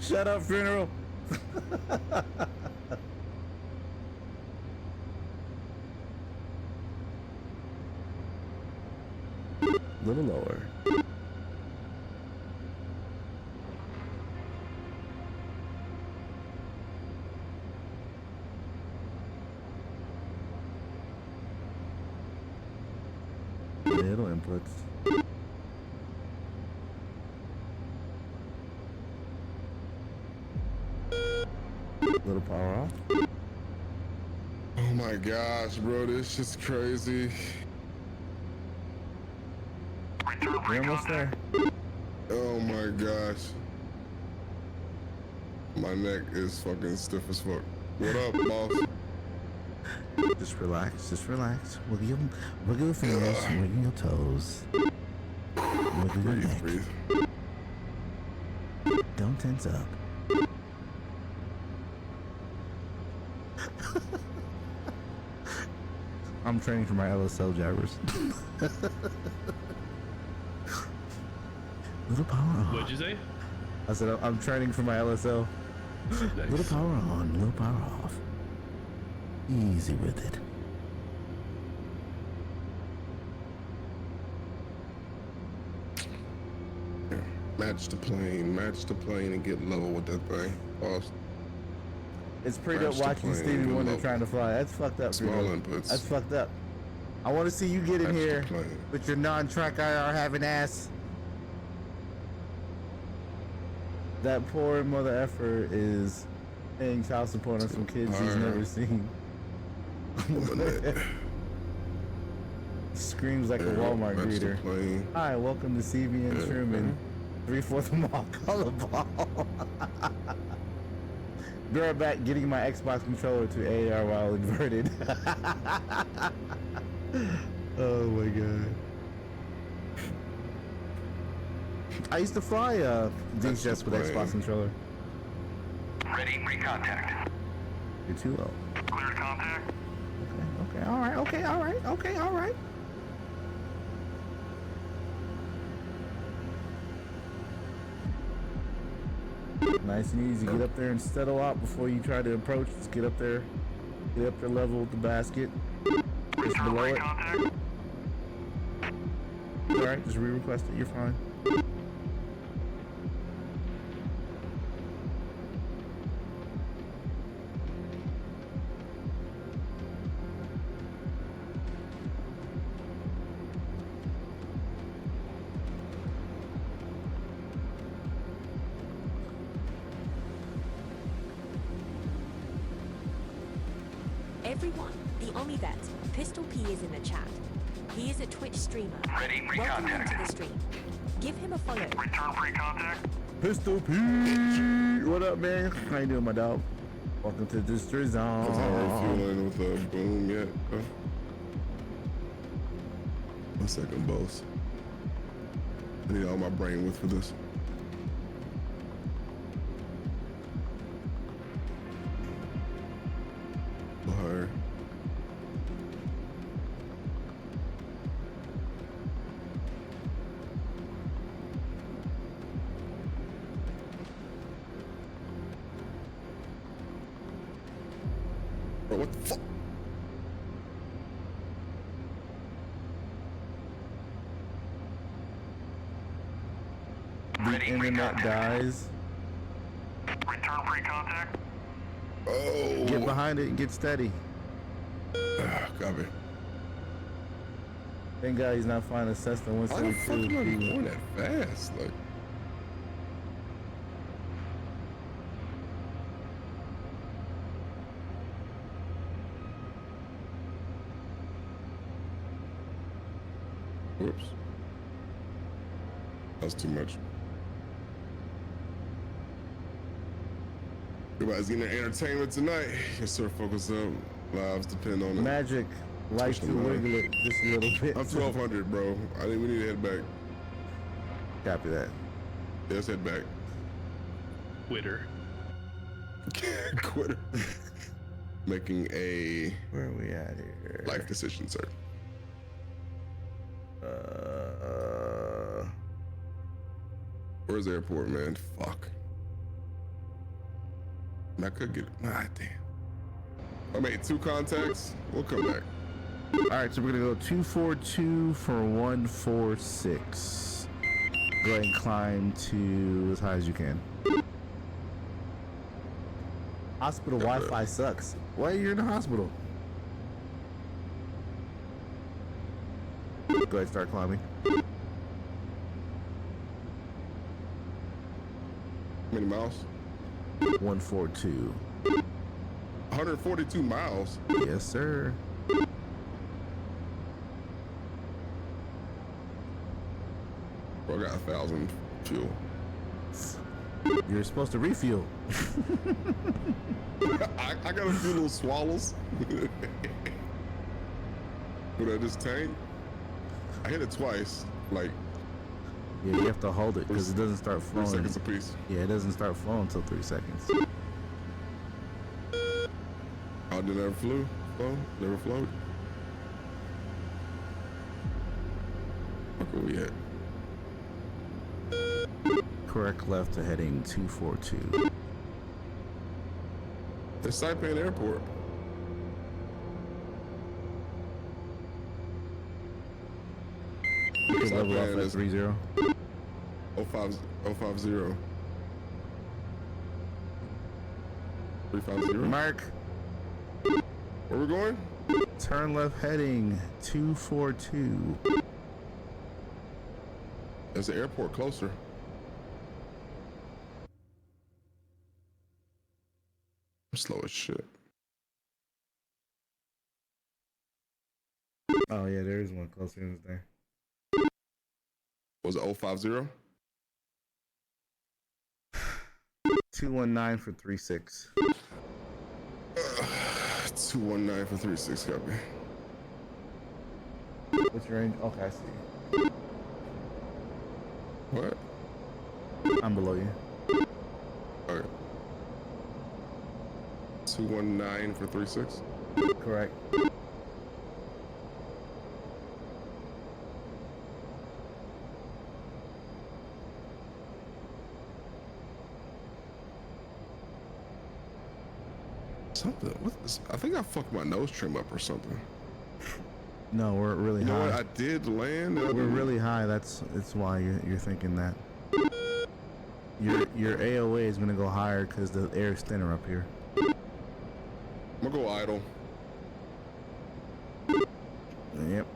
Shut up, funeral. Little lower. Little inputs. Little power off. Oh my gosh, bro, this shit's crazy. Return We're free almost there. contact. Oh my gosh. My neck is fucking stiff as fuck. What up, boss? Just relax. Just relax. Wiggle your fingers. Wiggle your toes. Wiggle your neck. Breathe. Don't tense up. I'm training for my LSL jabbers. Little power on. What'd you say? I said I'm training for my LSL. Nice. Little power on, little power off. Easy with it. Yeah. Match the plane and get low with that thing. Boss. It's pretty dope Crash the watching plane, Stevie good Wonder luck. trying to fly. That's fucked up. Small Bruno. inputs. That's fucked up. I want to see you get in Crash the here plane. with your non-track IR having ass. That poor mother effer is paying child support on some kids he's never seen. Screams like a Walmart Match the greeter. plane. Hi, welcome to CVN Truman. 3/4 mall color ball. Be right back, getting my Xbox controller to AAR while inverted. Oh my god. I used to fly DCS with Xbox controller. Ready, recontact. You're too low. Cleared contact. Okay, alright, alright. Nice and easy. Get up there and settle out before you try to approach. Just get up there level with the basket. Just Return below free it. contact. Alright, just re-request it, you're fine. Everyone, the Omivet, Pistol P is in the chat. He is a Twitch streamer. Ready, Welcome him to recontact. the stream. Give him a follow. Return free contact. Pistol P! What up, man? How you doing, my dog? Welcome to the Street Is that Zone. refueling with a boom yet? Huh? 1 second, boss. I need all my brain width for this. Higher. Bro, what the fuck? The internet dies. Return free contact. Oh. Get behind it and get steady. Copy. Thank God he's not flying a Cessna Why the fuck am I 172. going that fast? Like, whoops. That's too much. Everybody's getting their entertainment tonight. Yes, sir. Focus up. Lives depend on it. Magic, like to wiggle it just a little bit. I'm 1200, bro. I think we need to head back. Copy that. Yeah, let's head back. Quitter. Quitter. Making a Where are we at here? life decision, sir. Where's the airport, man? Fuck. I could get. Ah, damn. I made 2 contacts. We'll come back. All right, so we're gonna go 242 for 146. Go ahead and climb to as high as you can. Hospital Wi-Fi sucks. Why you're in the hospital? Go ahead, start climbing. How many miles? 142. 142 miles. Yes, sir. Bro, I got 1,000 fuel. You're supposed to refuel. I got a few little swallows. But I just tank. I hit it twice, like Yeah, you have to hold it because it doesn't start 3 flowing. seconds apiece. Yeah, it doesn't start flowing until 3 seconds. Oh, did never flew? Flow? Never flowed? Where we at? Correct left to heading 242. It's Saipan Airport. You can level Saipan off at is 30. 050. 350. Mark, Where we going? turn left heading 242. There's the airport closer. I'm slow as shit. Oh yeah, there is one closer in there. Was it 050? 219 for 36. 219 for 36, copy. What's your range? Okay, I see. What? I'm below you. Okay. 219 for 36? Correct. Something. What is, I think I fucked my nose trim up or something. No, we're really You know high. what? I did land. We're really high. That's why you're thinking that. Your AOA is gonna go higher because the air is thinner up here. I'm gonna go idle. Yep.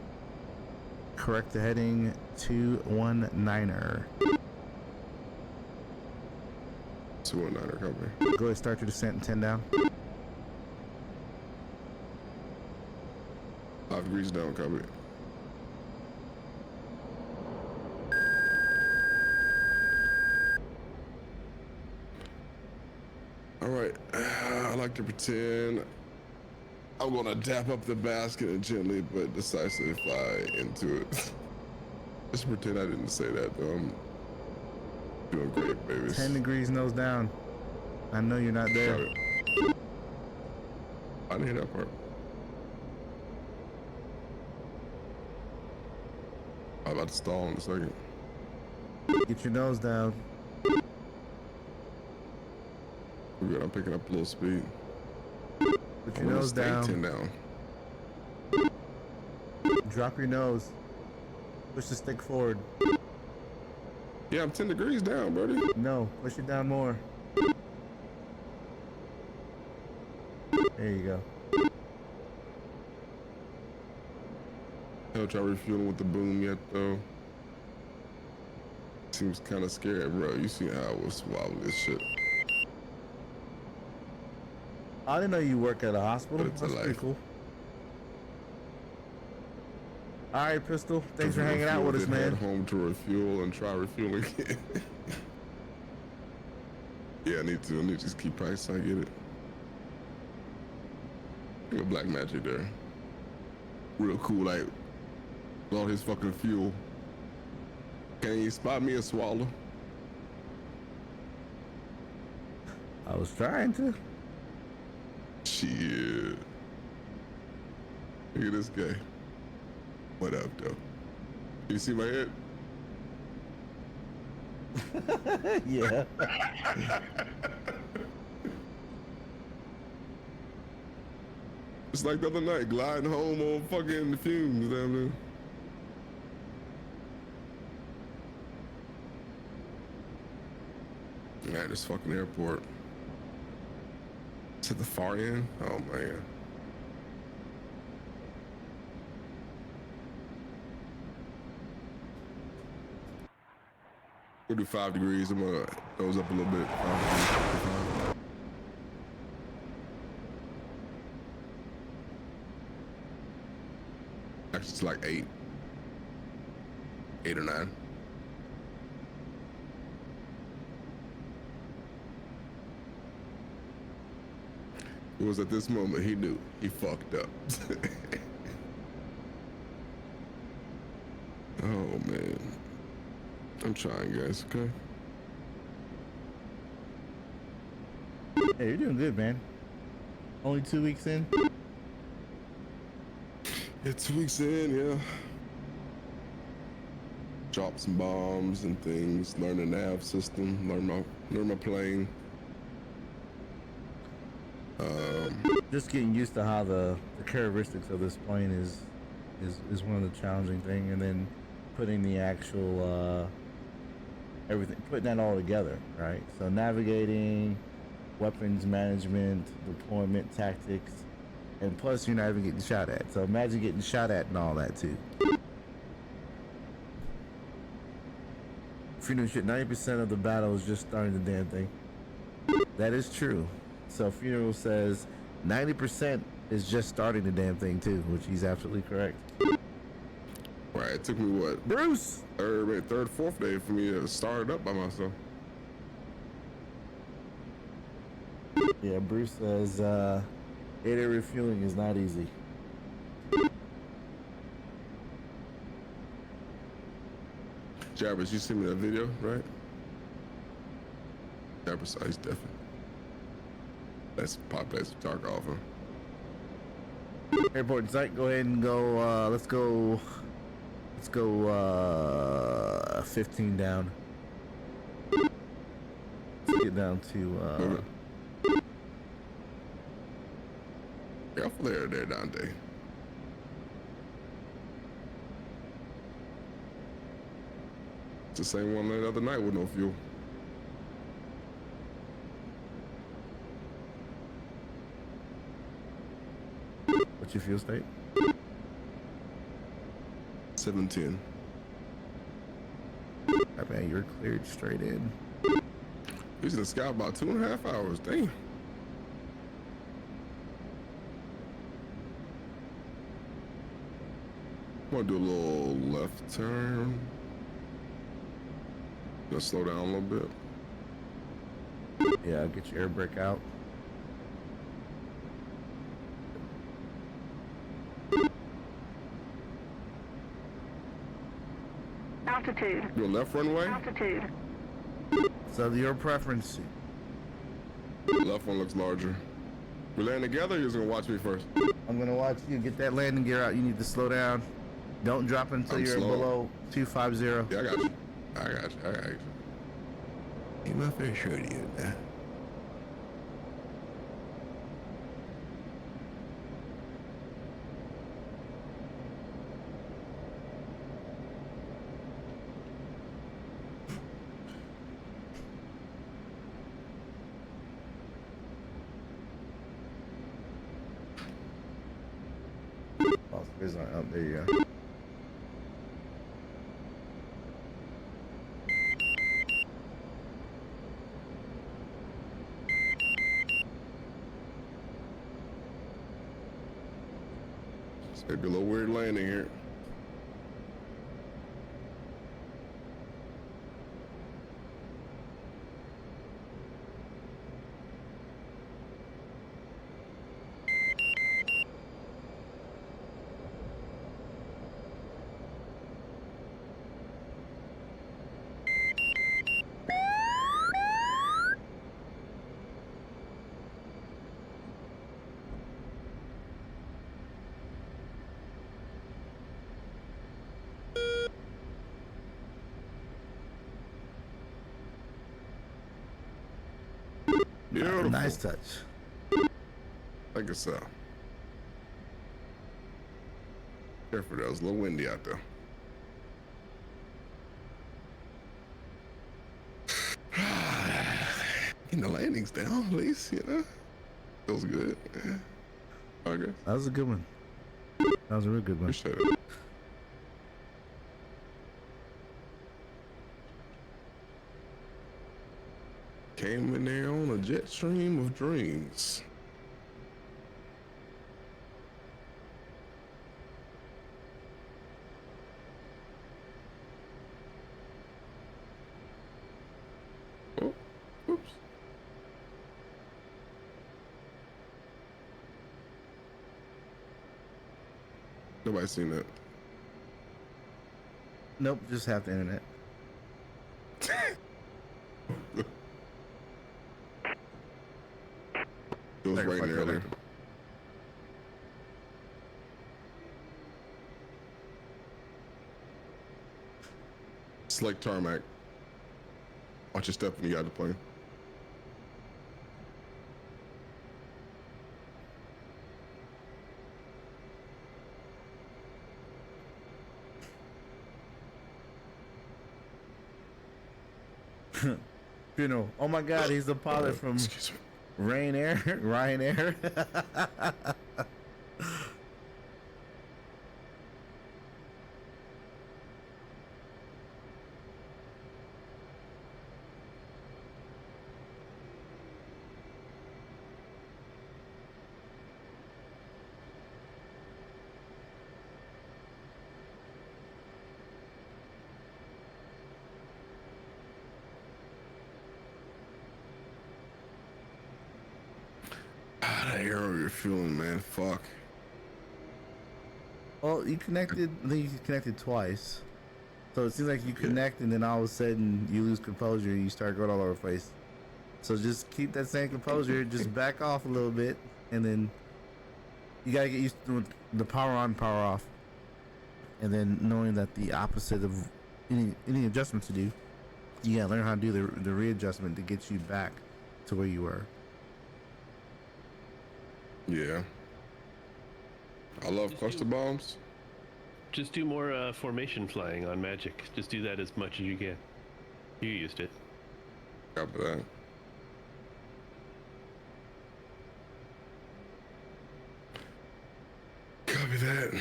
Correct the heading 219er. 219er, copy. Go ahead and start your descent and 10 down. 5 degrees down, copy. All right, I like to pretend I'm gonna dap up the basket and gently but decisively fly into it. Just pretend I didn't say that, though. I'm doing great, babies. 10 degrees nose down. I know you're not there. Got it. I didn't hear that part. I'm about to stall in a second. Get your nose down. We're good. I'm picking up a little speed. Put your nose Stay down. 10 down. Drop your nose. Push the stick forward. Yeah, I'm 10 degrees down, buddy. No, push it down more. There you go. Haven't tried refueling with the boom yet though. Seems kind of scary, bro. You see how I was swallowing this shit. I didn't know you work at a hospital. But it's That's a pretty life. cool. All right, Pistol. Thanks for hanging out with us, Head man. home to refuel and try refueling again. Yeah, I need to just keep practicing. I get it. Look at BlackMajic there. Real cool, like with all his fucking fuel. Can you spot me a swallow? I was trying to. Shit. Look at this guy. What up, though? You see my head? Yeah. It's like the other night, gliding home on fucking fumes, damn near. Man, this fucking airport. It's at the far end? Oh, man. We'll do 5 degrees. I'm gonna nose up a little bit. 5 degrees. Actually, it's like 8. 8 or 9. It was at this moment he knew he fucked up. Oh, man. I'm trying, guys, okay? Hey, you're doing good, man. Only 2 weeks in. Yeah, 2 weeks in, yeah. Drop some bombs and things, learn the nav system, learn my plane. Just getting used to how the characteristics of this plane is one of the challenging things, and then putting the actual everything, putting that all together, right? So navigating, weapons management, deployment tactics, and plus you're not even getting shot at. So imagine getting shot at and all that too. Funeral shit, 90% of the battle is just starting the damn thing. That is true. So Funeral says 90% is just starting the damn thing too, which he's absolutely correct. Right, it took me what? Bruce! Third, fourth day for me to start it up by myself. Yeah, Bruce says AAR refueling is not easy. Jarvis, you sent me that video, right? Jarvis, he's definitely. That's pop place to talk off him. Airport site, go ahead and go, let's go 15 down. Let's get down to, Careful there, Dante. It's the same one the other night with no fuel. what's your fuel state? 710. I mean, you're cleared straight in. He's in the sky about 2.5 hours. Damn. I'm gonna do a little left turn. Gonna slow down a little bit. Yeah, get your air brake out. Altitude. Do a left runway. Altitude. So your preference. Left one looks larger. We land together, or you're just gonna watch me first? I'm gonna watch you get that landing gear out. You need to slow down. Don't drop until I'm you're slow. below 250. Yeah, I got you. I got you. Ain't my fair share to you, man. Oh, it's not. Oh, there you go. It's maybe a little weird landing here. Beautiful. Nice touch. Like it's careful, that was a little windy out there. Getting the landings down, at least, you know. Feels good. Yeah. Okay. That was a good one. That was a real good one. Appreciate it. Came in there on a jet stream of dreams. Oh, oops. Nobody seen that. Nope, just half the internet. It was Like, raining fuck earlier. that. It's like tarmac. Watch your step when you got the plane. You know, oh my God, he's the pilot from Excuse me. Ryanair. That arrow refueling, man. Fuck. Well, you connected. I think you connected twice. So it seems like you connect, and then all of a sudden you lose composure and you start going all over the place. So just keep that same composure. Just back off a little bit, and then you gotta get used to the power on, power off, and then knowing that the opposite of any adjustments to do, you gotta learn how to do the readjustment to get you back to where you were. Yeah. I love cluster bombs. Just do more formation flying on Magic. Just do that as much as you can. You used it. Copy that. Copy that.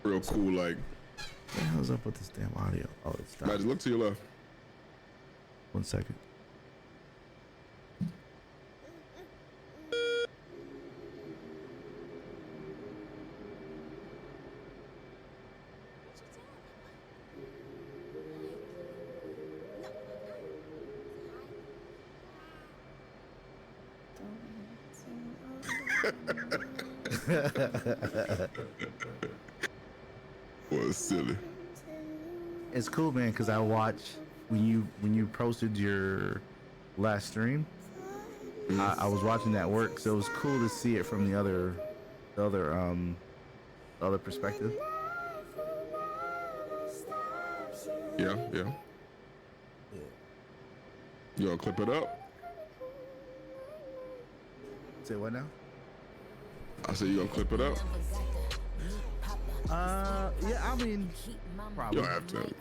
Real cool, like, What the hell's up with this damn audio? Oh, it's stopped. Magic, look to your left. 1 second. Was silly. It's cool, man, because I watch when you posted your last stream. I was watching that work, so it was cool to see it from the other perspective. Yeah, yeah. You gonna clip it up? Say what now? I said you gonna clip it up? Yeah, I mean, You probably. don't have to.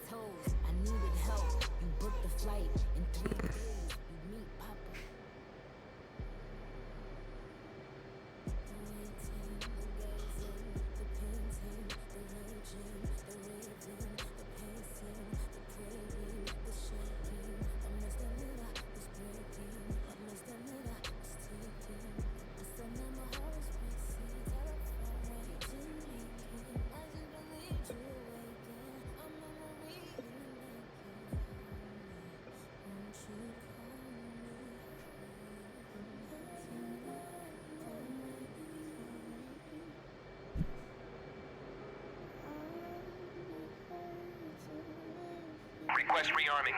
Request rearming.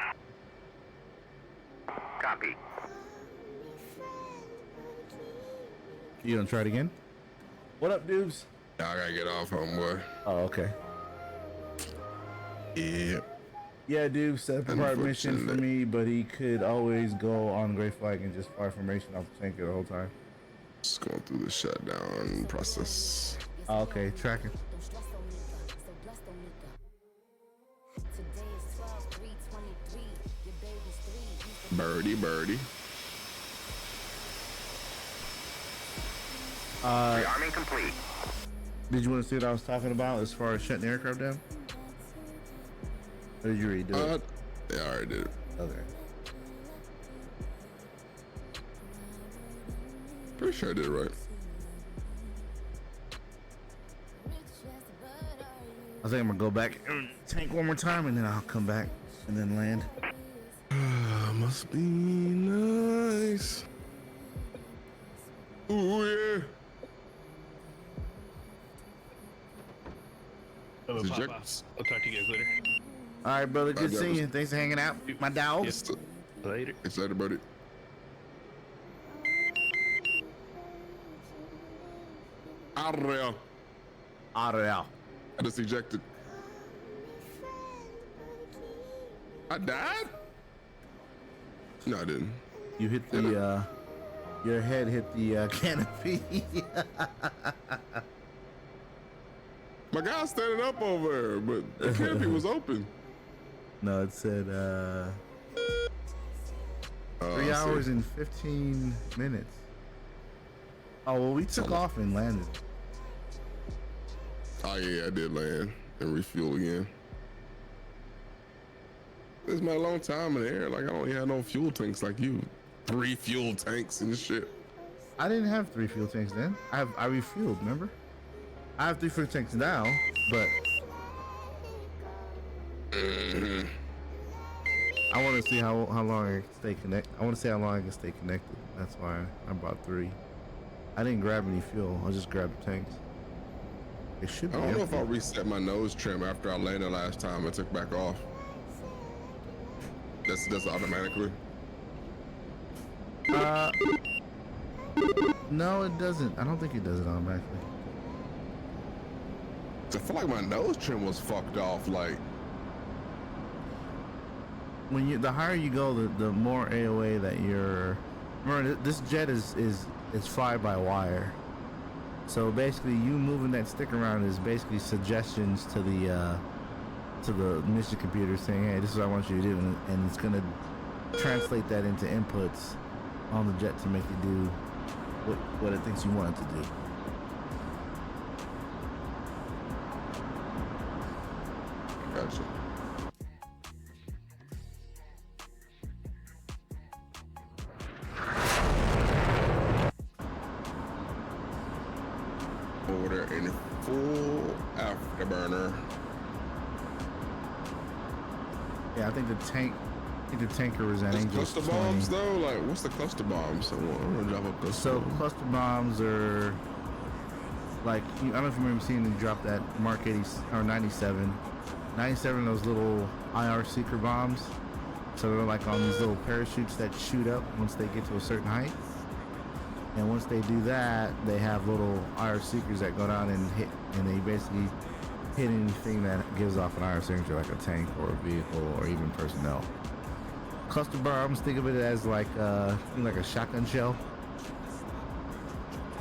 Copy. You gonna try it again? What up, dudes? Nah, I gotta get off, homeboy. Oh, okay. Yeah. Yeah, dude, set up a part mission for me, but he could always go on Great Flag and just fire formation off the tanker the whole time. Just going through the shutdown process. Oh, okay, tracking. Birdie, birdie. Rearming complete. Did you want to see what I was talking about as far as shutting the aircraft down? Or did you already do it? Yeah, I already did it. Okay. Pretty sure I did it right. I think I'm gonna go back and tank one more time and then I'll come back and then land. Must be nice. Ooh, yeah. I'm gonna pop Eject- off. I'll talk to you guys later. All right, brother. Good that seeing was- you. Thanks for hanging out, my dog. Yes. Later. Excited about it. Out of there. Out of there. I just ejected. I died? No, I didn't. You hit the your head hit the canopy. My guy's standing up over there, but the canopy was open. No, it said 3 I see. hours and 15 minutes. Oh well, we took off and landed. Oh yeah, I did land and refuel again. This is my long time in the air. Like I don't have no fuel tanks like you. 3 fuel tanks and shit. I didn't have 3 fuel tanks then. I refueled. Remember? I have 3 fuel tanks now, but I want to see how long I can stay connected. I want to see how long I can stay connected. That's why I bought 3. I didn't grab any fuel. I just grabbed the tanks. It should be I don't know if empty. I reset my nose trim after I landed last time. I took back off. That's automatically. No, it doesn't. I don't think it does it automatically. I feel like my nose trim was fucked off. Like When the higher you go, the more AOA that you're. Remember, this jet is fly by wire. So basically, you moving that stick around is basically suggestions to the mission computer saying, "Hey, this is what I want you to do," and it's gonna translate that into inputs on the jet to make it do what it thinks you want it to do. Gotcha. Order in full afterburner. Yeah, I think the tanker was at Just Angels cluster 20. bombs though? Like what's the cluster bombs? So I'm gonna drop up cluster So bombs. cluster bombs are like, I don't know if you remember seeing them drop that Mark 80 or 97. 97 those little IR seeker bombs. So they're like on these little parachutes that shoot up once they get to a certain height. And once they do that, they have little IR seekers that go down and hit, and they basically hit anything that gives off an IR signature, like a tank or a vehicle or even personnel. Cluster bombs, think of it as like a shotgun shell.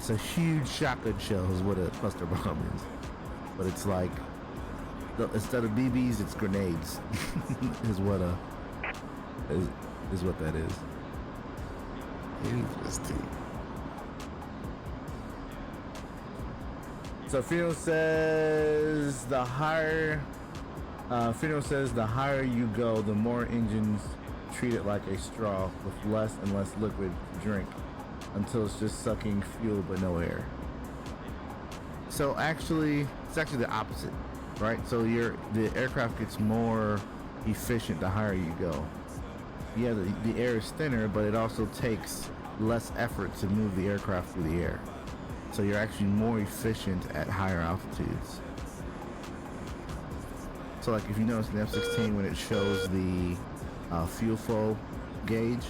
It's a huge shotgun shell is what a cluster bomb is. But it's like, instead of BBs, it's grenades. is what that is. Interesting. So Fino says the higher you go, the more engines treat it like a straw with less and less liquid to drink until it's just sucking fuel but no air. So actually, it's actually the opposite, right? So the aircraft gets more efficient the higher you go. Yeah, the air is thinner, but it also takes less effort to move the aircraft through the air. So you're actually more efficient at higher altitudes. So like if you notice in the F-16 when it shows the fuel flow gauge,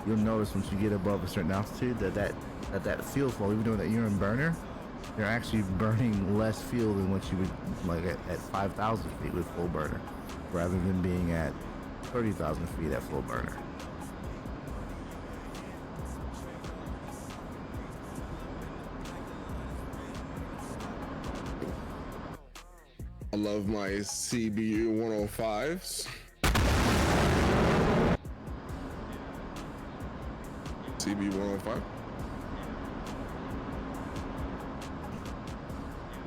you'll notice once you get above a certain altitude that fuel flow, even though that you're in burner, you're actually burning less fuel than what you would like at 5,000 feet with full burner, rather than being at 30,000 feet at full burner. I love my CBU 105s. CBU 105.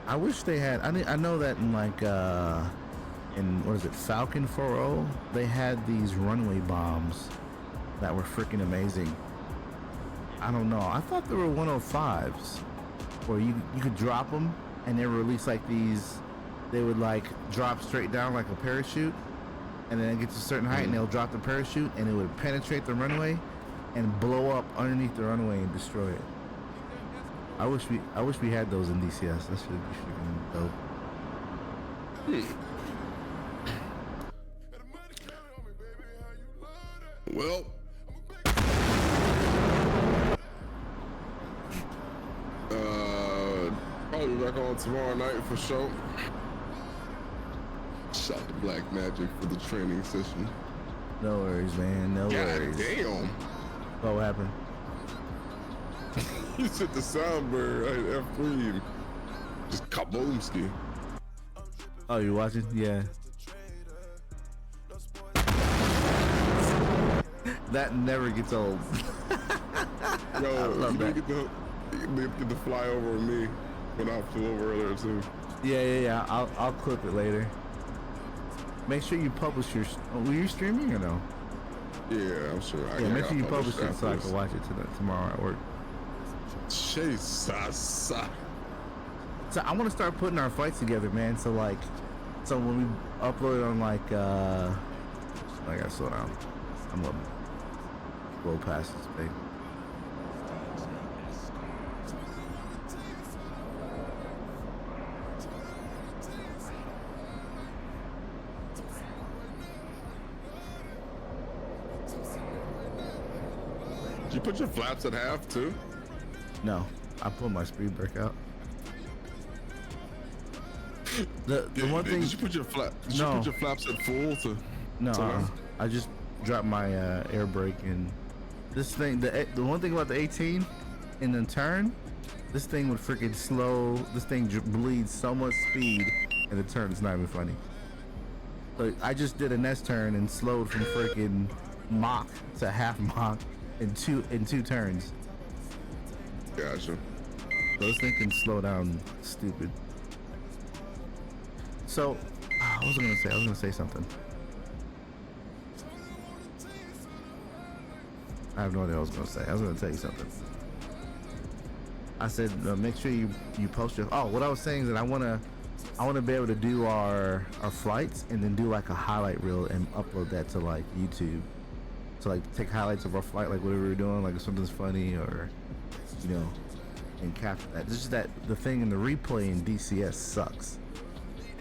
I wish they had. I know that in like in what is it, Falcon 4.0, they had these runway bombs that were freaking amazing. I don't know. I thought there were 105s where you could drop them and they would release like these. They would like drop straight down like a parachute, and then it gets to a certain height and they'll drop the parachute and it would penetrate the runway and blow up underneath the runway and destroy it. I wish we had those in DCS. That should be freaking dope. Well, probably back on tomorrow night for sure. Shout out to BlackMajic for the training session. No worries, man. No worries. Damn. What happened? You said the soundbird at F3. Just kaboomski. Oh, you watching? Yeah. That never gets old. Yo, I love that. Get the fly over me when I flew over earlier too. Yeah. I'll clip it later. Make sure you publish your. Were you streaming or no? Yeah, I'm sure. Yeah, make sure you publish it so I can watch it tomorrow at work. Chase. So I want to start putting our fights together, man. So when we upload it on I gotta slow down. I'm gonna blow past this thing. Did you put your flaps at half too? No, I pulled my speed brake out. The one thing. Did you put your flaps at full to? No, I just dropped my air brake, and this thing. The one thing about the 18 in the turn, this thing would freaking slow. This thing bleeds so much speed in the turn. It's not even funny. So I just did an S turn and slowed from freaking Mach to half Mach in two turns. Gotcha. So this thing can slow down stupid. So, what was I gonna say? I was gonna say something. I have no idea what I was gonna say. I was gonna tell you something. I said make sure you post your. Oh, what I was saying is that I wanna be able to do our flights and then do like a highlight reel and upload that to like YouTube. So like take highlights of our flight, like whatever we're doing, like if something's funny or and capture that. It's just that the thing in the replay in DCS sucks.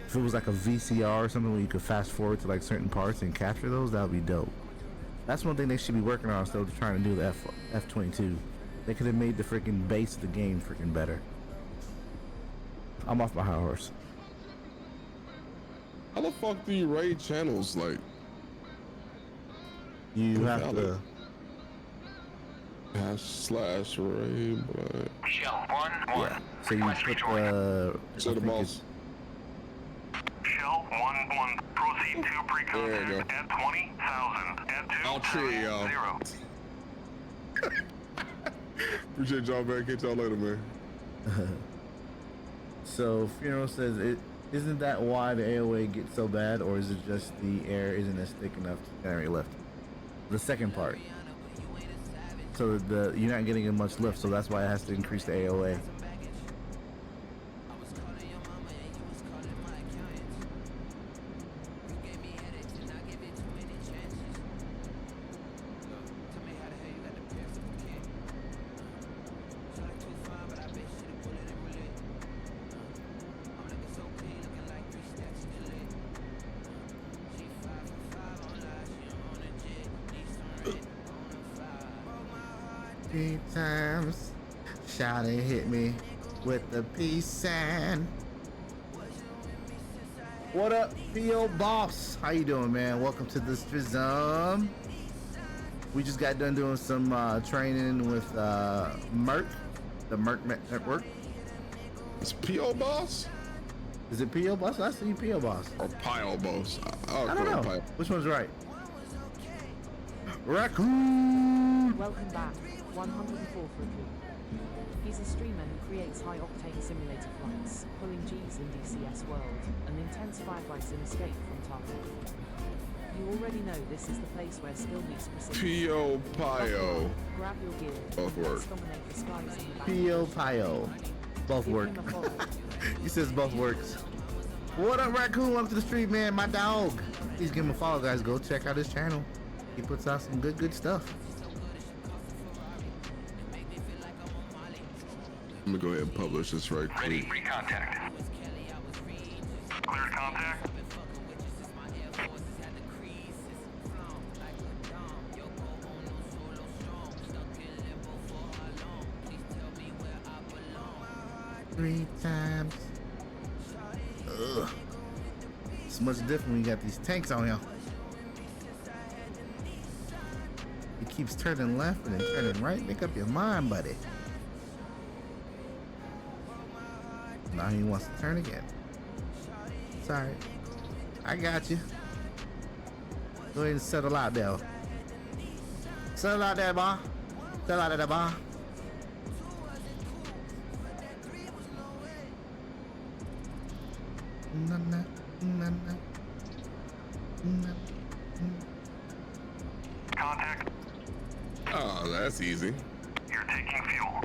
If it was like a VCR or something where you could fast forward to like certain parts and capture those, that would be dope. That's one thing they should be working on instead of trying to do the F-22. They could have made the freaking base of the game freaking better. I'm off my high horse. How the fuck do you raid channels? Like, You have to. /ray black. Shell 1-1. Yeah. So you Request put rejoin. So the boss. Shell 1-1. Proceed to There you pre-contact at 20,000. At 2 I'll cheer y'all. 0. Appreciate y'all, man. Catch y'all later, man. So Funeral says, isn't that why the AOA gets so bad, or is it just the air isn't as thick enough to generate lift? The second part. So you're not getting as much lift, so that's why it has to increase the AOA. Three times, Shawty hit me with the peace sign. What up, P.O. Boss? How you doing, man? Welcome to the Strizum. We just got done doing some training with Merc, the MurkNetwork. It's P.O. Boss Is it P.O. Boss? I see P.O. Boss. or Pile Boss? I don't know. Which one's right? Raccoon! Welcome back, 104 Rookie. He's a streamer who creates high-octane simulator flights, pulling G's in DCS World, and intense firefights in Escape from Target. You already know this is the place where skill meets precision. P.O. Pio. Grab your gear. Both and work. let's dominate the skies in the back. P.O. Pio. Both Give work. him a follow. He says both works. What up, Raccoon? Welcome to the street, man. My dog. Please give him a follow, guys. Go check out his channel. He puts out some good stuff. I'm gonna go ahead and publish this right Ready, quick. pre-contact. Cleared contact. Three times. Ugh. It's much different when you got these tanks on here. It keeps turning left and then turning right. Make up your mind, buddy. Now he wants to turn again. Sorry. I got you. Go ahead and settle out there. Settle out there, boy. Settle out there, boy. Na, na, na, na. Na, Contact. Oh, that's easy. You're taking fuel.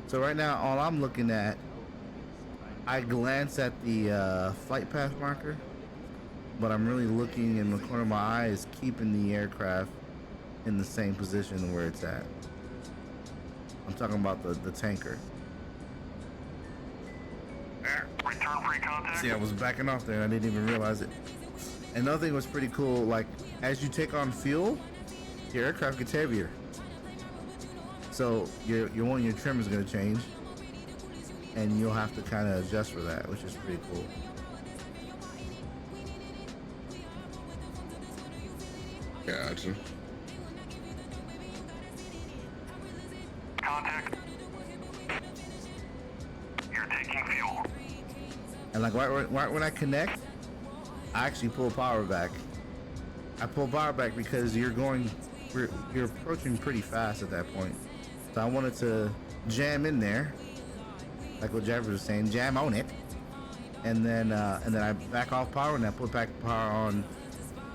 So right now, all I'm looking at, I glance at the flight path marker, but I'm really looking in the corner of my eye is keeping the aircraft in the same position where it's at. I'm talking about the tanker. Return pre-contact. See, I was backing off there and I didn't even realize it. Another thing was pretty cool, like as you take on fuel, your aircraft gets heavier. So your one of your trim is gonna change, and you'll have to kind of adjust for that, which is pretty cool. Gotcha. Contact. You're taking fuel. And like right when I connect, I actually pull power back. I pull power back because you're approaching pretty fast at that point. So I wanted to jam in there, like what Jeffrey was saying, jam on it, and then I back off power and I put back power on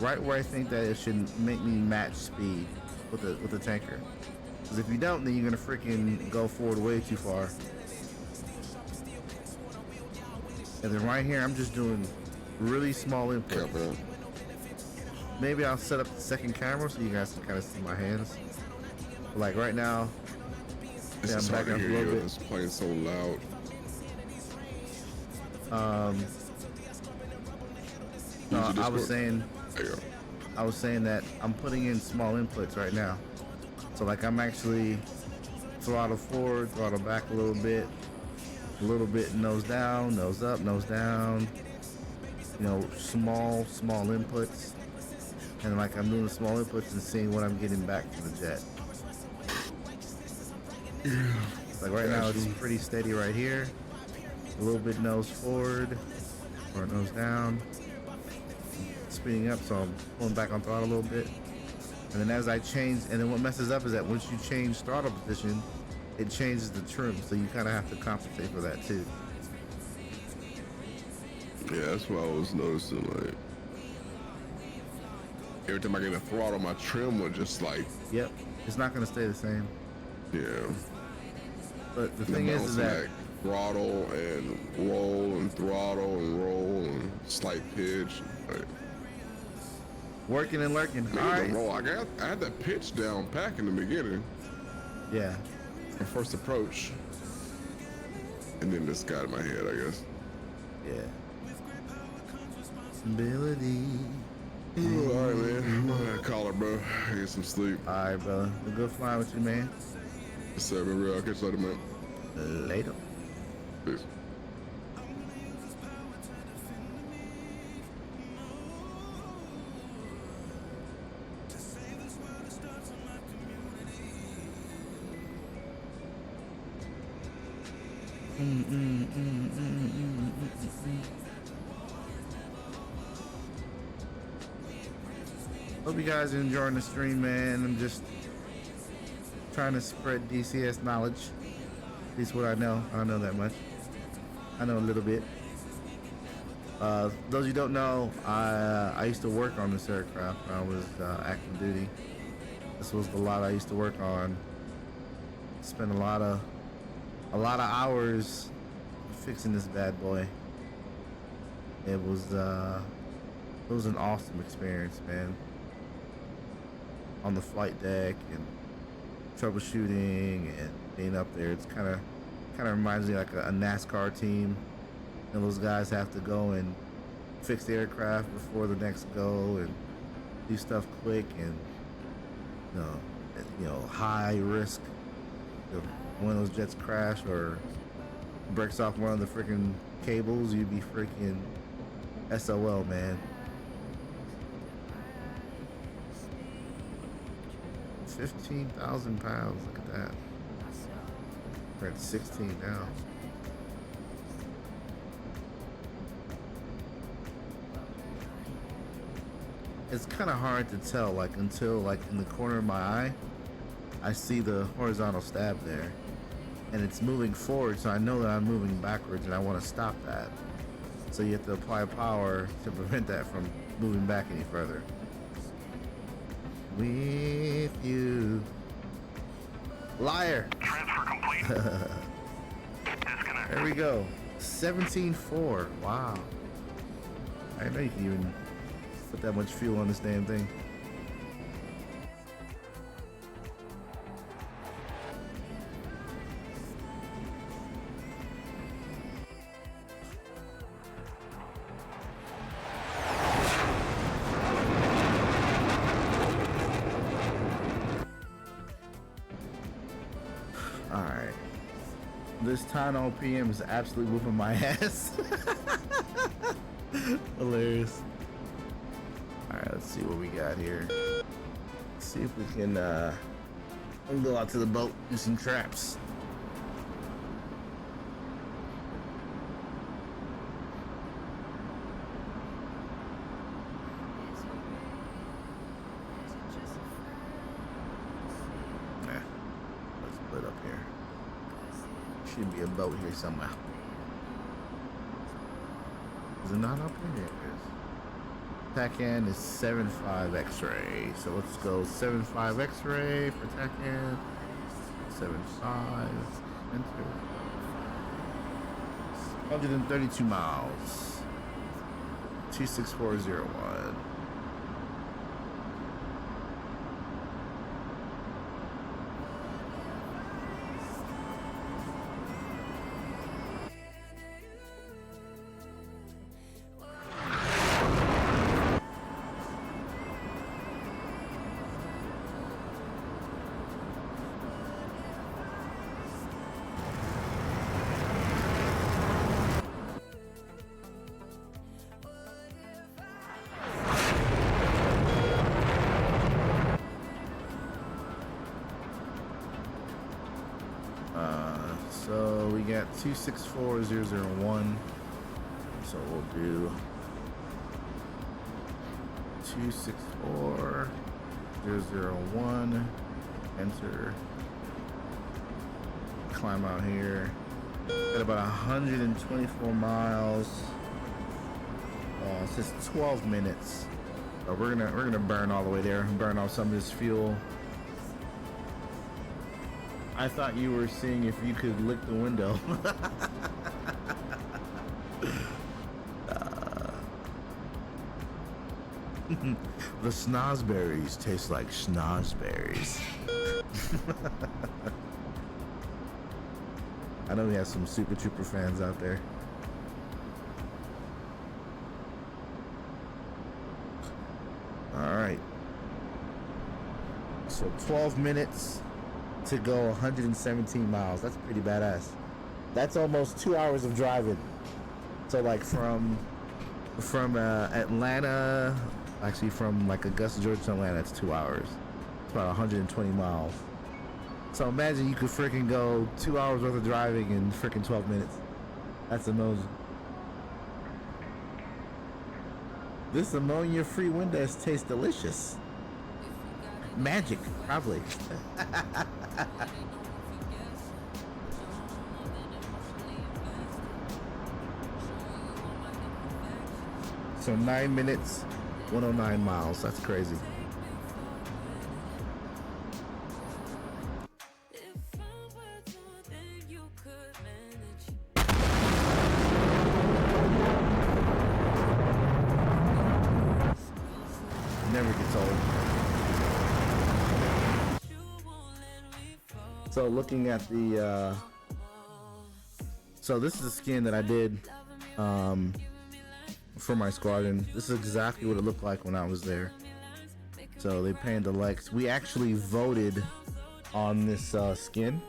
right where I think that it should make me match speed with the tanker. Because if you don't, then you're gonna freaking go forward way too far. And then right here, I'm just doing really small input. Yeah, bro. Maybe I'll set up the second camera so you guys can kind of see my hands. But like right now, This yeah, is I'm hard backing to up a hear little you. bit. It's playing so loud. No, Use your I was Discord. saying There you go. I was saying that I'm putting in small inputs right now. So like I'm actually throttle forward, throttle back a little bit nose down, nose up, nose down. You know, small inputs. and like I'm doing the small inputs and seeing what I'm getting back from the jet. Like right now it's pretty steady right here. A little bit nose forward or nose down. Speeding up, so I'm pulling back on throttle a little bit. And then as I change, and then what messes up is that once you change throttle position, it changes the trim, so you kind of have to compensate for that too. Yeah, that's what I was noticing. Like every time I get a throttle, my trim would just like. Yep, it's not going to stay the same. Yeah. But the thing is that throttle and roll and throttle and roll and slight pitch. Like, working and lurking. man, All right. roll. I had that pitch down pack in the beginning. Yeah. My first approach. And then this got in my head, I guess. Yeah. Ability. Ooh, all right, man. I'm gonna call her, bro. Get some sleep. All right, brother. We're good flying with you, man. Yes, sir, man. Real. I'll catch you later, man. Later. Peace. Hope you guys are enjoying the stream, man. I'm just trying to spread DCS knowledge. At least what I know. I don't know that much. I know a little bit. Those who don't know, I used to work on this aircraft when I was active duty. This was the lot I used to work on. Spent a lot of hours fixing this bad boy. It was an awesome experience, man. On the flight deck and troubleshooting and being up there, it's kind of reminds me like a NASCAR team. And those guys have to go and fix the aircraft before the next go and do stuff quick and high risk. If one of those jets crash or breaks off one of the freaking cables, you'd be freaking SOL, man. 15,000 pounds, look at that. We're at 16 now. It's kind of hard to tell, like until like in the corner of my eye, I see the horizontal stab there, and it's moving forward, so I know that I'm moving backwards, and I want to stop that. So you have to apply power to prevent that from moving back any further. With you, liar. Transfer complete. Disconnect. There we go. 17.4. Wow. I didn't know you can even put that much fuel on this damn thing. Alright. This Tano PM is absolutely whooping my ass. Hilarious. Alright, let's see what we got here. Let's see if we can go out to the boat, do some traps. Nah, let's split up here. Should be a boat here somewhere. Is it not up here? Here it is. TACAN is 7.5 X-ray. So let's go 7.5 X-ray for TACAN. 7.5. Enter. 132 miles. 26401. So we got 264001. So we'll do 264001. Enter. Climb out here. Got about 124 miles. It's just 12 minutes. So we're gonna burn all the way there. Burn off some of this fuel. I thought you were seeing if you could lick the window. The snozberries taste like schnozberries. I know we have some Super Trooper fans out there. All right. So 12 minutes to go 117 miles. That's pretty badass. That's almost 2 hours of driving. So like from Atlanta, actually from like Augusta, Georgia to Atlanta, it's 2 hours. It's about 120 miles. So imagine you could freaking go 2 hours worth of driving in freaking 12 minutes. That's amazing. This ammonia-free Windows tastes delicious. Magic, probably. So 9 minutes, 109 miles. That's crazy. Never gets old. So looking at the so this is the skin that I did for my squadron. This is exactly what it looked like when I was there. So they painted the legs. We actually voted on this skin.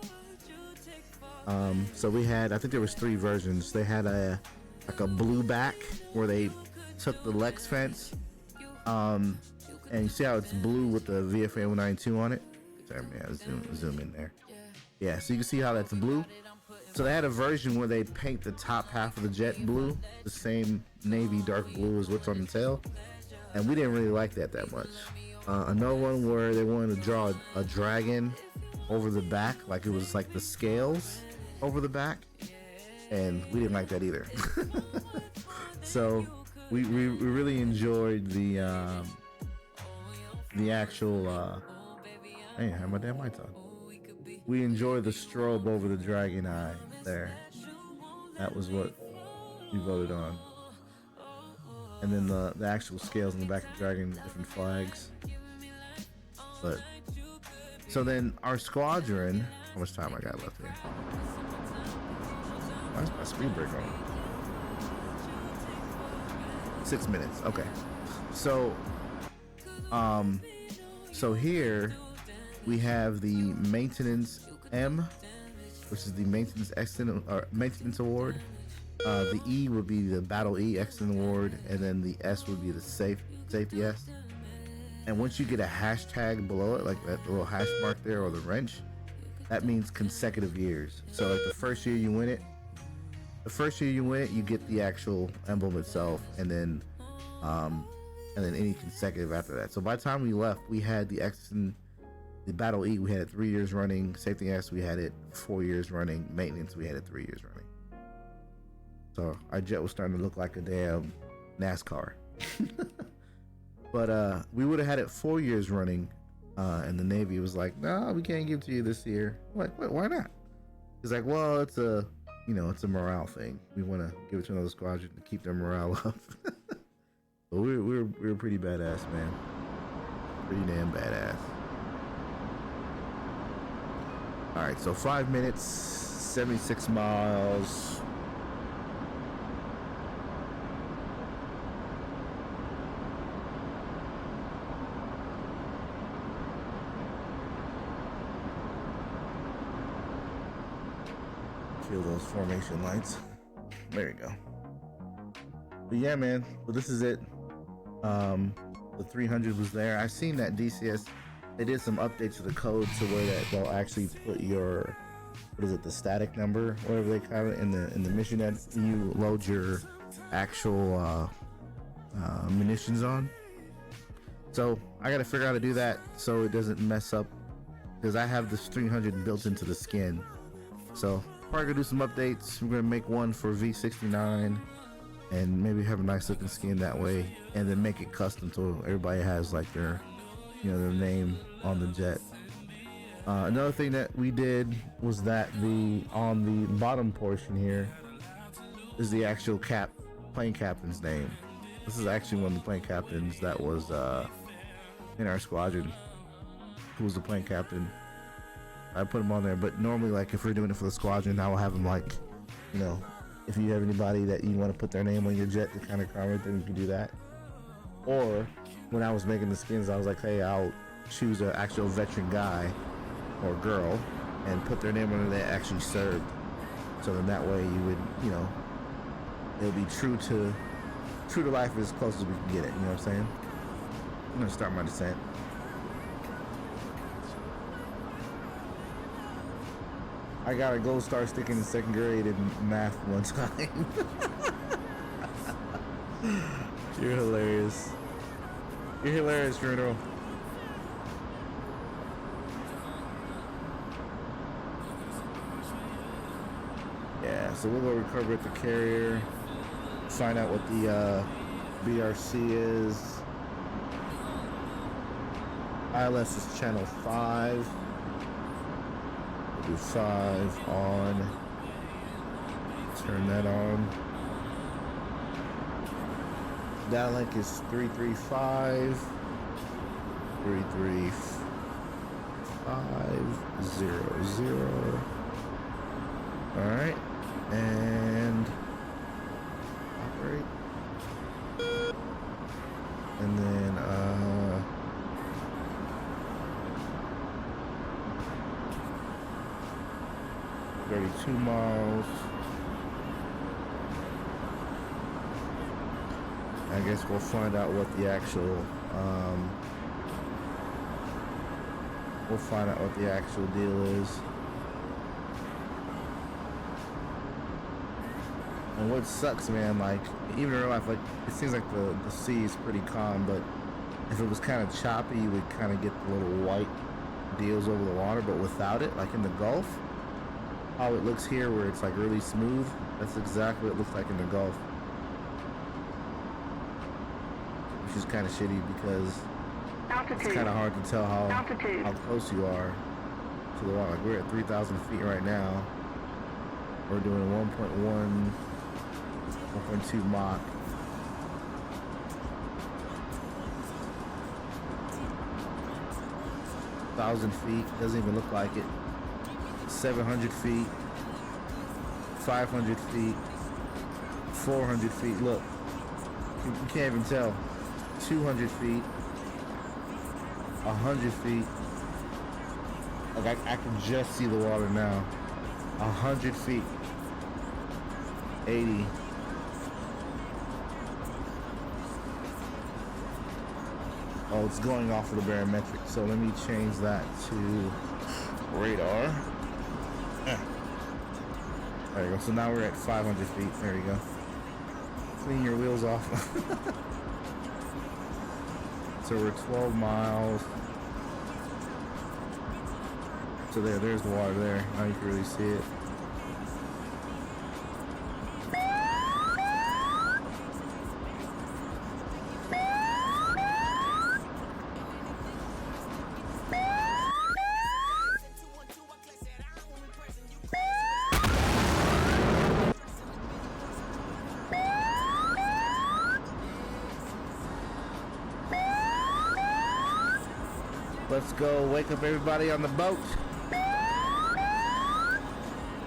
So we had, I think there was 3 versions. They had a blue back where they took the Lex fence. And you see how it's blue with the VFA 192 on it? Sorry, man, zoom in there. Yeah, so you can see how that's blue. So they had a version where they paint the top half of the jet blue, the same navy dark blue as what's on the tail. And we didn't really like that much. Another one where they wanted to draw a dragon over the back, like it was like the scales over the back. And we didn't like that either. So we really enjoyed the actual hey, I have my damn lights on. We enjoyed the strobe over the dragon eye there. That was what we voted on. And then the actual scales in the back of the dragon, different flags. But so then our squadron, how much time I got left here? Why is my speed break on? 6 minutes. Okay. So so here we have the maintenance M, which is the maintenance excellent or maintenance award. The E would be the battle E excellent award, and then the S would be the safety S. And once you get a hashtag below it, like that little hash mark there or the wrench, that means consecutive years. So like the first year you win it, you get the actual emblem itself, and then any consecutive after that. So by the time we left, we had the X and the battle E, we had it 3 years running. Safety S, we had it 4 years running. Maintenance, we had it 3 years running. So our jet was starting to look like a damn NASCAR. But we would have had it 4 years running, and the Navy was like, "No, we can't give it to you this year." I'm like, why not? He's like, "Well, it's a morale thing. We want to give it to another squadron to keep their morale up." But we were pretty badass, man. Pretty damn badass. All right, so 5 minutes, 76 miles. Feel those formation lights. There you go. But yeah, man. Well, this is it. The 300 was there. I've seen that DCS, they did some updates to the code to where that they'll actually put your what is it, the static number, whatever they call it in the mission that you load your actual munitions on. So I gotta figure out how to do that so it doesn't mess up, because I have this 300 built into the skin. So probably gonna do some updates. We're gonna make one for V69 and maybe have a nice looking skin that way, and then make it custom so everybody has like their, you know, their name on the jet. Another thing that we did was that on the bottom portion here is the actual plane captain's name. This is actually one of the plane captains that was in our squadron, who was the plane captain. I put him on there, but normally, like, if we're doing it for the squadron, I will have him, like, you know, if you have anybody that you want to put their name on your jet to kind of commemorate them, you can do that. Or when I was making the skins, I was like, hey, I'll choose an actual veteran guy or girl and put their name on it that actually served. So then that way you would, you know, it'll be true to life as close as we can get it. You know what I'm saying? I'm gonna start my descent. I got a gold star stick in 2nd grade in math one time. You're hilarious. You're hilarious, Bruno. Yeah, so we'll go recover at the carrier, find out what the BRC is. ILS is channel 5. We'll do 5 on. Turn that on. Downlink is 335. 33500. Alright. And operate. And then 32 miles. I guess we'll find out what the actual deal is. And what sucks, man, like, even in real life, like, it seems like the sea is pretty calm, but if it was kind of choppy, you would kind of get the little white deals over the water. But without it, like in the Gulf, how it looks here where it's like really smooth, that's exactly what it looks like in the Gulf. Which is kind of shitty because Altitude. it's kind of hard to tell how close you are to the water. Like, we're at 3,000 feet right now. We're doing 1.2 Mach. Thousand feet, doesn't even look like it. 700 feet, 500 feet, 400 feet. Look, you can't even tell. 200 feet, 100 feet. Like, I can just see the water now. 100 feet, 80. Oh, it's going off of the barometric, so let me change that to radar. There you go. So now we're at 500 feet. There you go. Clean your wheels off. So we're 12 miles. So there's the water there. Now you can really see it. Let's go wake up everybody on the boat.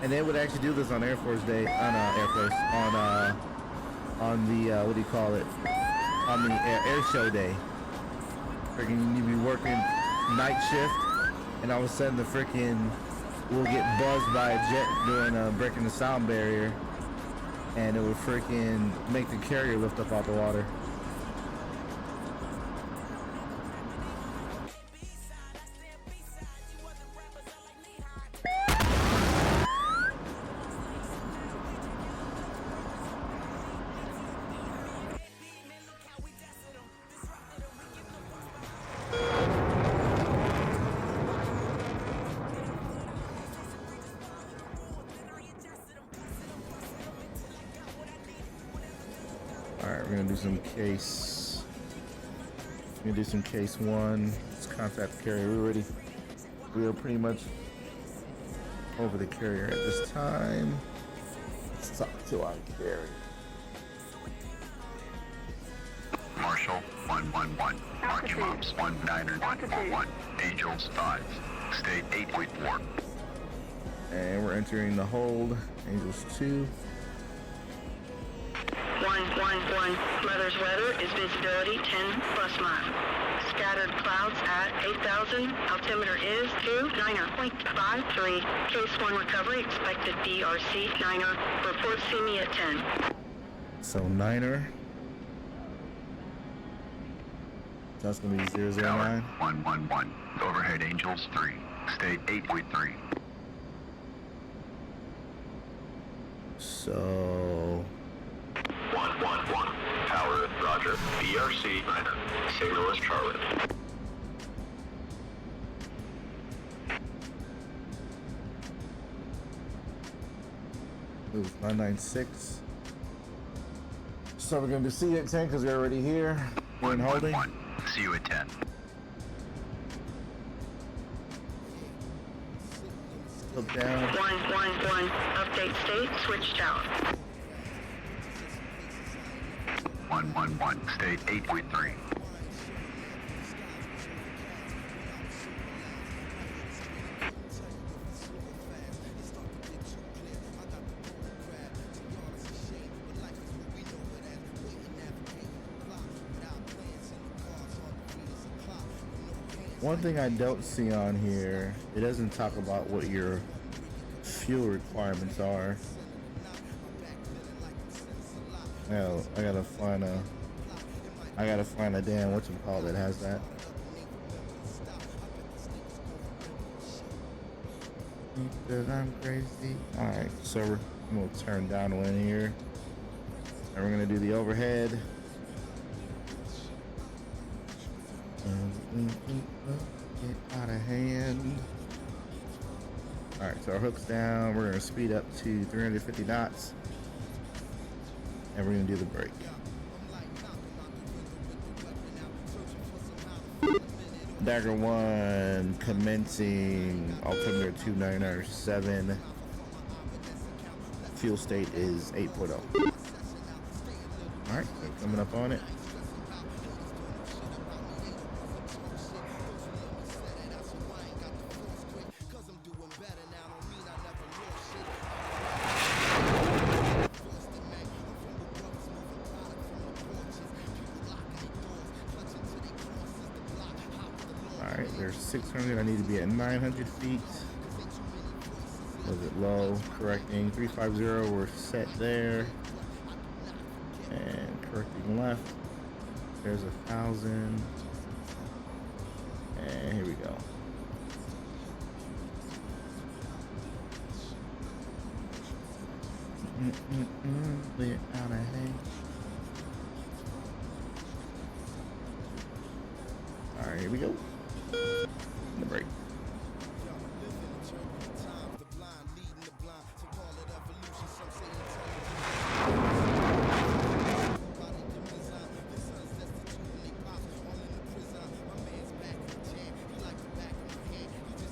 And they would actually do this on Air Force Day, on the what do you call it? On the air show day. Freaking, you'd be working night shift, and all of a sudden the freaking we'll get buzzed by a jet doing breaking the sound barrier, and it would freaking make the carrier lift up out the water. Alright, we're gonna do some case. We're gonna do some case 1. Let's contact the carrier. We're ready. We are pretty much over the carrier at this time. Let's talk to our carrier. Marshall 111. Marky Moms 19141. Angels 5. State 8.4. And we're entering the hold. Angels 2. 111. Mother's weather is visibility 10 plus mile. Scattered clouds at 8,000. Altimeter is 29.53. Case 1 recovery expected BRC 9er. Report see me at 10. So 9er. So that's gonna be 009. 111. Overhead Angels 3. State 8.3. So 111. Tower, Roger. BRC 9er. Signal is Charlotte. it was 996. So we're gonna do C at 10 because we're already here. We're in holding. 111. See you at 10. Look down. 111. Update state. Switch tower. 111. State 8.3. One thing I don't see on here, it doesn't talk about what your fuel requirements are. Hell, I gotta find a damn whatchamacallit that has that. Because I'm crazy. Alright, so we're gonna turn downwind here. And we're gonna do the overhead. Get out of hand. Alright, so our hook's down. We're gonna speed up to 350 knots. And we're gonna do the brake. Dagger 1 commencing altimeter 297. Fuel state is 8.0. Alright, so coming up on it. Alright, there's 600. I need to be at 900 feet. Was it low? Correcting. 350. We're set there. And correcting left. There's 1,000. And here we go. Get out of hand. Alright, here we go. The break.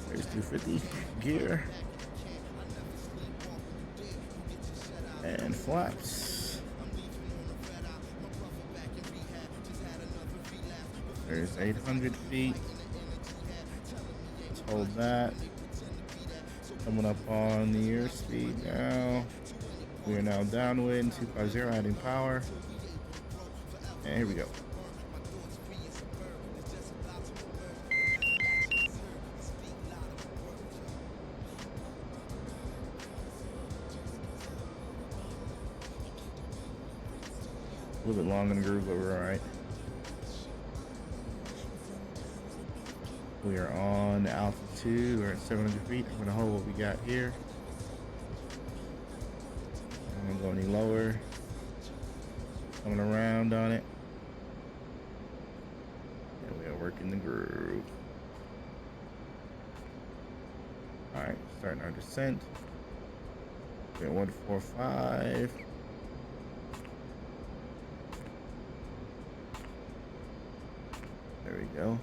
There's 250 gear. And flaps. There's 800 feet. Let's hold that. Coming up on the airspeed now. We are now downwind, 250, adding power. And here we go. A little bit long in the groove, but we're alright. We are on altitude. We're at 700 feet. I'm gonna hold what we got here. I'm gonna go any lower. Coming around on it. And we are working the groove. Alright, starting our descent. We're at 145. There we go.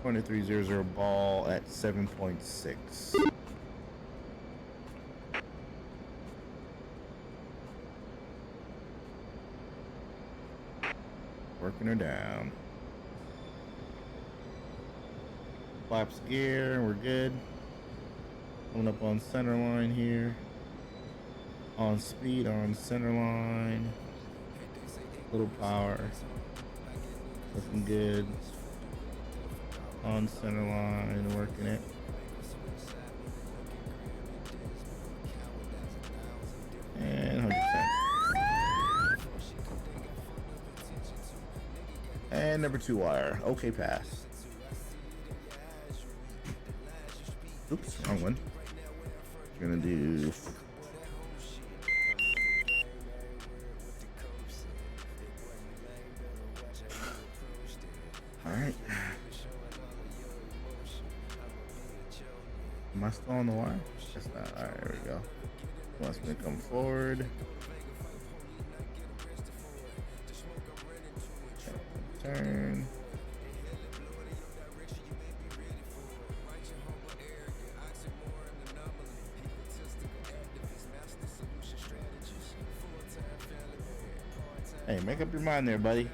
.300 ball at 7.6. Working her down. Flaps gear, we're good. Coming up on center line here. On speed, on center line. Little power. Looking good. On center line, working it. And 100%. And number 2 wire. Okay, pass. Oops, wrong one. We're gonna do. All right. Am I still on the wire? That's not. All right, there we go. Wants me to come forward. Turn. Hey, make up your mind there, buddy.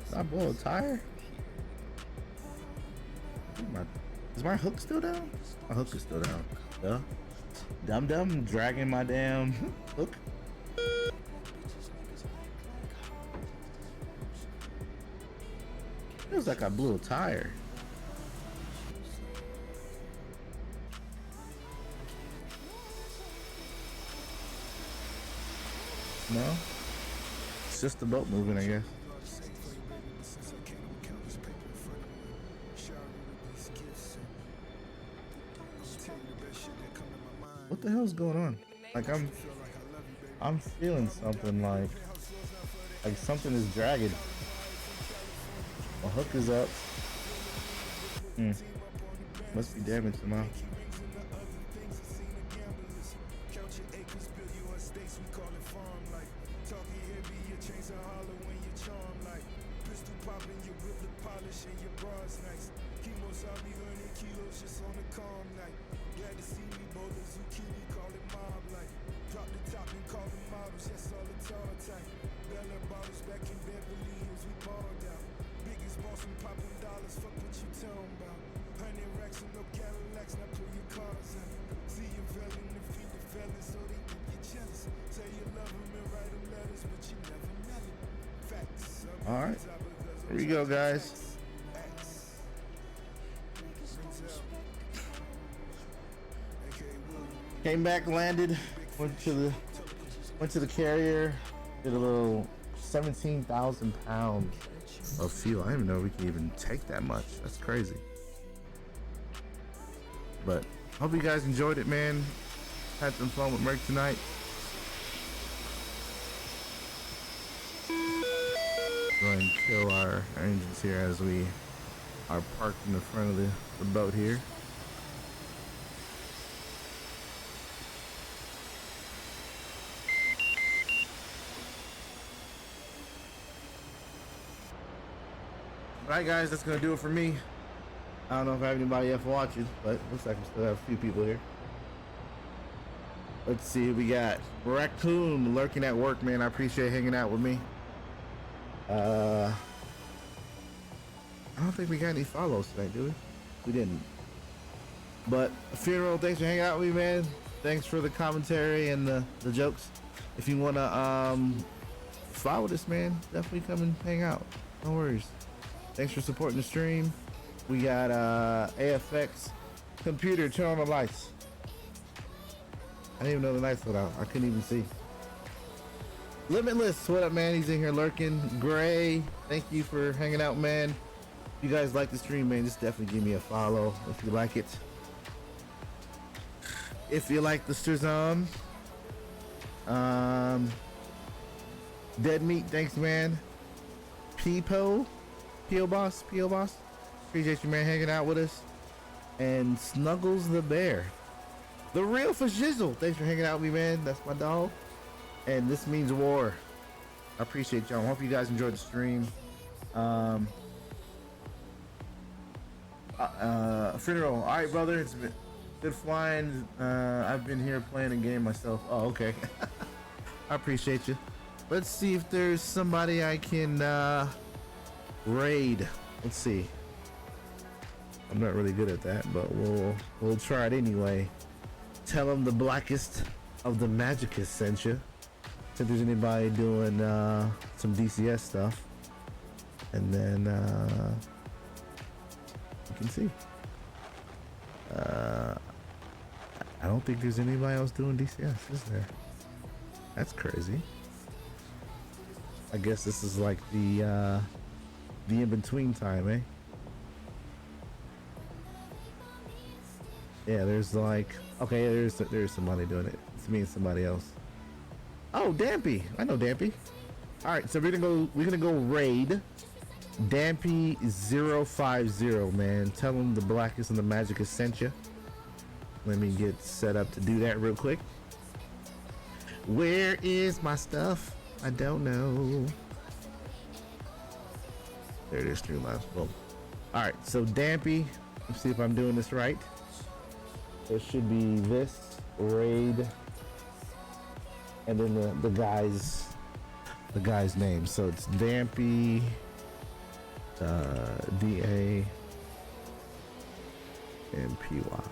Did I blow a tire? Is my hook still down? My hook is still down. Yeah. Dum dragging my damn hook. Feels like I blew a tire. No? It's just the boat moving, I guess. What the hell's going on? Like I'm feeling something like something is dragging. My hook is up. Must be damaged somehow. All right, here we go, guys. Came back, landed, went to the carrier, did a little 17,000 pounds of fuel. I didn't even know we can even take that much. That's crazy. But hope you guys enjoyed it, man. Had some fun with Merc tonight. Go ahead and kill our engines here as we are parked in the front of the boat here. Alright guys, that's gonna do it for me. I don't know if I have anybody else watching, but looks like we still have a few people here. Let's see who we got. Raccoon lurking at work, man. I appreciate hanging out with me. I don't think we got any follows tonight, do we? We didn't. But Funeral, thanks for hanging out with me, man. Thanks for the commentary and the jokes. If you wanna follow this, man, definitely come and hang out. No worries. Thanks for supporting the stream. We got AFX. Computer, turn on the lights. I didn't even know the lights went out. I couldn't even see. Limitless, what up, man? He's in here lurking. Gray, thank you for hanging out, man. If you guys like the stream, man, just definitely give me a follow if you like it. If you like the Strazam. Dead Meat, thanks, man. P.O. Boss. Appreciate you, man, hanging out with us. And Snuggles the Bear. The real Fashizzle. Thanks for hanging out with me, man. That's my dog. And this means war. I appreciate y'all. Hope you guys enjoyed the stream. Funeral. All right, brother. It's been good flying. I've been here playing a game myself. Oh, okay. I appreciate you. Let's see if there's somebody I can raid. Let's see. I'm not really good at that, but we'll try it anyway. Tell them the blackest of the magicus sent you. If there's anybody doing some DCS stuff, and then you can see. I don't think there's anybody else doing DCS, is there? That's crazy. I guess this is like the in-between time, eh? Yeah, there's like, okay, there's somebody doing it. It's me and somebody else. Oh, Dampy. I know Dampy. All right, so we're gonna go raid Dampy 050, man. Tell him the blackest and the magicus sent you. Let me get set up to do that real quick. Where is my stuff? I don't know. There it is, Streamlabs. Boom. All right, so Dampy. Let's see if I'm doing this right. It should be this raid, and then the guy's name. So it's Dampy, DA MPY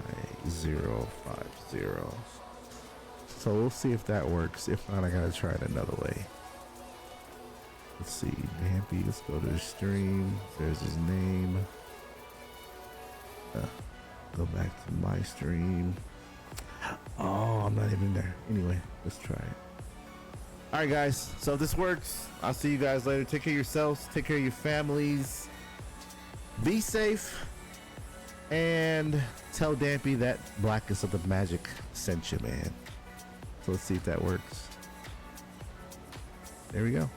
050. So we'll see if that works. If not, I gotta try it another way. Let's see, Dampy. Let's go to the stream. There's his name. Go back to my stream. Oh, I'm not even there. Anyway, let's try it. All right, guys. So if this works, I'll see you guys later. Take care of yourselves. Take care of your families. Be safe. And tell Dampy that blackest of the magic sent you, man. So let's see if that works. There we go.